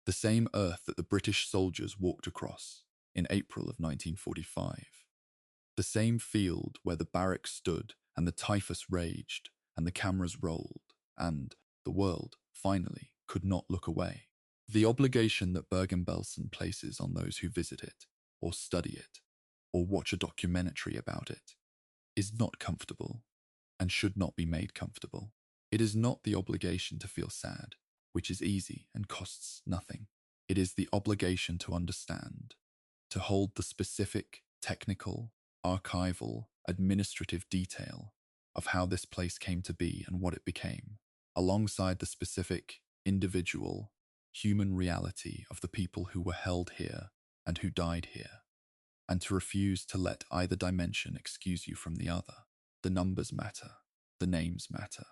The same earth that the British soldiers walked across in April of 1945. The same field where the barracks stood and the typhus raged and the cameras rolled and the world, finally, could not look away. The obligation that Bergen-Belsen places on those who visit it, or study it, or watch a documentary about it, is not comfortable and should not be made comfortable. It is not the obligation to feel sad, which is easy and costs nothing. It is the obligation to understand, to hold the specific, technical, archival, administrative detail of how this place came to be and what it became, alongside the specific, individual, human reality of the people who were held here and who died here, and to refuse to let either dimension excuse you from the other. The numbers matter. The names matter.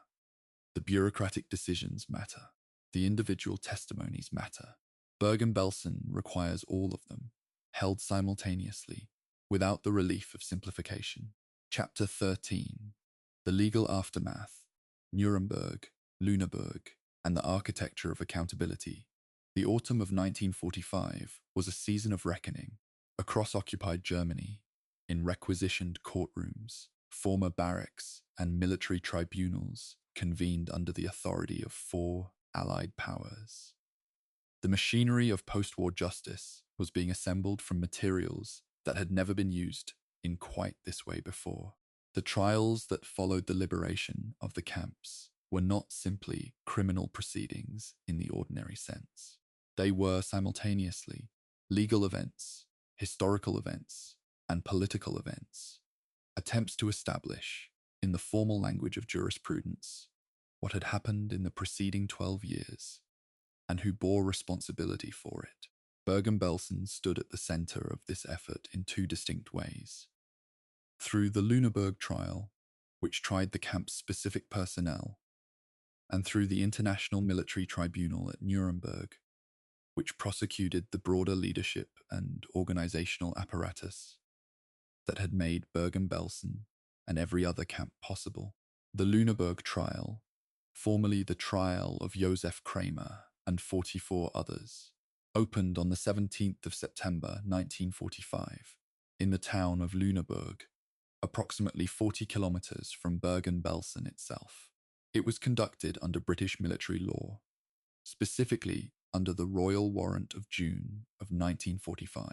The bureaucratic decisions matter. The individual testimonies matter. Bergen-Belsen requires all of them, held simultaneously, without the relief of simplification. Chapter 13. The Legal Aftermath, Nuremberg, Lüneburg, and the Architecture of Accountability. The autumn of 1945 was a season of reckoning. Across occupied Germany, in requisitioned courtrooms, former barracks and military tribunals convened under the authority of 4 Allied powers. The machinery of post-war justice was being assembled from materials that had never been used in quite this way before. The trials that followed the liberation of the camps were not simply criminal proceedings in the ordinary sense. They were simultaneously legal events, historical events, and political events, attempts to establish, in the formal language of jurisprudence, what had happened in the preceding 12 years, and who bore responsibility for it. Bergen-Belsen stood at the center of this effort in 2 distinct ways. Through the Lüneburg trial, which tried the camp's specific personnel, and through the International Military Tribunal at Nuremberg, which prosecuted the broader leadership and organizational apparatus that had made Bergen-Belsen and every other camp possible. The Lüneburg trial, formerly the trial of Josef Kramer and 44 others, opened on the 17th of September 1945 in the town of Lüneburg, approximately 40 kilometers from Bergen-Belsen itself. It was conducted under British military law, specifically under the Royal Warrant of June of 1945,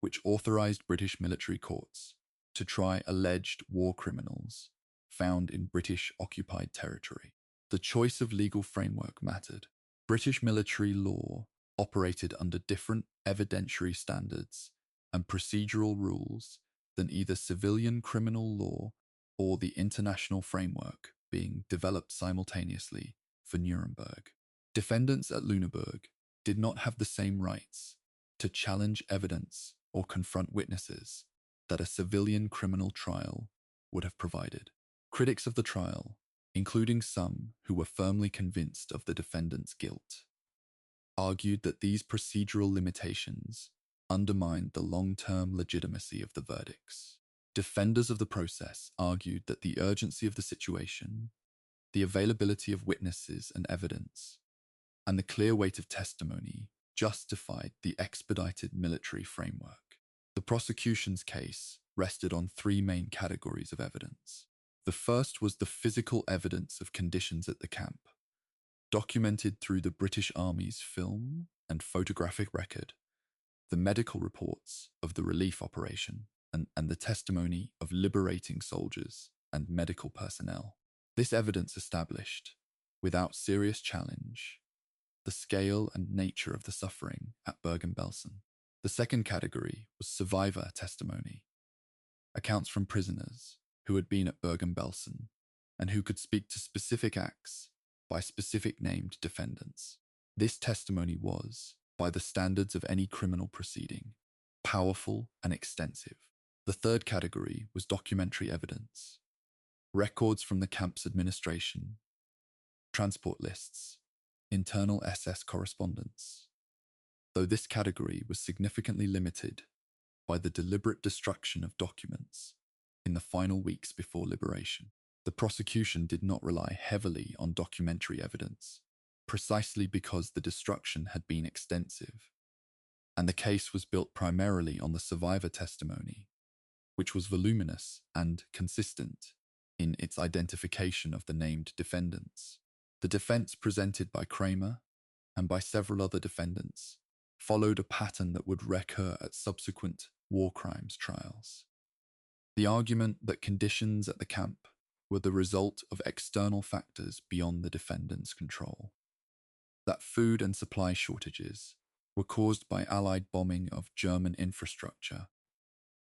which authorized British military courts to try alleged war criminals found in British-occupied territory. The choice of legal framework mattered. British military law operated under different evidentiary standards and procedural rules than either civilian criminal law or the international framework being developed simultaneously for Nuremberg. Defendants at Lüneburg did not have the same rights to challenge evidence or confront witnesses that a civilian criminal trial would have provided. Critics of the trial, including some who were firmly convinced of the defendant's guilt, argued that these procedural limitations undermined the long-term legitimacy of the verdicts. Defenders of the process argued that the urgency of the situation, the availability of witnesses and evidence, and the clear weight of testimony justified the expedited military framework. The prosecution's case rested on 3 main categories of evidence. The first was the physical evidence of conditions at the camp, documented through the British Army's film and photographic record, the medical reports of the relief operation, and the testimony of liberating soldiers and medical personnel. This evidence established, without serious challenge, the scale and nature of the suffering at Bergen-Belsen. The second category was survivor testimony, accounts from prisoners who had been at Bergen-Belsen and who could speak to specific acts by specific named defendants. This testimony was, by the standards of any criminal proceeding, powerful and extensive. The third category was documentary evidence, records from the camp's administration, transport lists, internal SS correspondence, though this category was significantly limited by the deliberate destruction of documents in the final weeks before liberation. The prosecution did not rely heavily on documentary evidence, precisely because the destruction had been extensive, and the case was built primarily on the survivor testimony, which was voluminous and consistent in its identification of the named defendants. The defense presented by Kramer and by several other defendants followed a pattern that would recur at subsequent war crimes trials. The argument that conditions at the camp were the result of external factors beyond the defendant's control, that food and supply shortages were caused by Allied bombing of German infrastructure,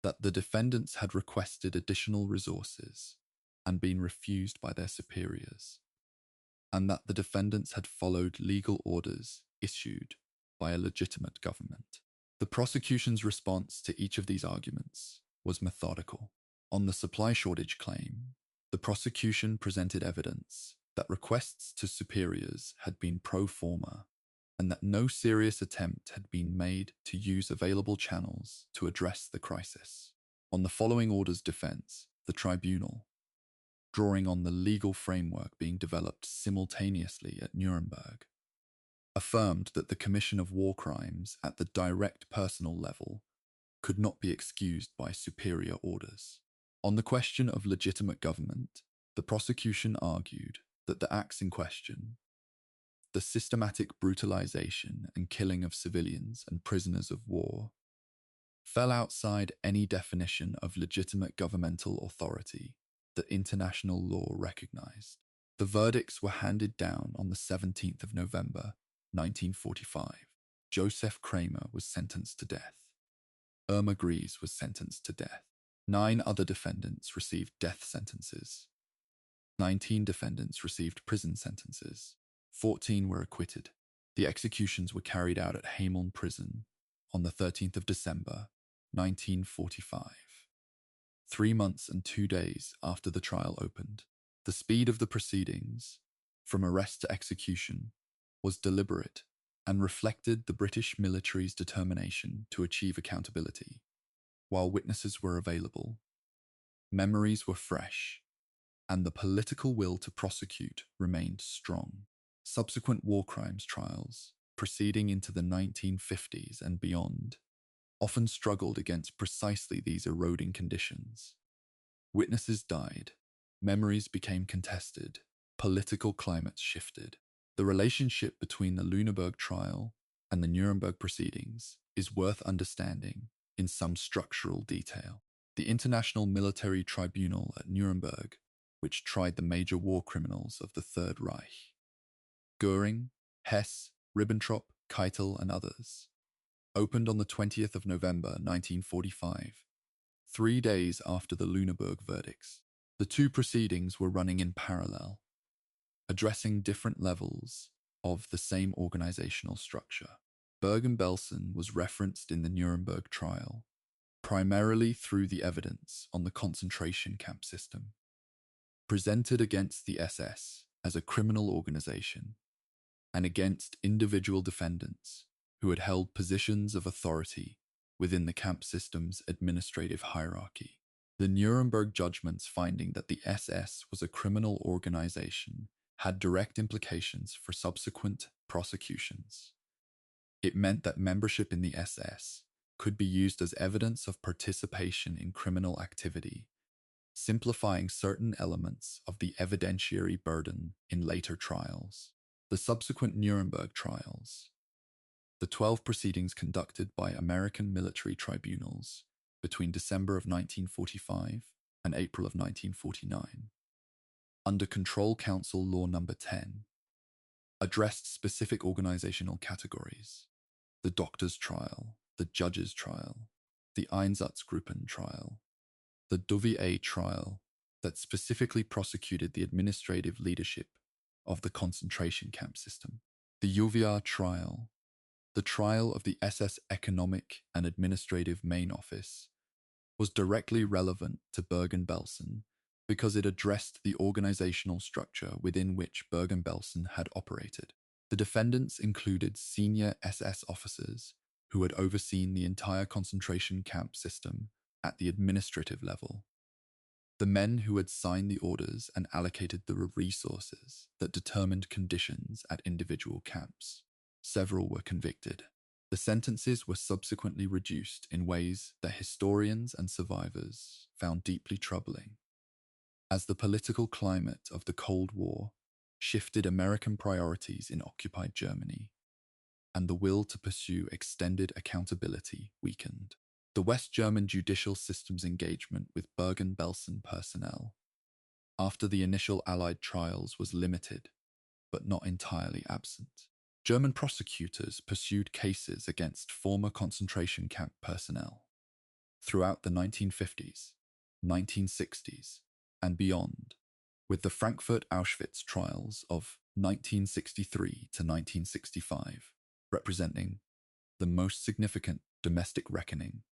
that the defendants had requested additional resources and been refused by their superiors, and that the defendants had followed legal orders issued by a legitimate government. The prosecution's response to each of these arguments was methodical. On the supply shortage claim, the prosecution presented evidence that requests to superiors had been pro forma, and that no serious attempt had been made to use available channels to address the crisis. On the following order's defense, the tribunal, drawing on the legal framework being developed simultaneously at Nuremberg, affirmed that the commission of war crimes at the direct personal level could not be excused by superior orders. On the question of legitimate government, the prosecution argued that the acts in question, the systematic brutalization and killing of civilians and prisoners of war, fell outside any definition of legitimate governmental authority that international law recognized. The verdicts were handed down on the 17th of November, 1945. Joseph Kramer was sentenced to death. Irma Gries was sentenced to death. 9 other defendants received death sentences. 19 defendants received prison sentences. 14 were acquitted. The executions were carried out at Hameln Prison on the 13th of December, 1945. 3 months and 2 days after the trial opened. The speed of the proceedings, from arrest to execution, was deliberate and reflected the British military's determination to achieve accountability. While witnesses were available, memories were fresh, and the political will to prosecute remained strong. Subsequent war crimes trials, proceeding into the 1950s and beyond, often struggled against precisely these eroding conditions. Witnesses died, memories became contested, political climates shifted. The relationship between the Lüneburg trial and the Nuremberg proceedings is worth understanding in some structural detail. The International Military Tribunal at Nuremberg, which tried the major war criminals of the Third Reich, Göring, Hess, Ribbentrop, Keitel, and others, opened on the 20th of November 1945, 3 days after the Lüneburg verdicts. The 2 proceedings were running in parallel, addressing different levels of the same organizational structure. Bergen-Belsen was referenced in the Nuremberg trial, primarily through the evidence on the concentration camp system, presented against the SS as a criminal organization and against individual defendants who had held positions of authority within the camp system's administrative hierarchy. The Nuremberg judgments finding that the SS was a criminal organization had direct implications for subsequent prosecutions. It meant that membership in the SS could be used as evidence of participation in criminal activity, simplifying certain elements of the evidentiary burden in later trials. The subsequent Nuremberg trials, the 12 proceedings conducted by American military tribunals between December of 1945 and April of 1949, under Control Council Law No. 10, addressed specific organizational categories: the doctor's trial, the judge's trial, the Einsatzgruppen trial, the WW2 trial that specifically prosecuted the administrative leadership of the concentration camp system, the UVR trial, the trial of the SS Economic and Administrative Main Office, was directly relevant to Bergen-Belsen because it addressed the organizational structure within which Bergen-Belsen had operated. The defendants included senior SS officers who had overseen the entire concentration camp system at the administrative level, the men who had signed the orders and allocated the resources that determined conditions at individual camps. Several were convicted. The sentences were subsequently reduced in ways that historians and survivors found deeply troubling, as the political climate of the Cold War shifted American priorities in occupied Germany, and the will to pursue extended accountability weakened. The West German judicial system's engagement with Bergen-Belsen personnel after the initial Allied trials was limited, but not entirely absent. German prosecutors pursued cases against former concentration camp personnel throughout the 1950s, 1960s, and beyond, with the Frankfurt Auschwitz trials of 1963 to 1965 representing the most significant domestic reckoning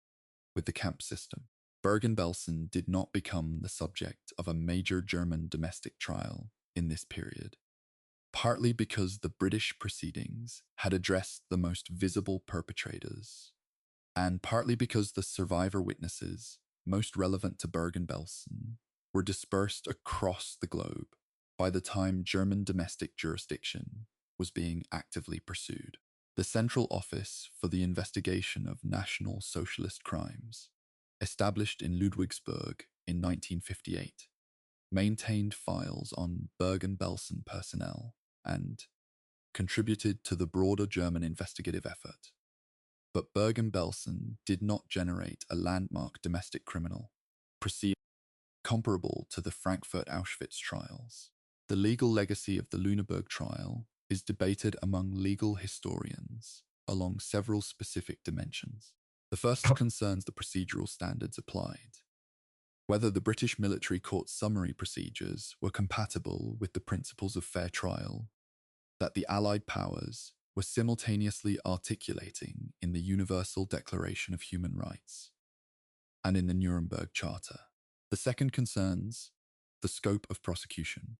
with the camp system. Bergen-Belsen did not become the subject of a major German domestic trial in this period, partly because the British proceedings had addressed the most visible perpetrators, and partly because the survivor witnesses most relevant to Bergen-Belsen were dispersed across the globe by the time German domestic jurisdiction was being actively pursued. The Central Office for the Investigation of National Socialist Crimes, established in Ludwigsburg in 1958, maintained files on Bergen-Belsen personnel and contributed to the broader German investigative effort. But Bergen-Belsen did not generate a landmark domestic criminal proceeding comparable to the Frankfurt Auschwitz trials. The legal legacy of the Lüneburg trial is debated among legal historians along several specific dimensions. The first concerns the procedural standards applied, whether the British military court summary procedures were compatible with the principles of fair trial that the Allied powers were simultaneously articulating in the Universal Declaration of Human Rights and in the Nuremberg Charter. The second concerns the scope of prosecution.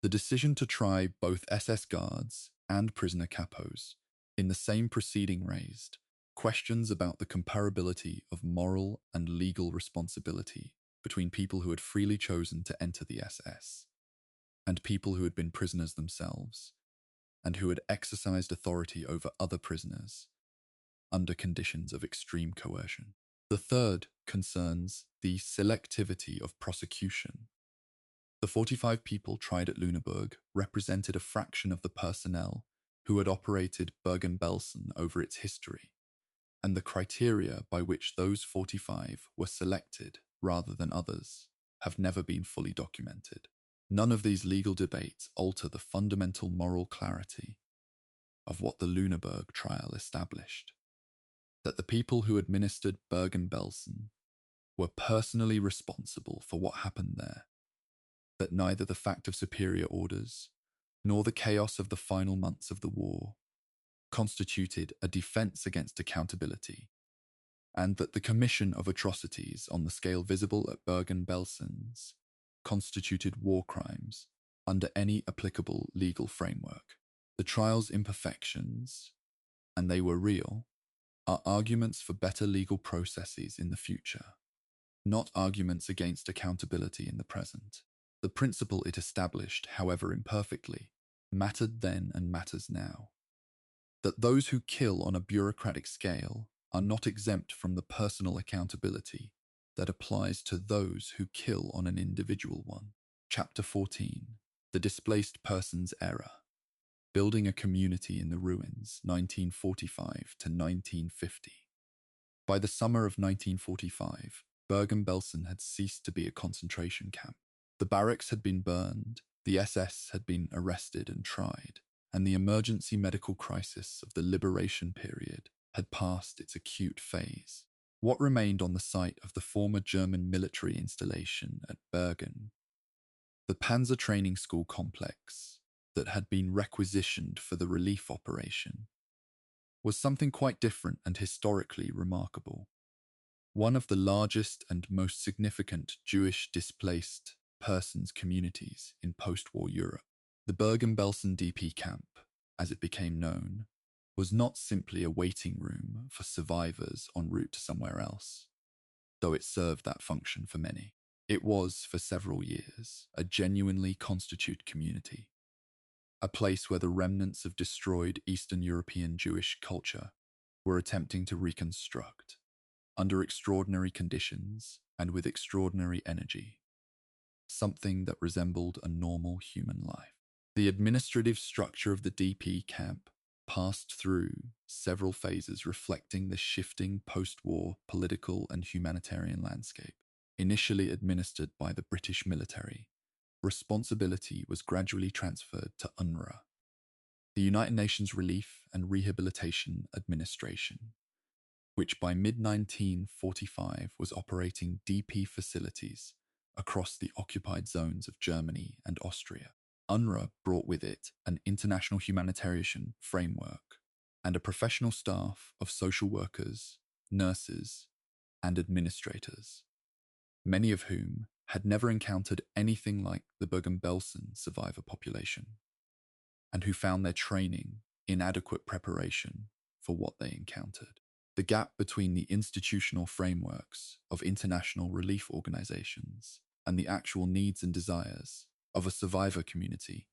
The decision to try both SS guards and prisoner capos in the same proceeding raised questions about the comparability of moral and legal responsibility between people who had freely chosen to enter the SS and people who had been prisoners themselves and who had exercised authority over other prisoners under conditions of extreme coercion. The third concerns the selectivity of prosecution. The 45 people tried at Lüneburg represented a fraction of the personnel who had operated Bergen-Belsen over its history, and the criteria by which those 45 were selected rather than others have never been fully documented. None of these legal debates alter the fundamental moral clarity of what the Lüneburg trial established, that the people who administered Bergen-Belsen were personally responsible for what happened there, that neither the fact of superior orders nor the chaos of the final months of the war constituted a defense against accountability, and that the commission of atrocities on the scale visible at Bergen-Belsen's constituted war crimes under any applicable legal framework. The trial's imperfections, and they were real, are arguments for better legal processes in the future, not arguments against accountability in the present. The principle it established, however imperfectly, mattered then and matters now. That those who kill on a bureaucratic scale are not exempt from the personal accountability that applies to those who kill on an individual one. Chapter 14. The Displaced Persons Era. Building a Community in the Ruins, 1945 to 1950. By the summer of 1945, Bergen-Belsen had ceased to be a concentration camp. The barracks had been burned, the SS had been arrested and tried, and the emergency medical crisis of the liberation period had passed its acute phase. What remained on the site of the former German military installation at Bergen, the Panzer Training School complex that had been requisitioned for the relief operation, was something quite different and historically remarkable. One of the largest and most significant Jewish displaced persons communities in post-war Europe. The Bergen-Belsen DP camp, as it became known, was not simply a waiting room for survivors en route to somewhere else, though it served that function for many. It was, for several years, a genuinely constituted community, a place where the remnants of destroyed Eastern European Jewish culture were attempting to reconstruct, under extraordinary conditions and with extraordinary energy, something that resembled a normal human life. The administrative structure of the DP camp passed through several phases reflecting the shifting post-war political and humanitarian landscape. Initially administered by the British military, responsibility was gradually transferred to UNRWA, the United Nations Relief and Rehabilitation Administration, which by mid-1945 was operating DP facilities across the occupied zones of Germany and Austria. UNRWA brought with it an international humanitarian framework and a professional staff of social workers, nurses, and administrators, many of whom had never encountered anything like the Bergen-Belsen survivor population, and who found their training inadequate preparation for what they encountered. The gap between the institutional frameworks of international relief organizations and the actual needs and desires of a survivor community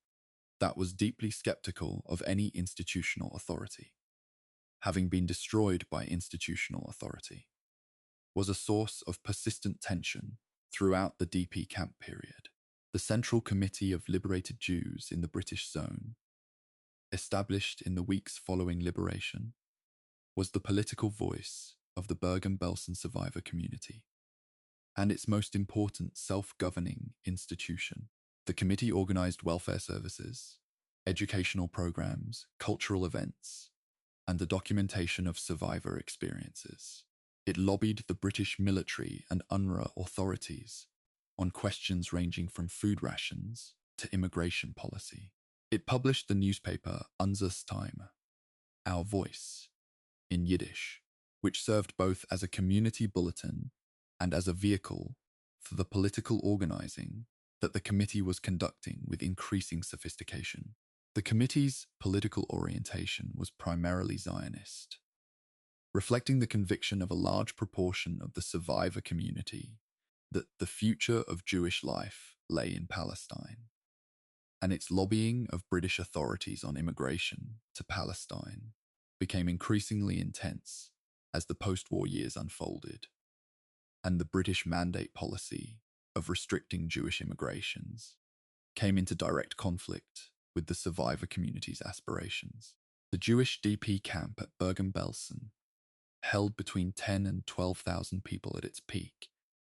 that was deeply skeptical of any institutional authority, having been destroyed by institutional authority, was a source of persistent tension throughout the DP camp period. The Central Committee of Liberated Jews in the British Zone, established in the weeks following liberation, was the political voice of the Bergen-Belsen survivor community, and its most important self-governing institution. The committee organized welfare services, educational programs, cultural events, and the documentation of survivor experiences. It lobbied the British military and UNRWA authorities on questions ranging from food rations to immigration policy. It published the newspaper Unser Stimme, Our Voice, in Yiddish, which served both as a community bulletin and as a vehicle for the political organizing that the committee was conducting with increasing sophistication. The committee's political orientation was primarily Zionist, reflecting the conviction of a large proportion of the survivor community that the future of Jewish life lay in Palestine, and its lobbying of British authorities on immigration to Palestine became increasingly intense as the post-war years unfolded, and the British mandate policy of restricting Jewish immigrations came into direct conflict with the survivor community's aspirations. The Jewish DP camp at Bergen-Belsen held between 10 and 12,000 people at its peak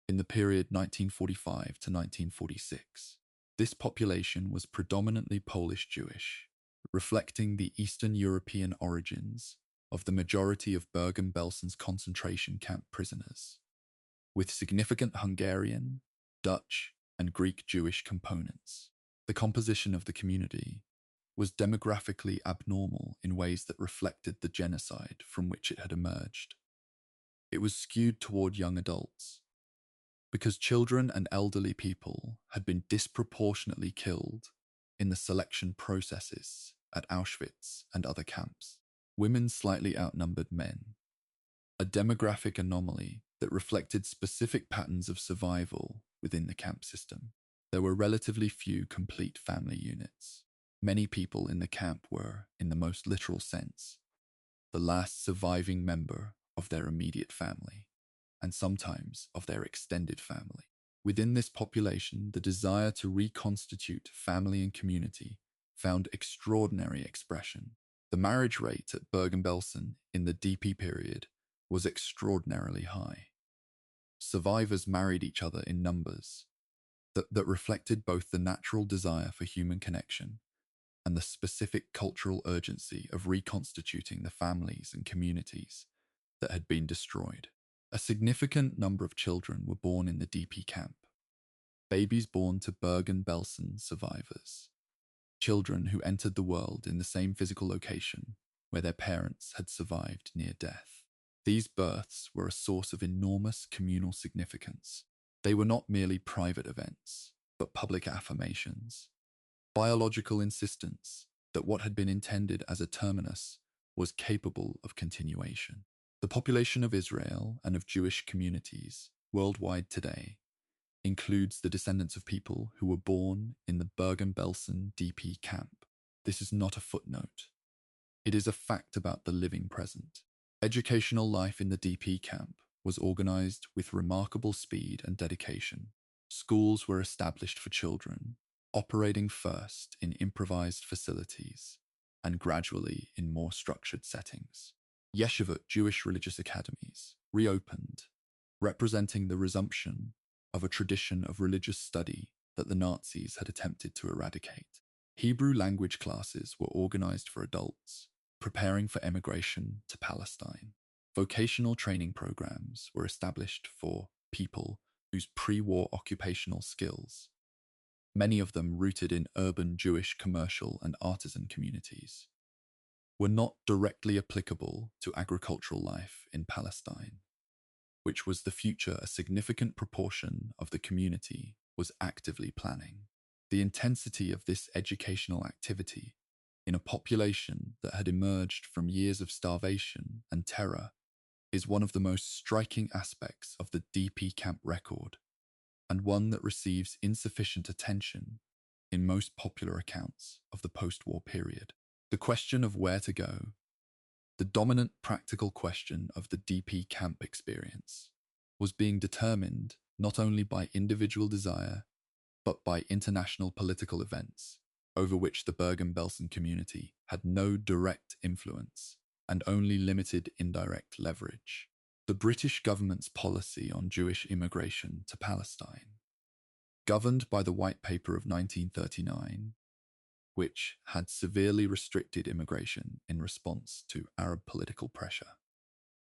in the period 1945 to 1946. This population was predominantly Polish Jewish, reflecting the Eastern European origins of the majority of Bergen-Belsen's concentration camp prisoners, with significant Hungarian, Dutch, and Greek Jewish components. The composition of the community was demographically abnormal in ways that reflected the genocide from which it had emerged. It was skewed toward young adults, because children and elderly people had been disproportionately killed in the selection processes at Auschwitz and other camps. Women slightly outnumbered men, a demographic anomaly that reflected specific patterns of survival within the camp system. There were relatively few complete family units. Many people in the camp were, in the most literal sense, the last surviving member of their immediate family, and sometimes of their extended family. Within this population, the desire to reconstitute family and community found extraordinary expression. The marriage rate at Bergen-Belsen in the DP period was extraordinarily high. Survivors married each other in numbers that reflected both the natural desire for human connection and the specific cultural urgency of reconstituting the families and communities that had been destroyed. A significant number of children were born in the DP camp, babies born to Bergen-Belsen survivors, children who entered the world in the same physical location where their parents had survived near death. These births were a source of enormous communal significance. They were not merely private events, but public affirmations, biological insistence that what had been intended as a terminus was capable of continuation. The population of Israel and of Jewish communities worldwide today includes the descendants of people who were born in the Bergen-Belsen DP camp. This is not a footnote. It is a fact about the living present. Educational life in the DP camp was organized with remarkable speed and dedication. Schools were established for children, operating first in improvised facilities and gradually in more structured settings. Yeshivot Jewish religious academies reopened, representing the resumption of a tradition of religious study that the Nazis had attempted to eradicate. Hebrew language classes were organized for adults, preparing for emigration to Palestine. Vocational training programs were established for people whose pre-war occupational skills, many of them rooted in urban Jewish commercial and artisan communities, were not directly applicable to agricultural life in Palestine. which was the future a significant proportion of the community was actively planning. The intensity of this educational activity in a population that had emerged from years of starvation and terror is one of the most striking aspects of the DP camp record, and one that receives insufficient attention in most popular accounts of the post-war period. The question of where to go, the dominant practical question of the DP camp experience, was being determined not only by individual desire, but by international political events over which the Bergen-Belsen community had no direct influence and only limited indirect leverage. The British government's policy on Jewish immigration to Palestine, governed by the White Paper of 1939, which had severely restricted immigration in response to Arab political pressure,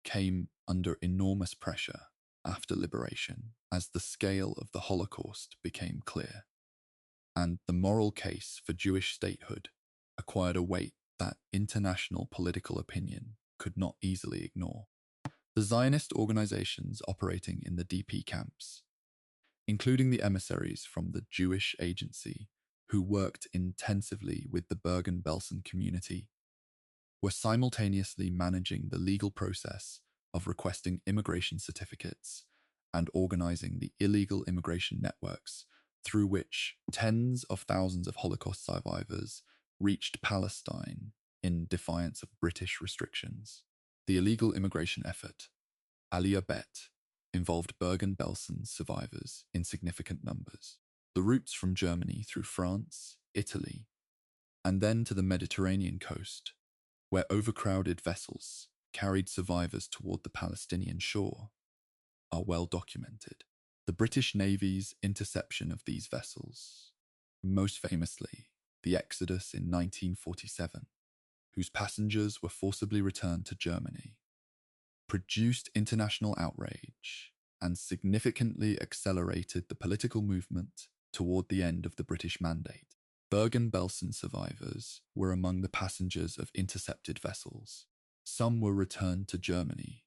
came under enormous pressure after liberation as the scale of the Holocaust became clear, and the moral case for Jewish statehood acquired a weight that international political opinion could not easily ignore. The Zionist organizations operating in the DP camps, including the emissaries from the Jewish Agency who worked intensively with the Bergen-Belsen community, were simultaneously managing the legal process of requesting immigration certificates and organizing the illegal immigration networks through which tens of thousands of Holocaust survivors reached Palestine in defiance of British restrictions. The illegal immigration effort, Aliyah Bet, involved Bergen-Belsen survivors in significant numbers. The routes from Germany through France, Italy, and then to the Mediterranean coast, where overcrowded vessels carried survivors toward the Palestinian shore, are well documented. The British Navy's interception of these vessels, most famously the Exodus in 1947, whose passengers were forcibly returned to Germany, produced international outrage and significantly accelerated the political movement toward the end of the British Mandate. Bergen-Belsen survivors were among the passengers of intercepted vessels. Some were returned to Germany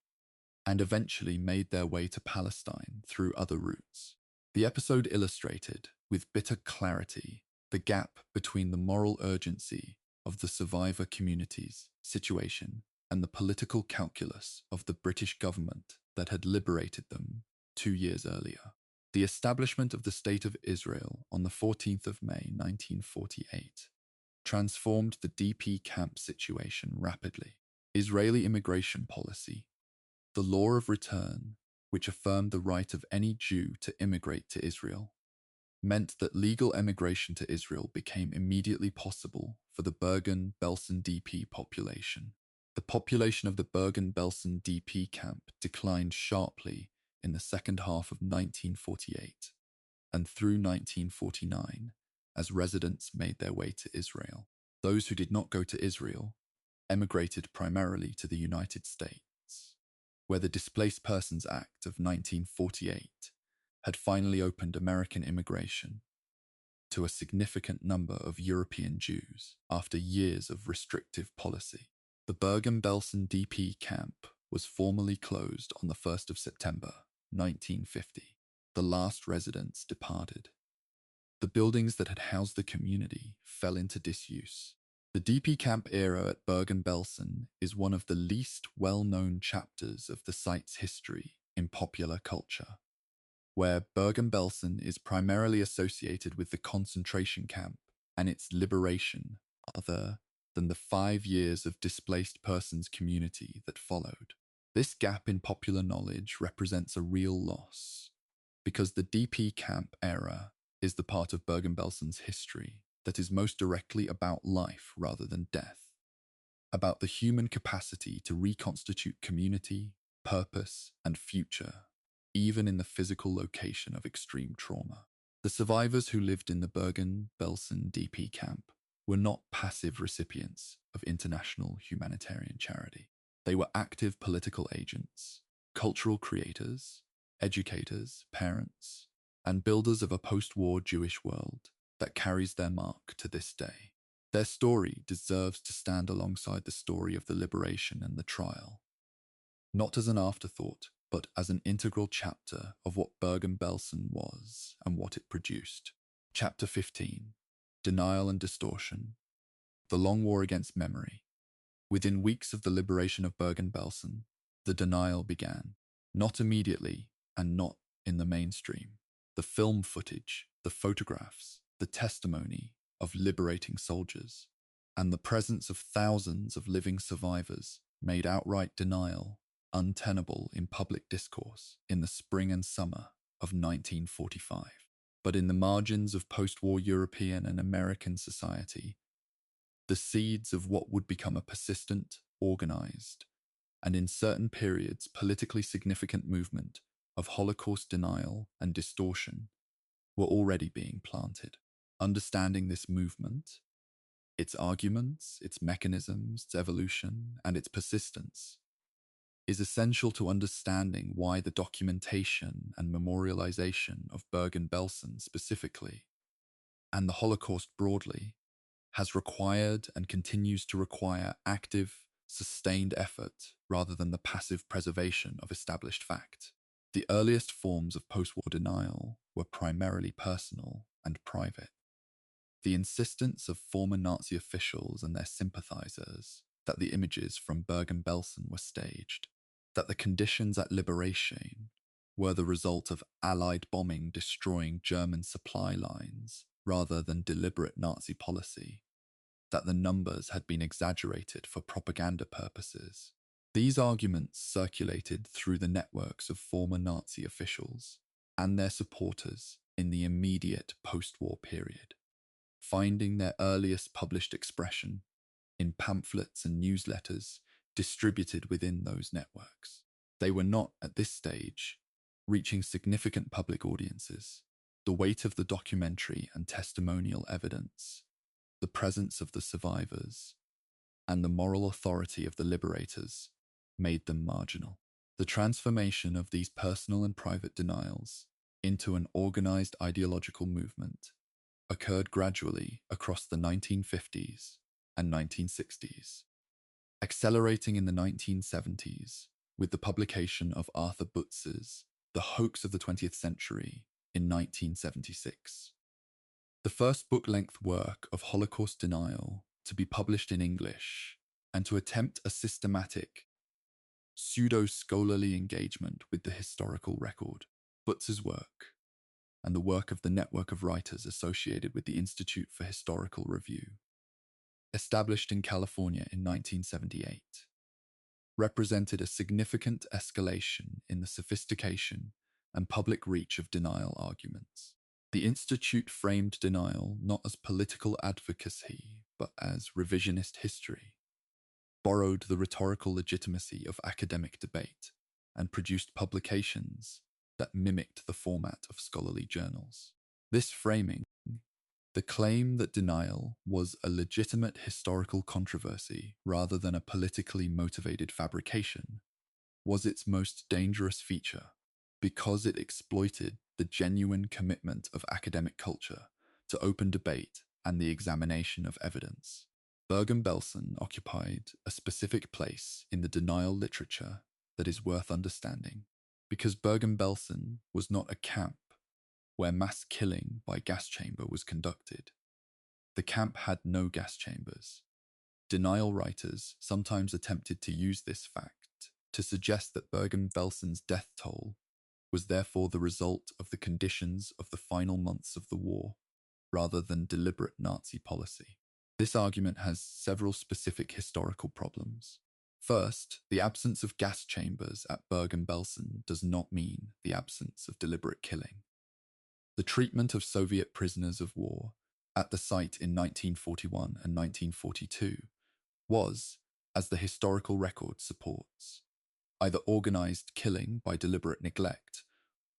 and eventually made their way to Palestine through other routes. The episode illustrated, with bitter clarity, the gap between the moral urgency of the survivor community's situation and the political calculus of the British government that had liberated them 2 years earlier. The establishment of the State of Israel on the 14th of May 1948 transformed the DP camp situation rapidly. Israeli immigration policy, the law of return, which affirmed the right of any Jew to immigrate to Israel, meant that legal emigration to Israel became immediately possible for the Bergen-Belsen DP population. The population of the Bergen-Belsen DP camp declined sharply in the second half of 1948 and through 1949 as residents made their way to Israel. Those who did not go to Israel emigrated primarily to the United States, where the Displaced Persons Act of 1948 had finally opened American immigration to a significant number of European Jews after years of restrictive policy. The Bergen-Belsen DP camp was formally closed on the 1st of September 1950. The last residents departed. The buildings that had housed the community fell into disuse. The DP camp era at Bergen-Belsen is one of the least well-known chapters of the site's history in popular culture, where Bergen-Belsen is primarily associated with the concentration camp and its liberation, other than the 5 years of displaced persons community that followed. This gap in popular knowledge represents a real loss, because the DP camp era is the part of Bergen-Belsen's history that is most directly about life rather than death, about the human capacity to reconstitute community, purpose, and future, even in the physical location of extreme trauma. The survivors who lived in the Bergen-Belsen DP camp were not passive recipients of international humanitarian charity. They were active political agents, cultural creators, educators, parents, and builders of a post-war Jewish world that carries their mark to this day. Their story deserves to stand alongside the story of the liberation and the trial, not as an afterthought, but as an integral chapter of what Bergen-Belsen was and what it produced. Chapter 15: Denial and Distortion. The Long War Against Memory. Within weeks of the liberation of Bergen-Belsen, the denial began. Not immediately, and not in the mainstream. The film footage, the photographs, the testimony of liberating soldiers, and the presence of thousands of living survivors made outright denial untenable in public discourse in the spring and summer of 1945. But in the margins of post-war European and American society, the seeds of what would become a persistent, organized, and in certain periods politically significant movement of Holocaust denial and distortion were already being planted. Understanding this movement, its arguments, its mechanisms, its evolution, and its persistence is essential to understanding why the documentation and memorialization of Bergen-Belsen specifically, and the Holocaust broadly, has required and continues to require active, sustained effort rather than the passive preservation of established fact. The earliest forms of post-war denial were primarily personal and private. The insistence of former Nazi officials and their sympathizers that the images from Bergen-Belsen were staged, that the conditions at liberation were the result of Allied bombing destroying German supply lines rather than deliberate Nazi policy, that the numbers had been exaggerated for propaganda purposes. These arguments circulated through the networks of former Nazi officials and their supporters in the immediate post-war period, finding their earliest published expression in pamphlets and newsletters distributed within those networks. They were not, at this stage, reaching significant public audiences. The weight of the documentary and testimonial evidence, the presence of the survivors, and the moral authority of the liberators made them marginal. The transformation of these personal and private denials into an organized ideological movement occurred gradually across the 1950s and 1960s, accelerating in the 1970s with the publication of Arthur Butz's The Hoax of the 20th Century in 1976. The first book-length work of Holocaust denial to be published in English and to attempt a systematic, pseudo-scholarly engagement with the historical record. Butz's work, and the work of the network of writers associated with the Institute for Historical Review, established in California in 1978, represented a significant escalation in the sophistication and public reach of denial arguments. The Institute framed denial not as political advocacy, but as revisionist history, borrowed the rhetorical legitimacy of academic debate, and produced publications that mimicked the format of scholarly journals. This framing, the claim that denial was a legitimate historical controversy rather than a politically motivated fabrication, was its most dangerous feature because it exploited the genuine commitment of academic culture to open debate and the examination of evidence. Bergen-Belsen occupied a specific place in the denial literature that is worth understanding, because Bergen-Belsen was not a camp where mass killing by gas chamber was conducted. The camp had no gas chambers. Denial writers sometimes attempted to use this fact to suggest that Bergen-Belsen's death toll was therefore the result of the conditions of the final months of the war, rather than deliberate Nazi policy. This argument has several specific historical problems. First, the absence of gas chambers at Bergen-Belsen does not mean the absence of deliberate killing. The treatment of Soviet prisoners of war at the site in 1941 and 1942 was, as the historical record supports, either organized killing by deliberate neglect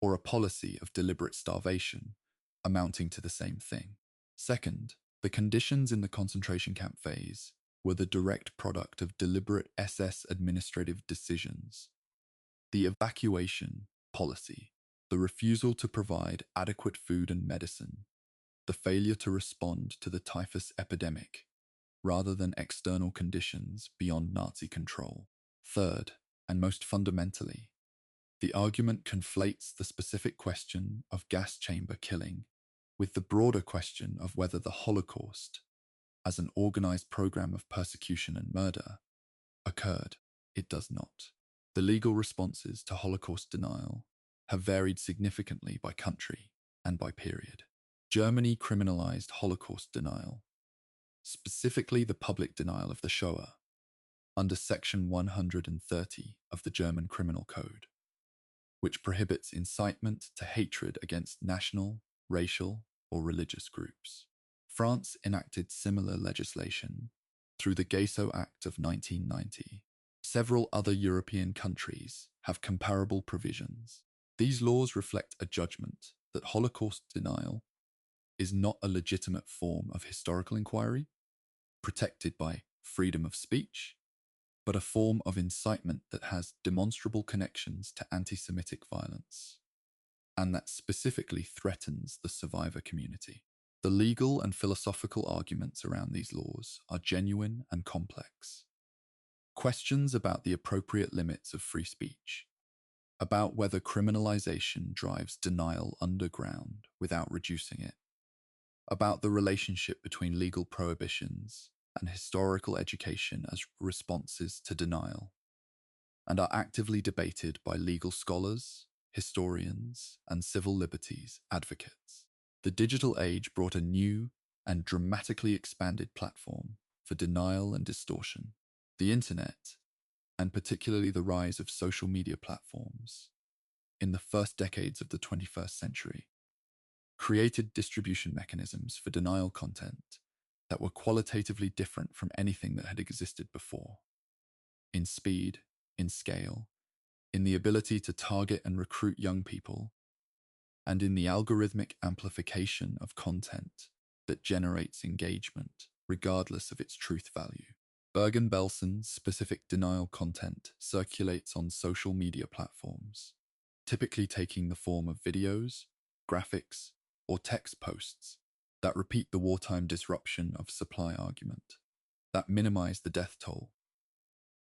or a policy of deliberate starvation, amounting to the same thing. Second, the conditions in the concentration camp phase were the direct product of deliberate SS administrative decisions. The evacuation policy, the refusal to provide adequate food and medicine, the failure to respond to the typhus epidemic, rather than external conditions beyond Nazi control. Third, and most fundamentally, The argument conflates the specific question of gas chamber killing with the broader question of whether the Holocaust, as an organized program of persecution and murder, occurred. It does not. The legal responses to Holocaust denial have varied significantly by country and by period. Germany criminalized Holocaust denial, specifically the public denial of the Shoah, under Section 130 of the German Criminal Code, which prohibits incitement to hatred against national, racial, or religious groups. France enacted similar legislation through the Gaso Act of 1990. Several other European countries have comparable provisions. These laws reflect a judgment that Holocaust denial is not a legitimate form of historical inquiry, protected by freedom of speech, but a form of incitement that has demonstrable connections to anti-Semitic violence, and that specifically threatens the survivor community. The legal and philosophical arguments around these laws are genuine and complex. Questions about the appropriate limits of free speech, about whether criminalization drives denial underground without reducing it, about the relationship between legal prohibitions and historical education as responses to denial, and are actively debated by legal scholars, historians, and civil liberties advocates. The digital age brought a new and dramatically expanded platform for denial and distortion. The internet, and particularly the rise of social media platforms in the first decades of the 21st century, created distribution mechanisms for denial content that were qualitatively different from anything that had existed before. In speed, in scale, in the ability to target and recruit young people, and in the algorithmic amplification of content that generates engagement, regardless of its truth value. Bergen-Belsen specific denial content circulates on social media platforms, typically taking the form of videos, graphics, or text posts that repeat the wartime disruption of supply argument, that minimize the death toll,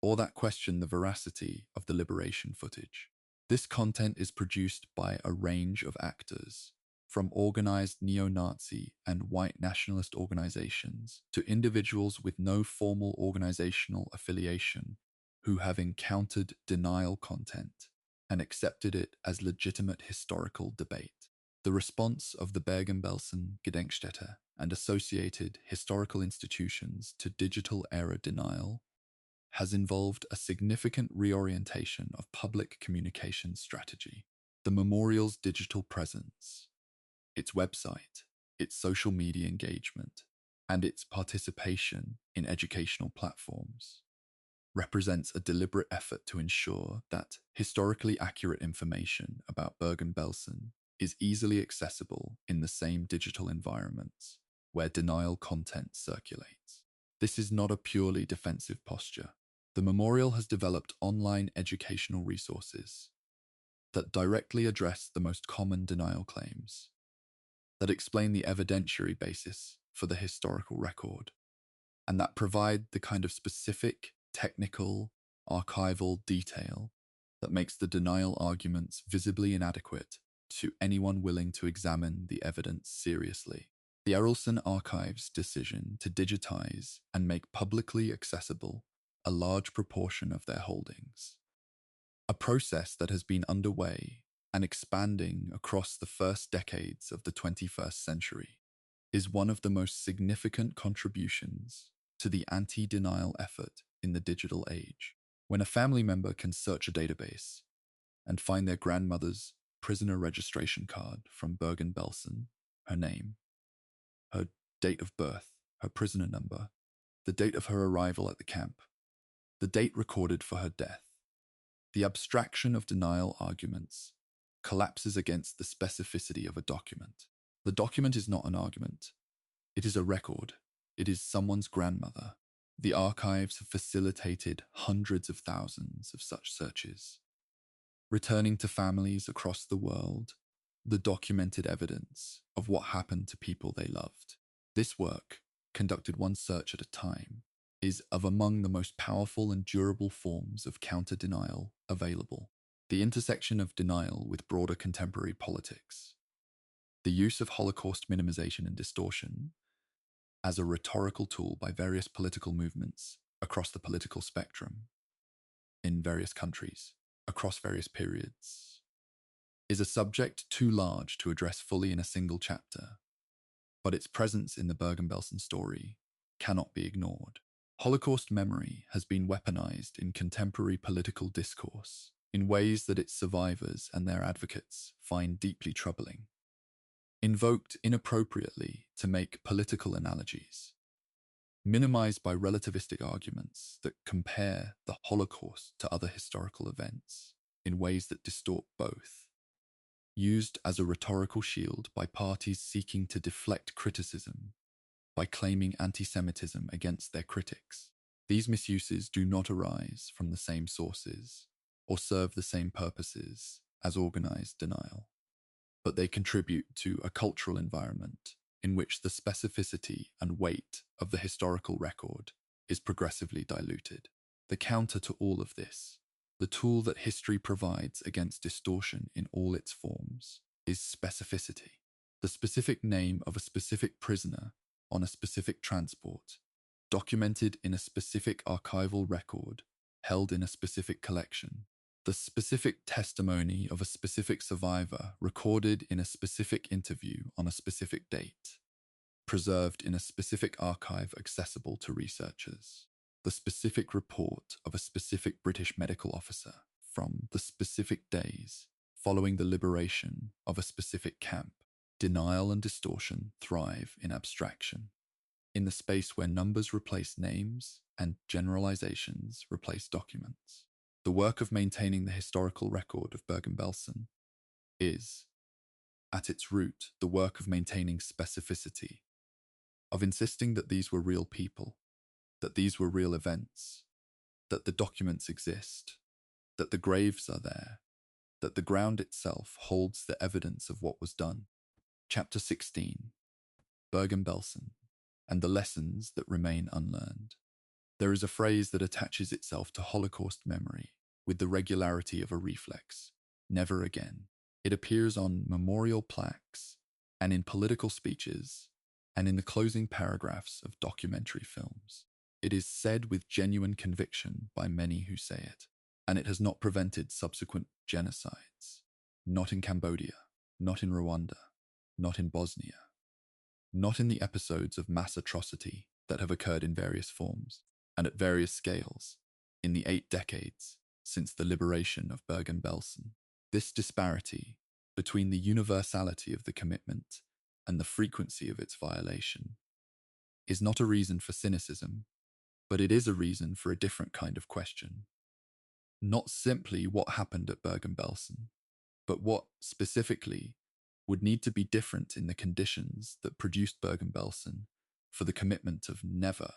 or that question the veracity of the liberation footage. This content is produced by a range of actors, from organized neo-Nazi and white nationalist organizations to individuals with no formal organizational affiliation who have encountered denial content and accepted it as legitimate historical debate. The response of the Bergen-Belsen Gedenkstätte and associated historical institutions to digital era denial has involved a significant reorientation of public communication strategy. The memorial's digital presence, its website, its social media engagement, and its participation in educational platforms represents a deliberate effort to ensure that historically accurate information about Bergen-Belsen is easily accessible in the same digital environments where denial content circulates. This is not a purely defensive posture. The memorial has developed online educational resources that directly address the most common denial claims, that explain the evidentiary basis for the historical record, and that provide the kind of specific, technical, archival detail that makes the denial arguments visibly inadequate to anyone willing to examine the evidence seriously. The Arolsen Archives' decision to digitize and make publicly accessible a large proportion of their holdings, a process that has been underway and expanding across the first decades of the 21st century, is one of the most significant contributions to the anti-denial effort in the digital age. When a family member can search a database and find their grandmother's prisoner registration card from Bergen-Belsen, her name, her date of birth, her prisoner number, the date of her arrival at the camp, the date recorded for her death, the abstraction of denial arguments collapses against the specificity of a document. The document is not an argument. It is a record. It is someone's grandmother. The archives have facilitated hundreds of thousands of such searches, returning to families across the world the documented evidence of what happened to people they loved. This work, conducted one search at a time, is of among the most powerful and durable forms of counter-denial available. The intersection of denial with broader contemporary politics. The use of Holocaust minimization and distortion as a rhetorical tool by various political movements across the political spectrum in various countries, across various periods, is a subject too large to address fully in a single chapter, but its presence in the Bergen-Belsen story cannot be ignored. Holocaust memory has been weaponized in contemporary political discourse in ways that its survivors and their advocates find deeply troubling. Invoked inappropriately to make political analogies, minimized by relativistic arguments that compare the Holocaust to other historical events in ways that distort both, used as a rhetorical shield by parties seeking to deflect criticism by claiming anti-Semitism against their critics. These misuses do not arise from the same sources or serve the same purposes as organized denial, but they contribute to a cultural environment in which the specificity and weight of the historical record is progressively diluted. The counter to all of this, the tool that history provides against distortion in all its forms, is specificity. The specific name of a specific prisoner on a specific transport, documented in a specific archival record, held in a specific collection. The specific testimony of a specific survivor recorded in a specific interview on a specific date, preserved in a specific archive accessible to researchers. The specific report of a specific British medical officer from the specific days following the liberation of a specific camp. Denial and distortion thrive in abstraction, in the space where numbers replace names and generalizations replace documents. The work of maintaining the historical record of Bergen-Belsen is, at its root, the work of maintaining specificity, of insisting that these were real people, that these were real events, that the documents exist, that the graves are there, that the ground itself holds the evidence of what was done. Chapter 16, Bergen-Belsen, and the lessons that remain unlearned. There is a phrase that attaches itself to Holocaust memory with the regularity of a reflex: never again. It appears on memorial plaques and in political speeches and in the closing paragraphs of documentary films. It is said with genuine conviction by many who say it, and it has not prevented subsequent genocides. Not in Cambodia, not in Rwanda, not in Bosnia, not in the episodes of mass atrocity that have occurred in various forms and at various scales in the 8 decades since the liberation of Bergen-Belsen. This disparity between the universality of the commitment and the frequency of its violation is not a reason for cynicism, but it is a reason for a different kind of question. Not simply what happened at Bergen-Belsen, but what, specifically, would need to be different in the conditions that produced Bergen-Belsen for the commitment of never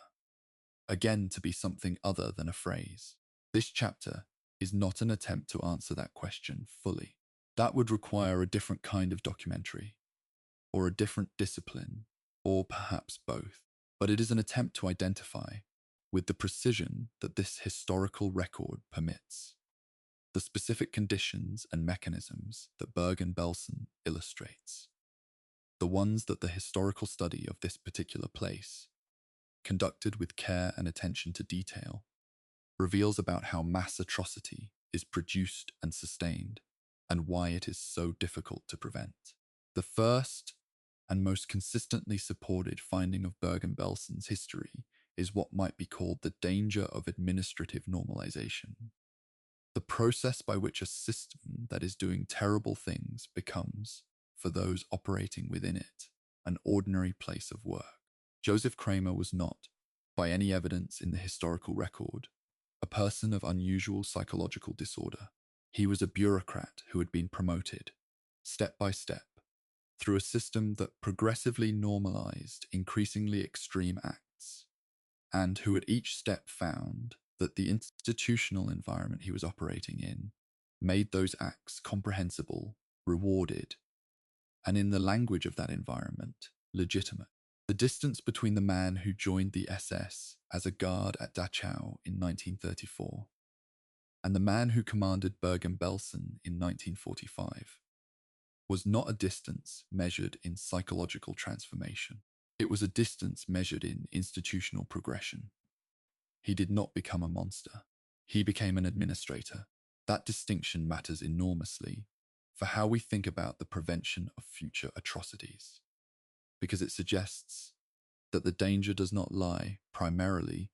again to be something other than a phrase. This chapter is not an attempt to answer that question fully. That would require a different kind of documentary, or a different discipline, or perhaps both. But it is an attempt to identify, with the precision that this historical record permits, the specific conditions and mechanisms that Bergen-Belsen illustrates, the ones that the historical study of this particular place, conducted with care and attention to detail, reveals about how mass atrocity is produced and sustained, and why it is so difficult to prevent. The first and most consistently supported finding of Bergen-Belsen's history is what might be called the danger of administrative normalization. The process by which a system that is doing terrible things becomes, for those operating within it, an ordinary place of work. Joseph Kramer was not, by any evidence in the historical record, a person of unusual psychological disorder. He was a bureaucrat who had been promoted, step by step, through a system that progressively normalized increasingly extreme acts, and who at each step found that the institutional environment he was operating in made those acts comprehensible, rewarded, and in the language of that environment, legitimate. The distance between the man who joined the SS as a guard at Dachau in 1934 And the man who commanded Bergen-Belsen in 1945 was not a distance measured in psychological transformation. It was a distance measured in institutional progression. He did not become a monster. He became an administrator. That distinction matters enormously for how we think about the prevention of future atrocities, because it suggests that the danger does not lie primarily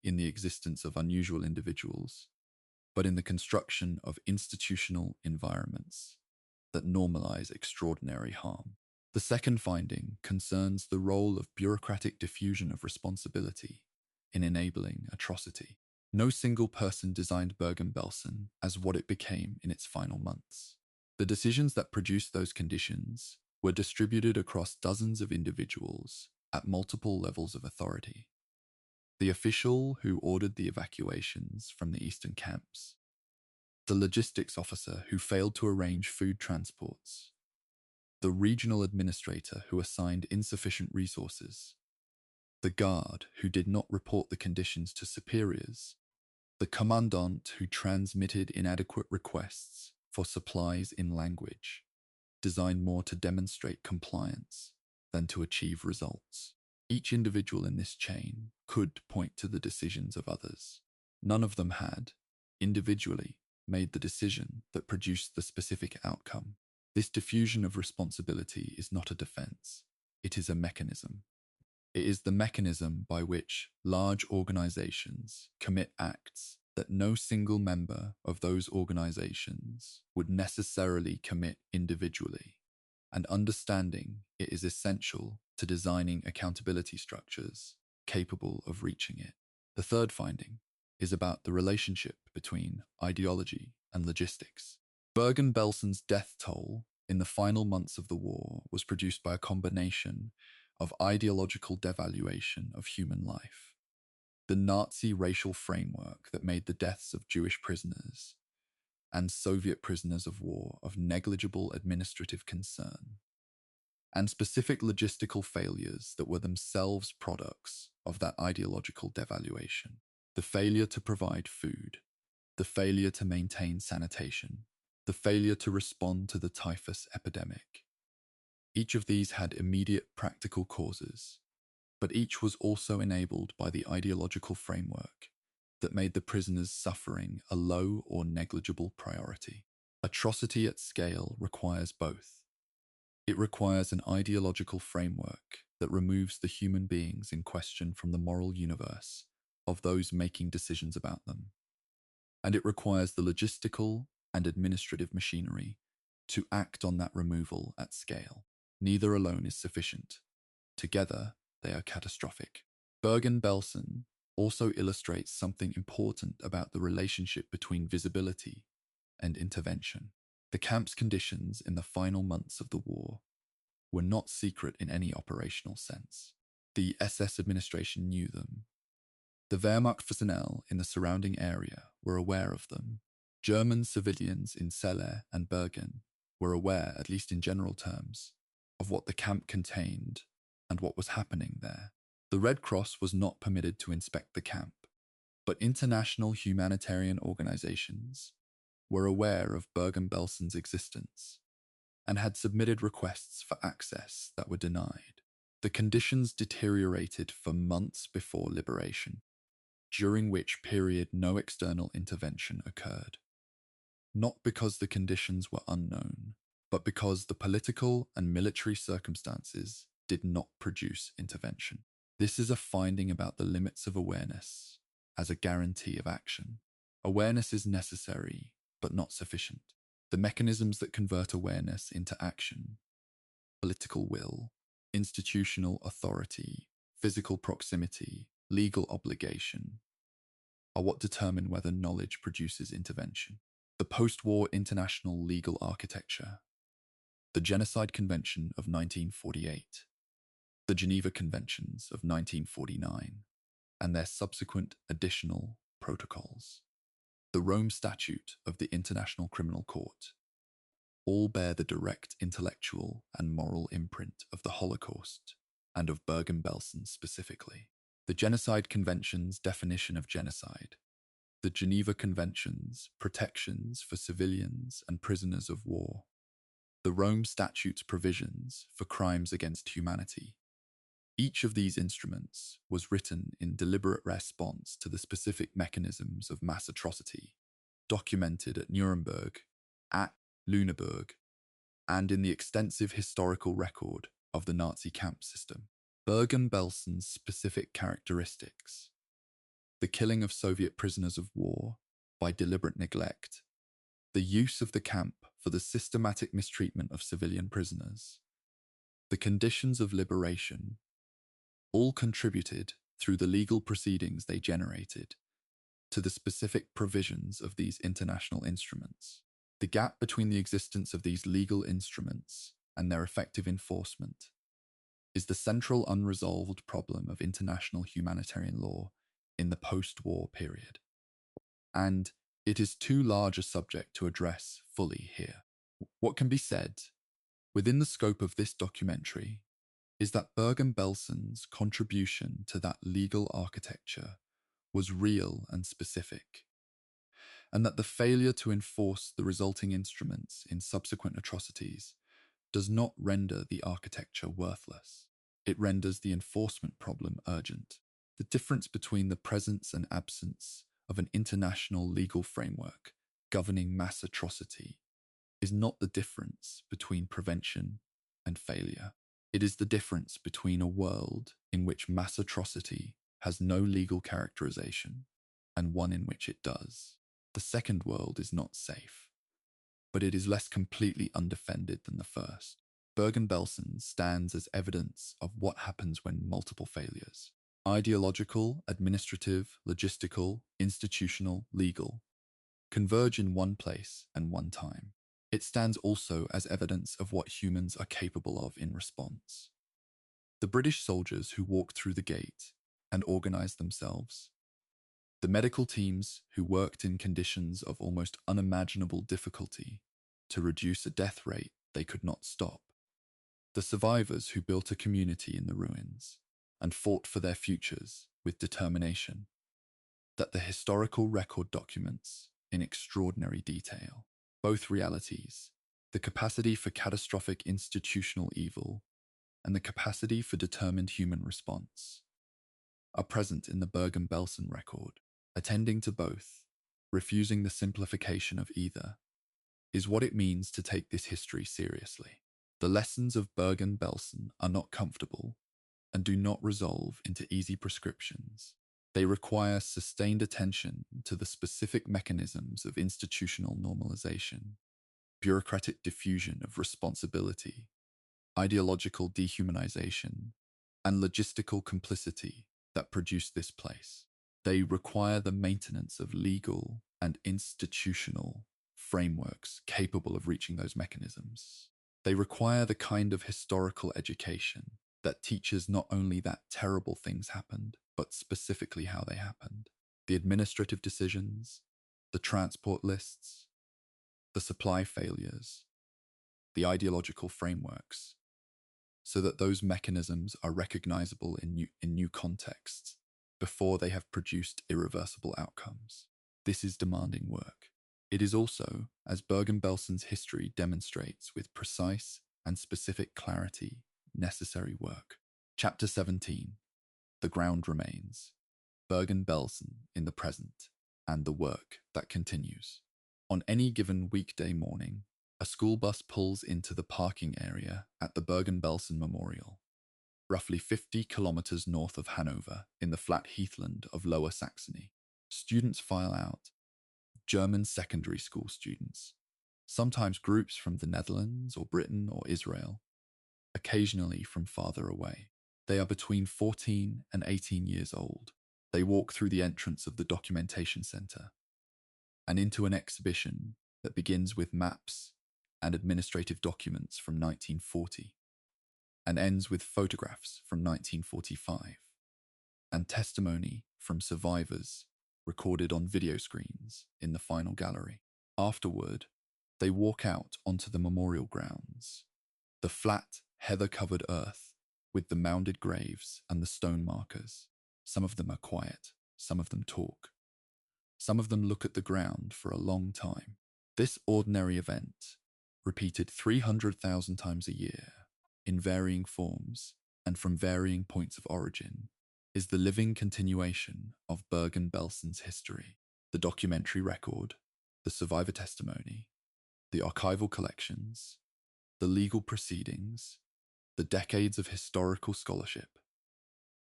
in the existence of unusual individuals, but in the construction of institutional environments that normalize extraordinary harm. The second finding concerns the role of bureaucratic diffusion of responsibility in enabling atrocity. No single person designed Bergen-Belsen as what it became in its final months. The decisions that produced those conditions were distributed across dozens of individuals at multiple levels of authority. The official who ordered the evacuations from the eastern camps, the logistics officer who failed to arrange food transports, the regional administrator who assigned insufficient resources, the guard who did not report the conditions to superiors, the commandant who transmitted inadequate requests for supplies in language designed more to demonstrate compliance than to achieve results. Each individual in this chain could point to the decisions of others. None of them had, individually, made the decision that produced the specific outcome. This diffusion of responsibility is not a defense. It is a mechanism. It is the mechanism by which large organizations commit acts that no single member of those organizations would necessarily commit individually, and understanding it is essential to designing accountability structures capable of reaching it. The third finding is about the relationship between ideology and logistics. Bergen-Belsen's death toll in the final months of the war was produced by a combination of ideological devaluation of human life, the Nazi racial framework that made the deaths of Jewish prisoners and Soviet prisoners of war of negligible administrative concern, and specific logistical failures that were themselves products of that ideological devaluation. The failure to provide food, the failure to maintain sanitation, the failure to respond to the typhus epidemic. Each of these had immediate practical causes, but each was also enabled by the ideological framework that made the prisoners' suffering a low or negligible priority. Atrocity at scale requires both. It requires an ideological framework that removes the human beings in question from the moral universe of those making decisions about them. And it requires the logistical and administrative machinery to act on that removal at scale. Neither alone is sufficient. Together, they are catastrophic. Bergen-Belsen also illustrates something important about the relationship between visibility and intervention. The camp's conditions in the final months of the war were not secret in any operational sense. The SS administration knew them. The Wehrmacht personnel in the surrounding area were aware of them. German civilians in Celle and Bergen were aware, at least in general terms, of what the camp contained and what was happening there. The Red Cross was not permitted to inspect the camp, but international humanitarian organizations were aware of Bergen-Belsen's existence and had submitted requests for access that were denied. The conditions deteriorated for months before liberation, during which period no external intervention occurred. Not because the conditions were unknown, but because the political and military circumstances did not produce intervention. This is a finding about the limits of awareness as a guarantee of action. Awareness is necessary, but not sufficient. The mechanisms that convert awareness into action, political will, institutional authority, physical proximity, legal obligation, are what determine whether knowledge produces intervention. The post-war international legal architecture, the Genocide Convention of 1948, the Geneva Conventions of 1949, and their subsequent additional protocols, the Rome Statute of the International Criminal Court, all bear the direct intellectual and moral imprint of the Holocaust and of Bergen-Belsen specifically. The Genocide Convention's definition of genocide The Geneva Conventions, protections for civilians and prisoners of war. The Rome Statutes provisions for crimes against humanity. Each of these instruments was written in deliberate response to the specific mechanisms of mass atrocity, documented at Nuremberg, at Lüneburg, and in the extensive historical record of the Nazi camp system. Bergen-Belsen's specific characteristics. The killing of Soviet prisoners of war by deliberate neglect. The use of the camp for the systematic mistreatment of civilian prisoners. The conditions of liberation, all contributed through the legal proceedings they generated to the specific provisions of these international instruments. The gap between the existence of these legal instruments and their effective enforcement is the central unresolved problem of international humanitarian law in the post-war period. And it is too large a subject to address fully here. What can be said within the scope of this documentary is that Bergen-Belsen's contribution to that legal architecture was real and specific, and that the failure to enforce the resulting instruments in subsequent atrocities does not render the architecture worthless. It renders the enforcement problem urgent. The difference between the presence and absence of an international legal framework governing mass atrocity is not the difference between prevention and failure. It is the difference between a world in which mass atrocity has no legal characterization and one in which it does. The second world is not safe, but it is less completely undefended than the first. Bergen-Belsen stands as evidence of what happens when multiple failures, ideological, administrative, logistical, institutional, legal, converge in one place and one time. It stands also as evidence of what humans are capable of in response. The British soldiers who walked through the gate and organized themselves, the medical teams who worked in conditions of almost unimaginable difficulty to reduce a death rate they could not stop, the survivors who built a community in the ruins and fought for their futures with determination, that the historical record documents in extraordinary detail both realities, the capacity for catastrophic institutional evil and the capacity for determined human response, are present in the Bergen-Belsen record. Attending to both, refusing the simplification of either, is what it means to take this history seriously. The lessons of Bergen-Belsen are not comfortable and do not resolve into easy prescriptions. They require sustained attention to the specific mechanisms of institutional normalization, bureaucratic diffusion of responsibility, ideological dehumanization, and logistical complicity that produce this place. They require the maintenance of legal and institutional frameworks capable of reaching those mechanisms. They require the kind of historical education that teaches not only that terrible things happened, but specifically how they happened. The administrative decisions, the transport lists, the supply failures, the ideological frameworks, so that those mechanisms are recognizable in new contexts before they have produced irreversible outcomes. This is demanding work. It is also, as Bergen-Belsen's history demonstrates with precise and specific clarity, necessary work. Chapter 17. The Ground Remains. Bergen-Belsen in the present, and the work that continues. On any given weekday morning, a school bus pulls into the parking area at the Bergen-Belsen Memorial, roughly 50 kilometers north of Hanover in the flat heathland of Lower Saxony. Students file out, German secondary school students, sometimes groups from the Netherlands or Britain or Israel, occasionally from farther away. They are between 14 and 18 years old. They walk through the entrance of the documentation center and into an exhibition that begins with maps and administrative documents from 1940 and ends with photographs from 1945 and testimony from survivors recorded on video screens in the final gallery. Afterward, they walk out onto the memorial grounds, the flat, heather-covered earth with the mounded graves and the stone markers. Some of them are quiet, some of them talk. Some of them look at the ground for a long time. This ordinary event, repeated 300,000 times a year, in varying forms and from varying points of origin, is the living continuation of Bergen-Belsen's history. The documentary record, the survivor testimony, the archival collections, the legal proceedings, the decades of historical scholarship,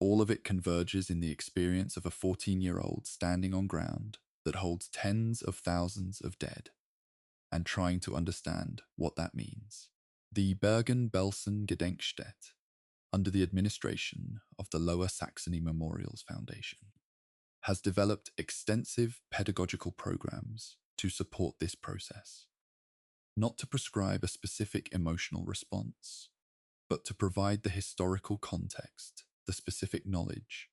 all of it converges in the experience of a 14-year-old standing on ground that holds tens of thousands of dead and trying to understand what that means. The Bergen-Belsen Gedenkstätte, under the administration of the Lower Saxony Memorials Foundation, has developed extensive pedagogical programs to support this process, not to prescribe a specific emotional response, but to provide the historical context, the specific knowledge,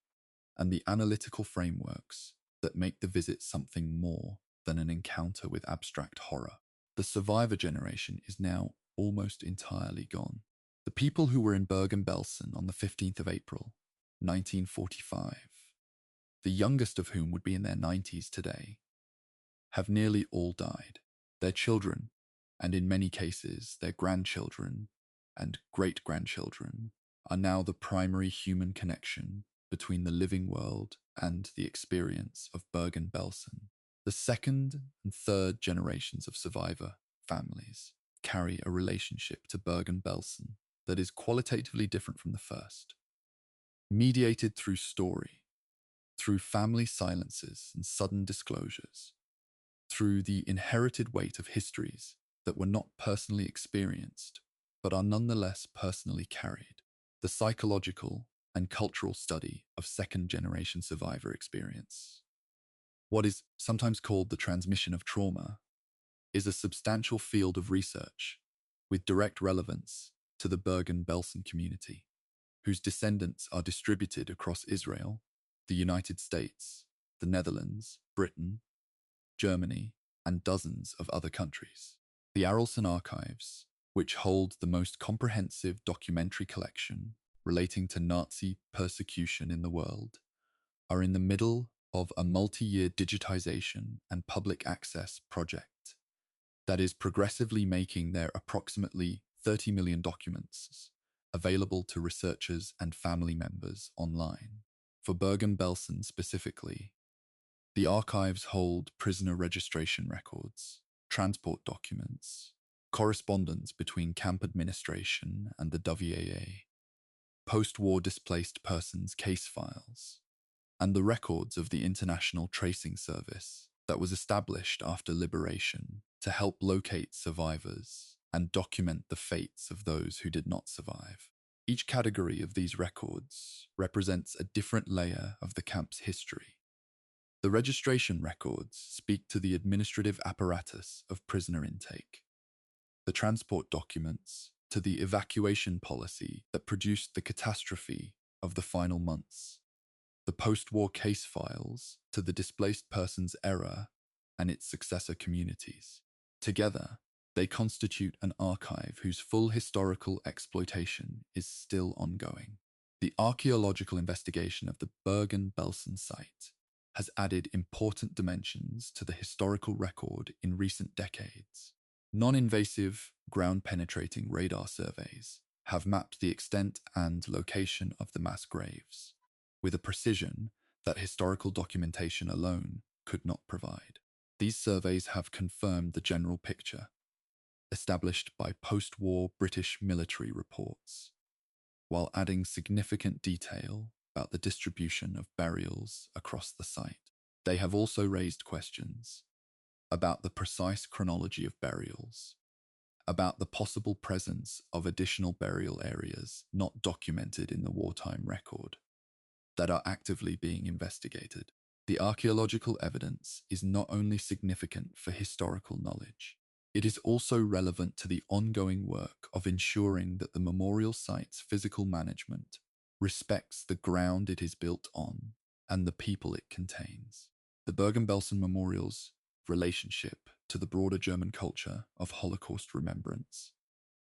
and the analytical frameworks that make the visit something more than an encounter with abstract horror. The survivor generation is now almost entirely gone. The people who were in Bergen-Belsen on the 15th of April, 1945, the youngest of whom would be in their 90s today, have nearly all died. Their children, and in many cases their grandchildren and great-grandchildren, are now the primary human connection between the living world and the experience of Bergen-Belsen. The second and third generations of survivor families carry a relationship to Bergen-Belsen that is qualitatively different from the first, mediated through story, through family silences and sudden disclosures, through the inherited weight of histories that were not personally experienced but are nonetheless personally carried. The psychological and cultural study of second-generation survivor experience, what is sometimes called the transmission of trauma, is a substantial field of research with direct relevance to the Bergen-Belsen community, whose descendants are distributed across Israel, the United States, the Netherlands, Britain, Germany, and dozens of other countries. The Aralsen archives, which hold the most comprehensive documentary collection relating to Nazi persecution in the world, are in the middle of a multi-year digitization and public access project that is progressively making their approximately 30 million documents available to researchers and family members online. For Bergen-Belsen specifically, the archives hold prisoner registration records, transport documents, correspondence between camp administration and the WAA, post-war displaced persons case files, and the records of the International Tracing Service that was established after liberation to help locate survivors and document the fates of those who did not survive. Each category of these records represents a different layer of the camp's history. The registration records speak to the administrative apparatus of prisoner intake. The transport documents to the evacuation policy that produced the catastrophe of the final months. The post-war case files to the displaced persons era and its successor communities. Together, they constitute an archive whose full historical exploitation is still ongoing. The archaeological investigation of the Bergen-Belsen site has added important dimensions to the historical record in recent decades. Non-invasive, ground-penetrating radar surveys have mapped the extent and location of the mass graves, with a precision that historical documentation alone could not provide. These surveys have confirmed the general picture, established by post-war British military reports, while adding significant detail about the distribution of burials across the site. They have also raised questions about the precise chronology of burials, about the possible presence of additional burial areas not documented in the wartime record, that are actively being investigated. The archaeological evidence is not only significant for historical knowledge, it is also relevant to the ongoing work of ensuring that the memorial site's physical management respects the ground it is built on and the people it contains. The Bergen-Belsen Memorial's relationship to the broader German culture of Holocaust remembrance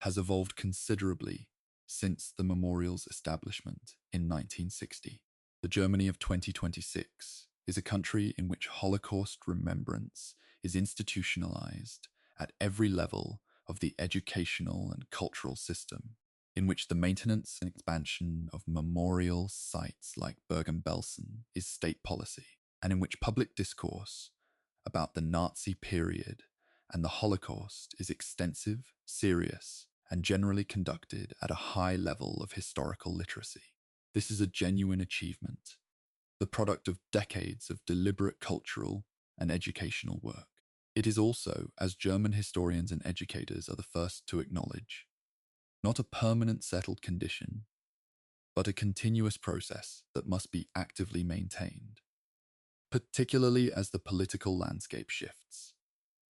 has evolved considerably since the memorial's establishment in 1960. The Germany of 2026 is a country in which Holocaust remembrance is institutionalized at every level of the educational and cultural system, in which the maintenance and expansion of memorial sites like Bergen-Belsen is state policy, and in which public discourse about the Nazi period and the Holocaust is extensive, serious, and generally conducted at a high level of historical literacy. This is a genuine achievement, the product of decades of deliberate cultural and educational work. It is also, as German historians and educators are the first to acknowledge, not a permanent settled condition, but a continuous process that must be actively maintained, particularly as the political landscape shifts,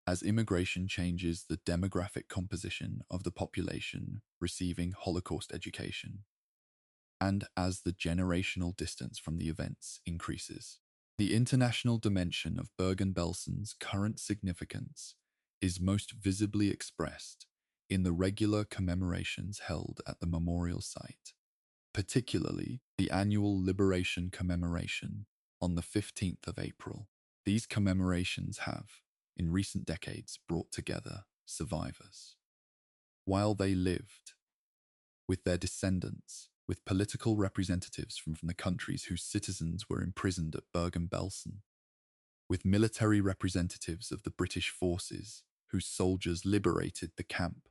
as immigration changes the demographic composition of the population receiving Holocaust education, and as the generational distance from the events increases. The international dimension of Bergen-Belsen's current significance is most visibly expressed in the regular commemorations held at the memorial site, particularly the annual Liberation Commemoration on the 15th of April. These commemorations have, in recent decades, brought together survivors. While they lived, with their descendants, with political representatives from the countries whose citizens were imprisoned at Bergen-Belsen, with military representatives of the British forces whose soldiers liberated the camp,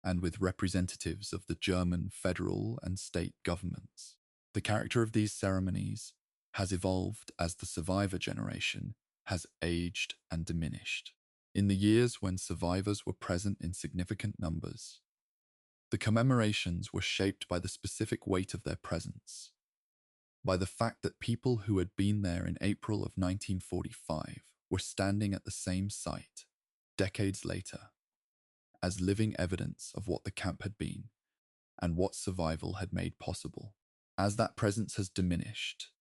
and with representatives of the German federal and state governments. The character of these ceremonies has evolved as the survivor generation has aged and diminished. In the years when survivors were present in significant numbers, the commemorations were shaped by the specific weight of their presence, by the fact that people who had been there in April of 1945 were standing at the same site, decades later, as living evidence of what the camp had been and what survival had made possible. As that presence has diminished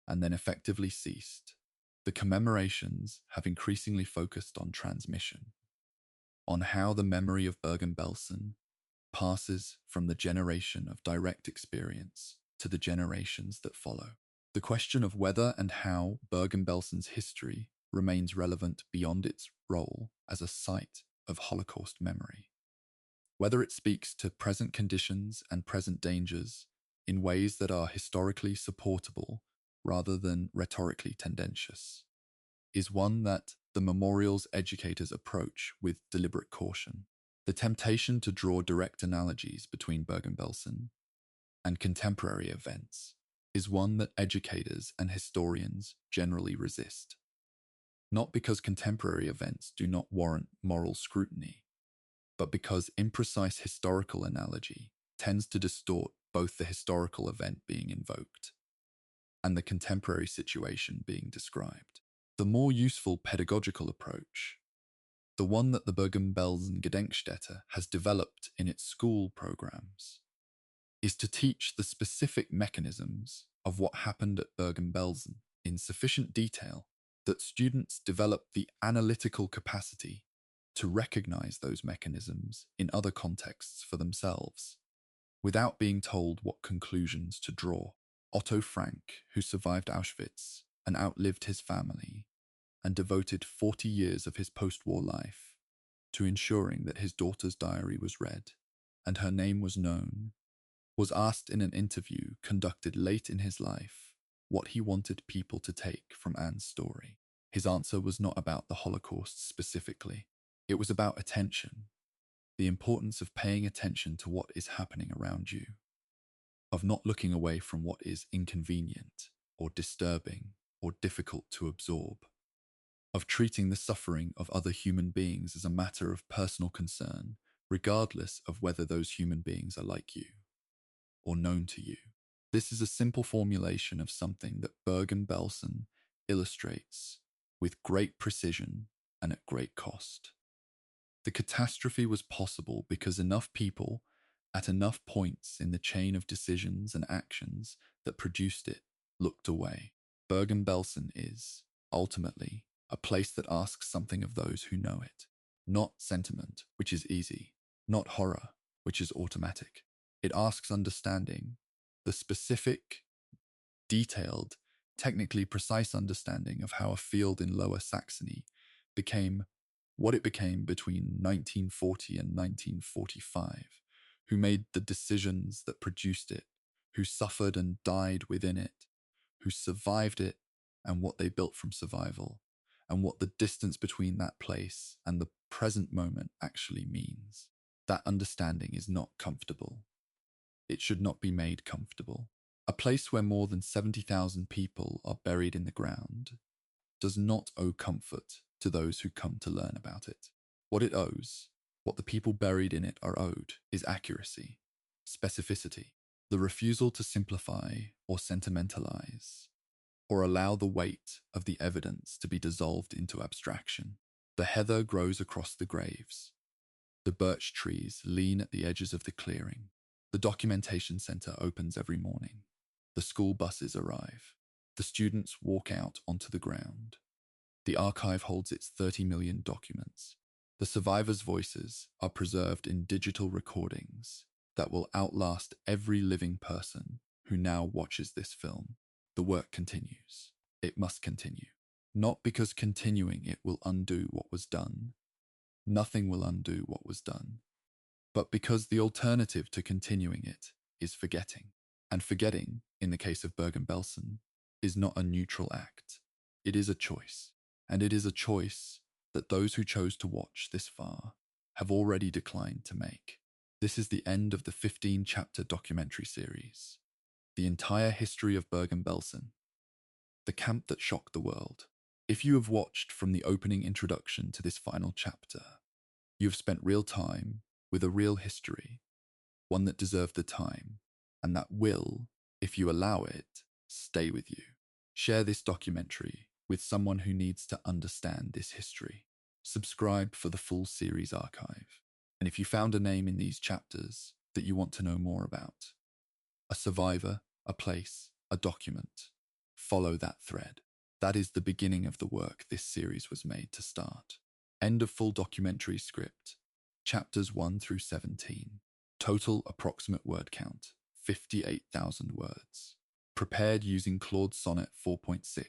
and then effectively ceased, the commemorations have increasingly focused on transmission, on how the memory of Bergen-Belsen passes from the generation of direct experience to the generations that follow. The question of whether and how Bergen-Belsen's history remains relevant beyond its role as a site of Holocaust memory, whether it speaks to present conditions and present dangers in ways that are historically supportable rather than rhetorically tendentious, is one that the memorial's educators approach with deliberate caution. The temptation to draw direct analogies between Bergen-Belsen and contemporary events is one that educators and historians generally resist, not because contemporary events do not warrant moral scrutiny, but because imprecise historical analogy tends to distort both the historical event being invoked and the contemporary situation being described. The more useful pedagogical approach, the one that the Bergen-Belsen Gedenkstätte has developed in its school programs, is to teach the specific mechanisms of what happened at Bergen-Belsen in sufficient detail that students develop the analytical capacity to recognize those mechanisms in other contexts for themselves, without being told what conclusions to draw. Otto Frank, who survived Auschwitz and outlived his family, and devoted 40 years of his post-war life to ensuring that his daughter's diary was read and her name was known, was asked in an interview conducted late in his life what he wanted people to take from Anne's story. His answer was not about the Holocaust specifically. It was about attention, the importance of paying attention to what is happening around you, of not looking away from what is inconvenient or disturbing or difficult to absorb, of treating the suffering of other human beings as a matter of personal concern, regardless of whether those human beings are like you or known to you. This is a simple formulation of something that Bergen-Belsen illustrates with great precision and at great cost. The catastrophe was possible because enough people, at enough points in the chain of decisions and actions that produced it, looked away. Bergen-Belsen is, ultimately, a place that asks something of those who know it. Not sentiment, which is easy. Not horror, which is automatic. It asks understanding, the specific, detailed, technically precise understanding of how a field in Lower Saxony became what it became between 1940 and 1945, who made the decisions that produced it, who suffered and died within it, who survived it, and what they built from survival, and what the distance between that place and the present moment actually means. That understanding is not comfortable. It should not be made comfortable. A place where more than 70,000 people are buried in the ground does not owe comfort to those who come to learn about it. What it owes, what the people buried in it are owed, is accuracy, specificity, the refusal to simplify or sentimentalize, or allow the weight of the evidence to be dissolved into abstraction. The heather grows across the graves. The birch trees lean at the edges of the clearing. The documentation center opens every morning. The school buses arrive. The students walk out onto the ground. The archive holds its 30 million documents. The survivors' voices are preserved in digital recordings that will outlast every living person who now watches this film. The work continues. It must continue. Not because continuing it will undo what was done. Nothing will undo what was done. But because the alternative to continuing it is forgetting. And forgetting, in the case of Bergen-Belsen, is not a neutral act. It is a choice. And it is a choice that those who chose to watch this far have already declined to make. This is the end of the 15-chapter documentary series. The entire history of Bergen-Belsen, the camp that shocked the world. If you have watched from the opening introduction to this final chapter, you have spent real time with a real history, one that deserved the time, and that will, if you allow it, stay with you. Share this documentary with someone who needs to understand this history. Subscribe for the full series archive. And if you found a name in these chapters that you want to know more about, a survivor, a place, a document, follow that thread. That is the beginning of the work this series was made to start. End of full documentary script. Chapters 1 through 17. Total approximate word count, 58,000 words. Prepared using Claude Sonnet 4.6.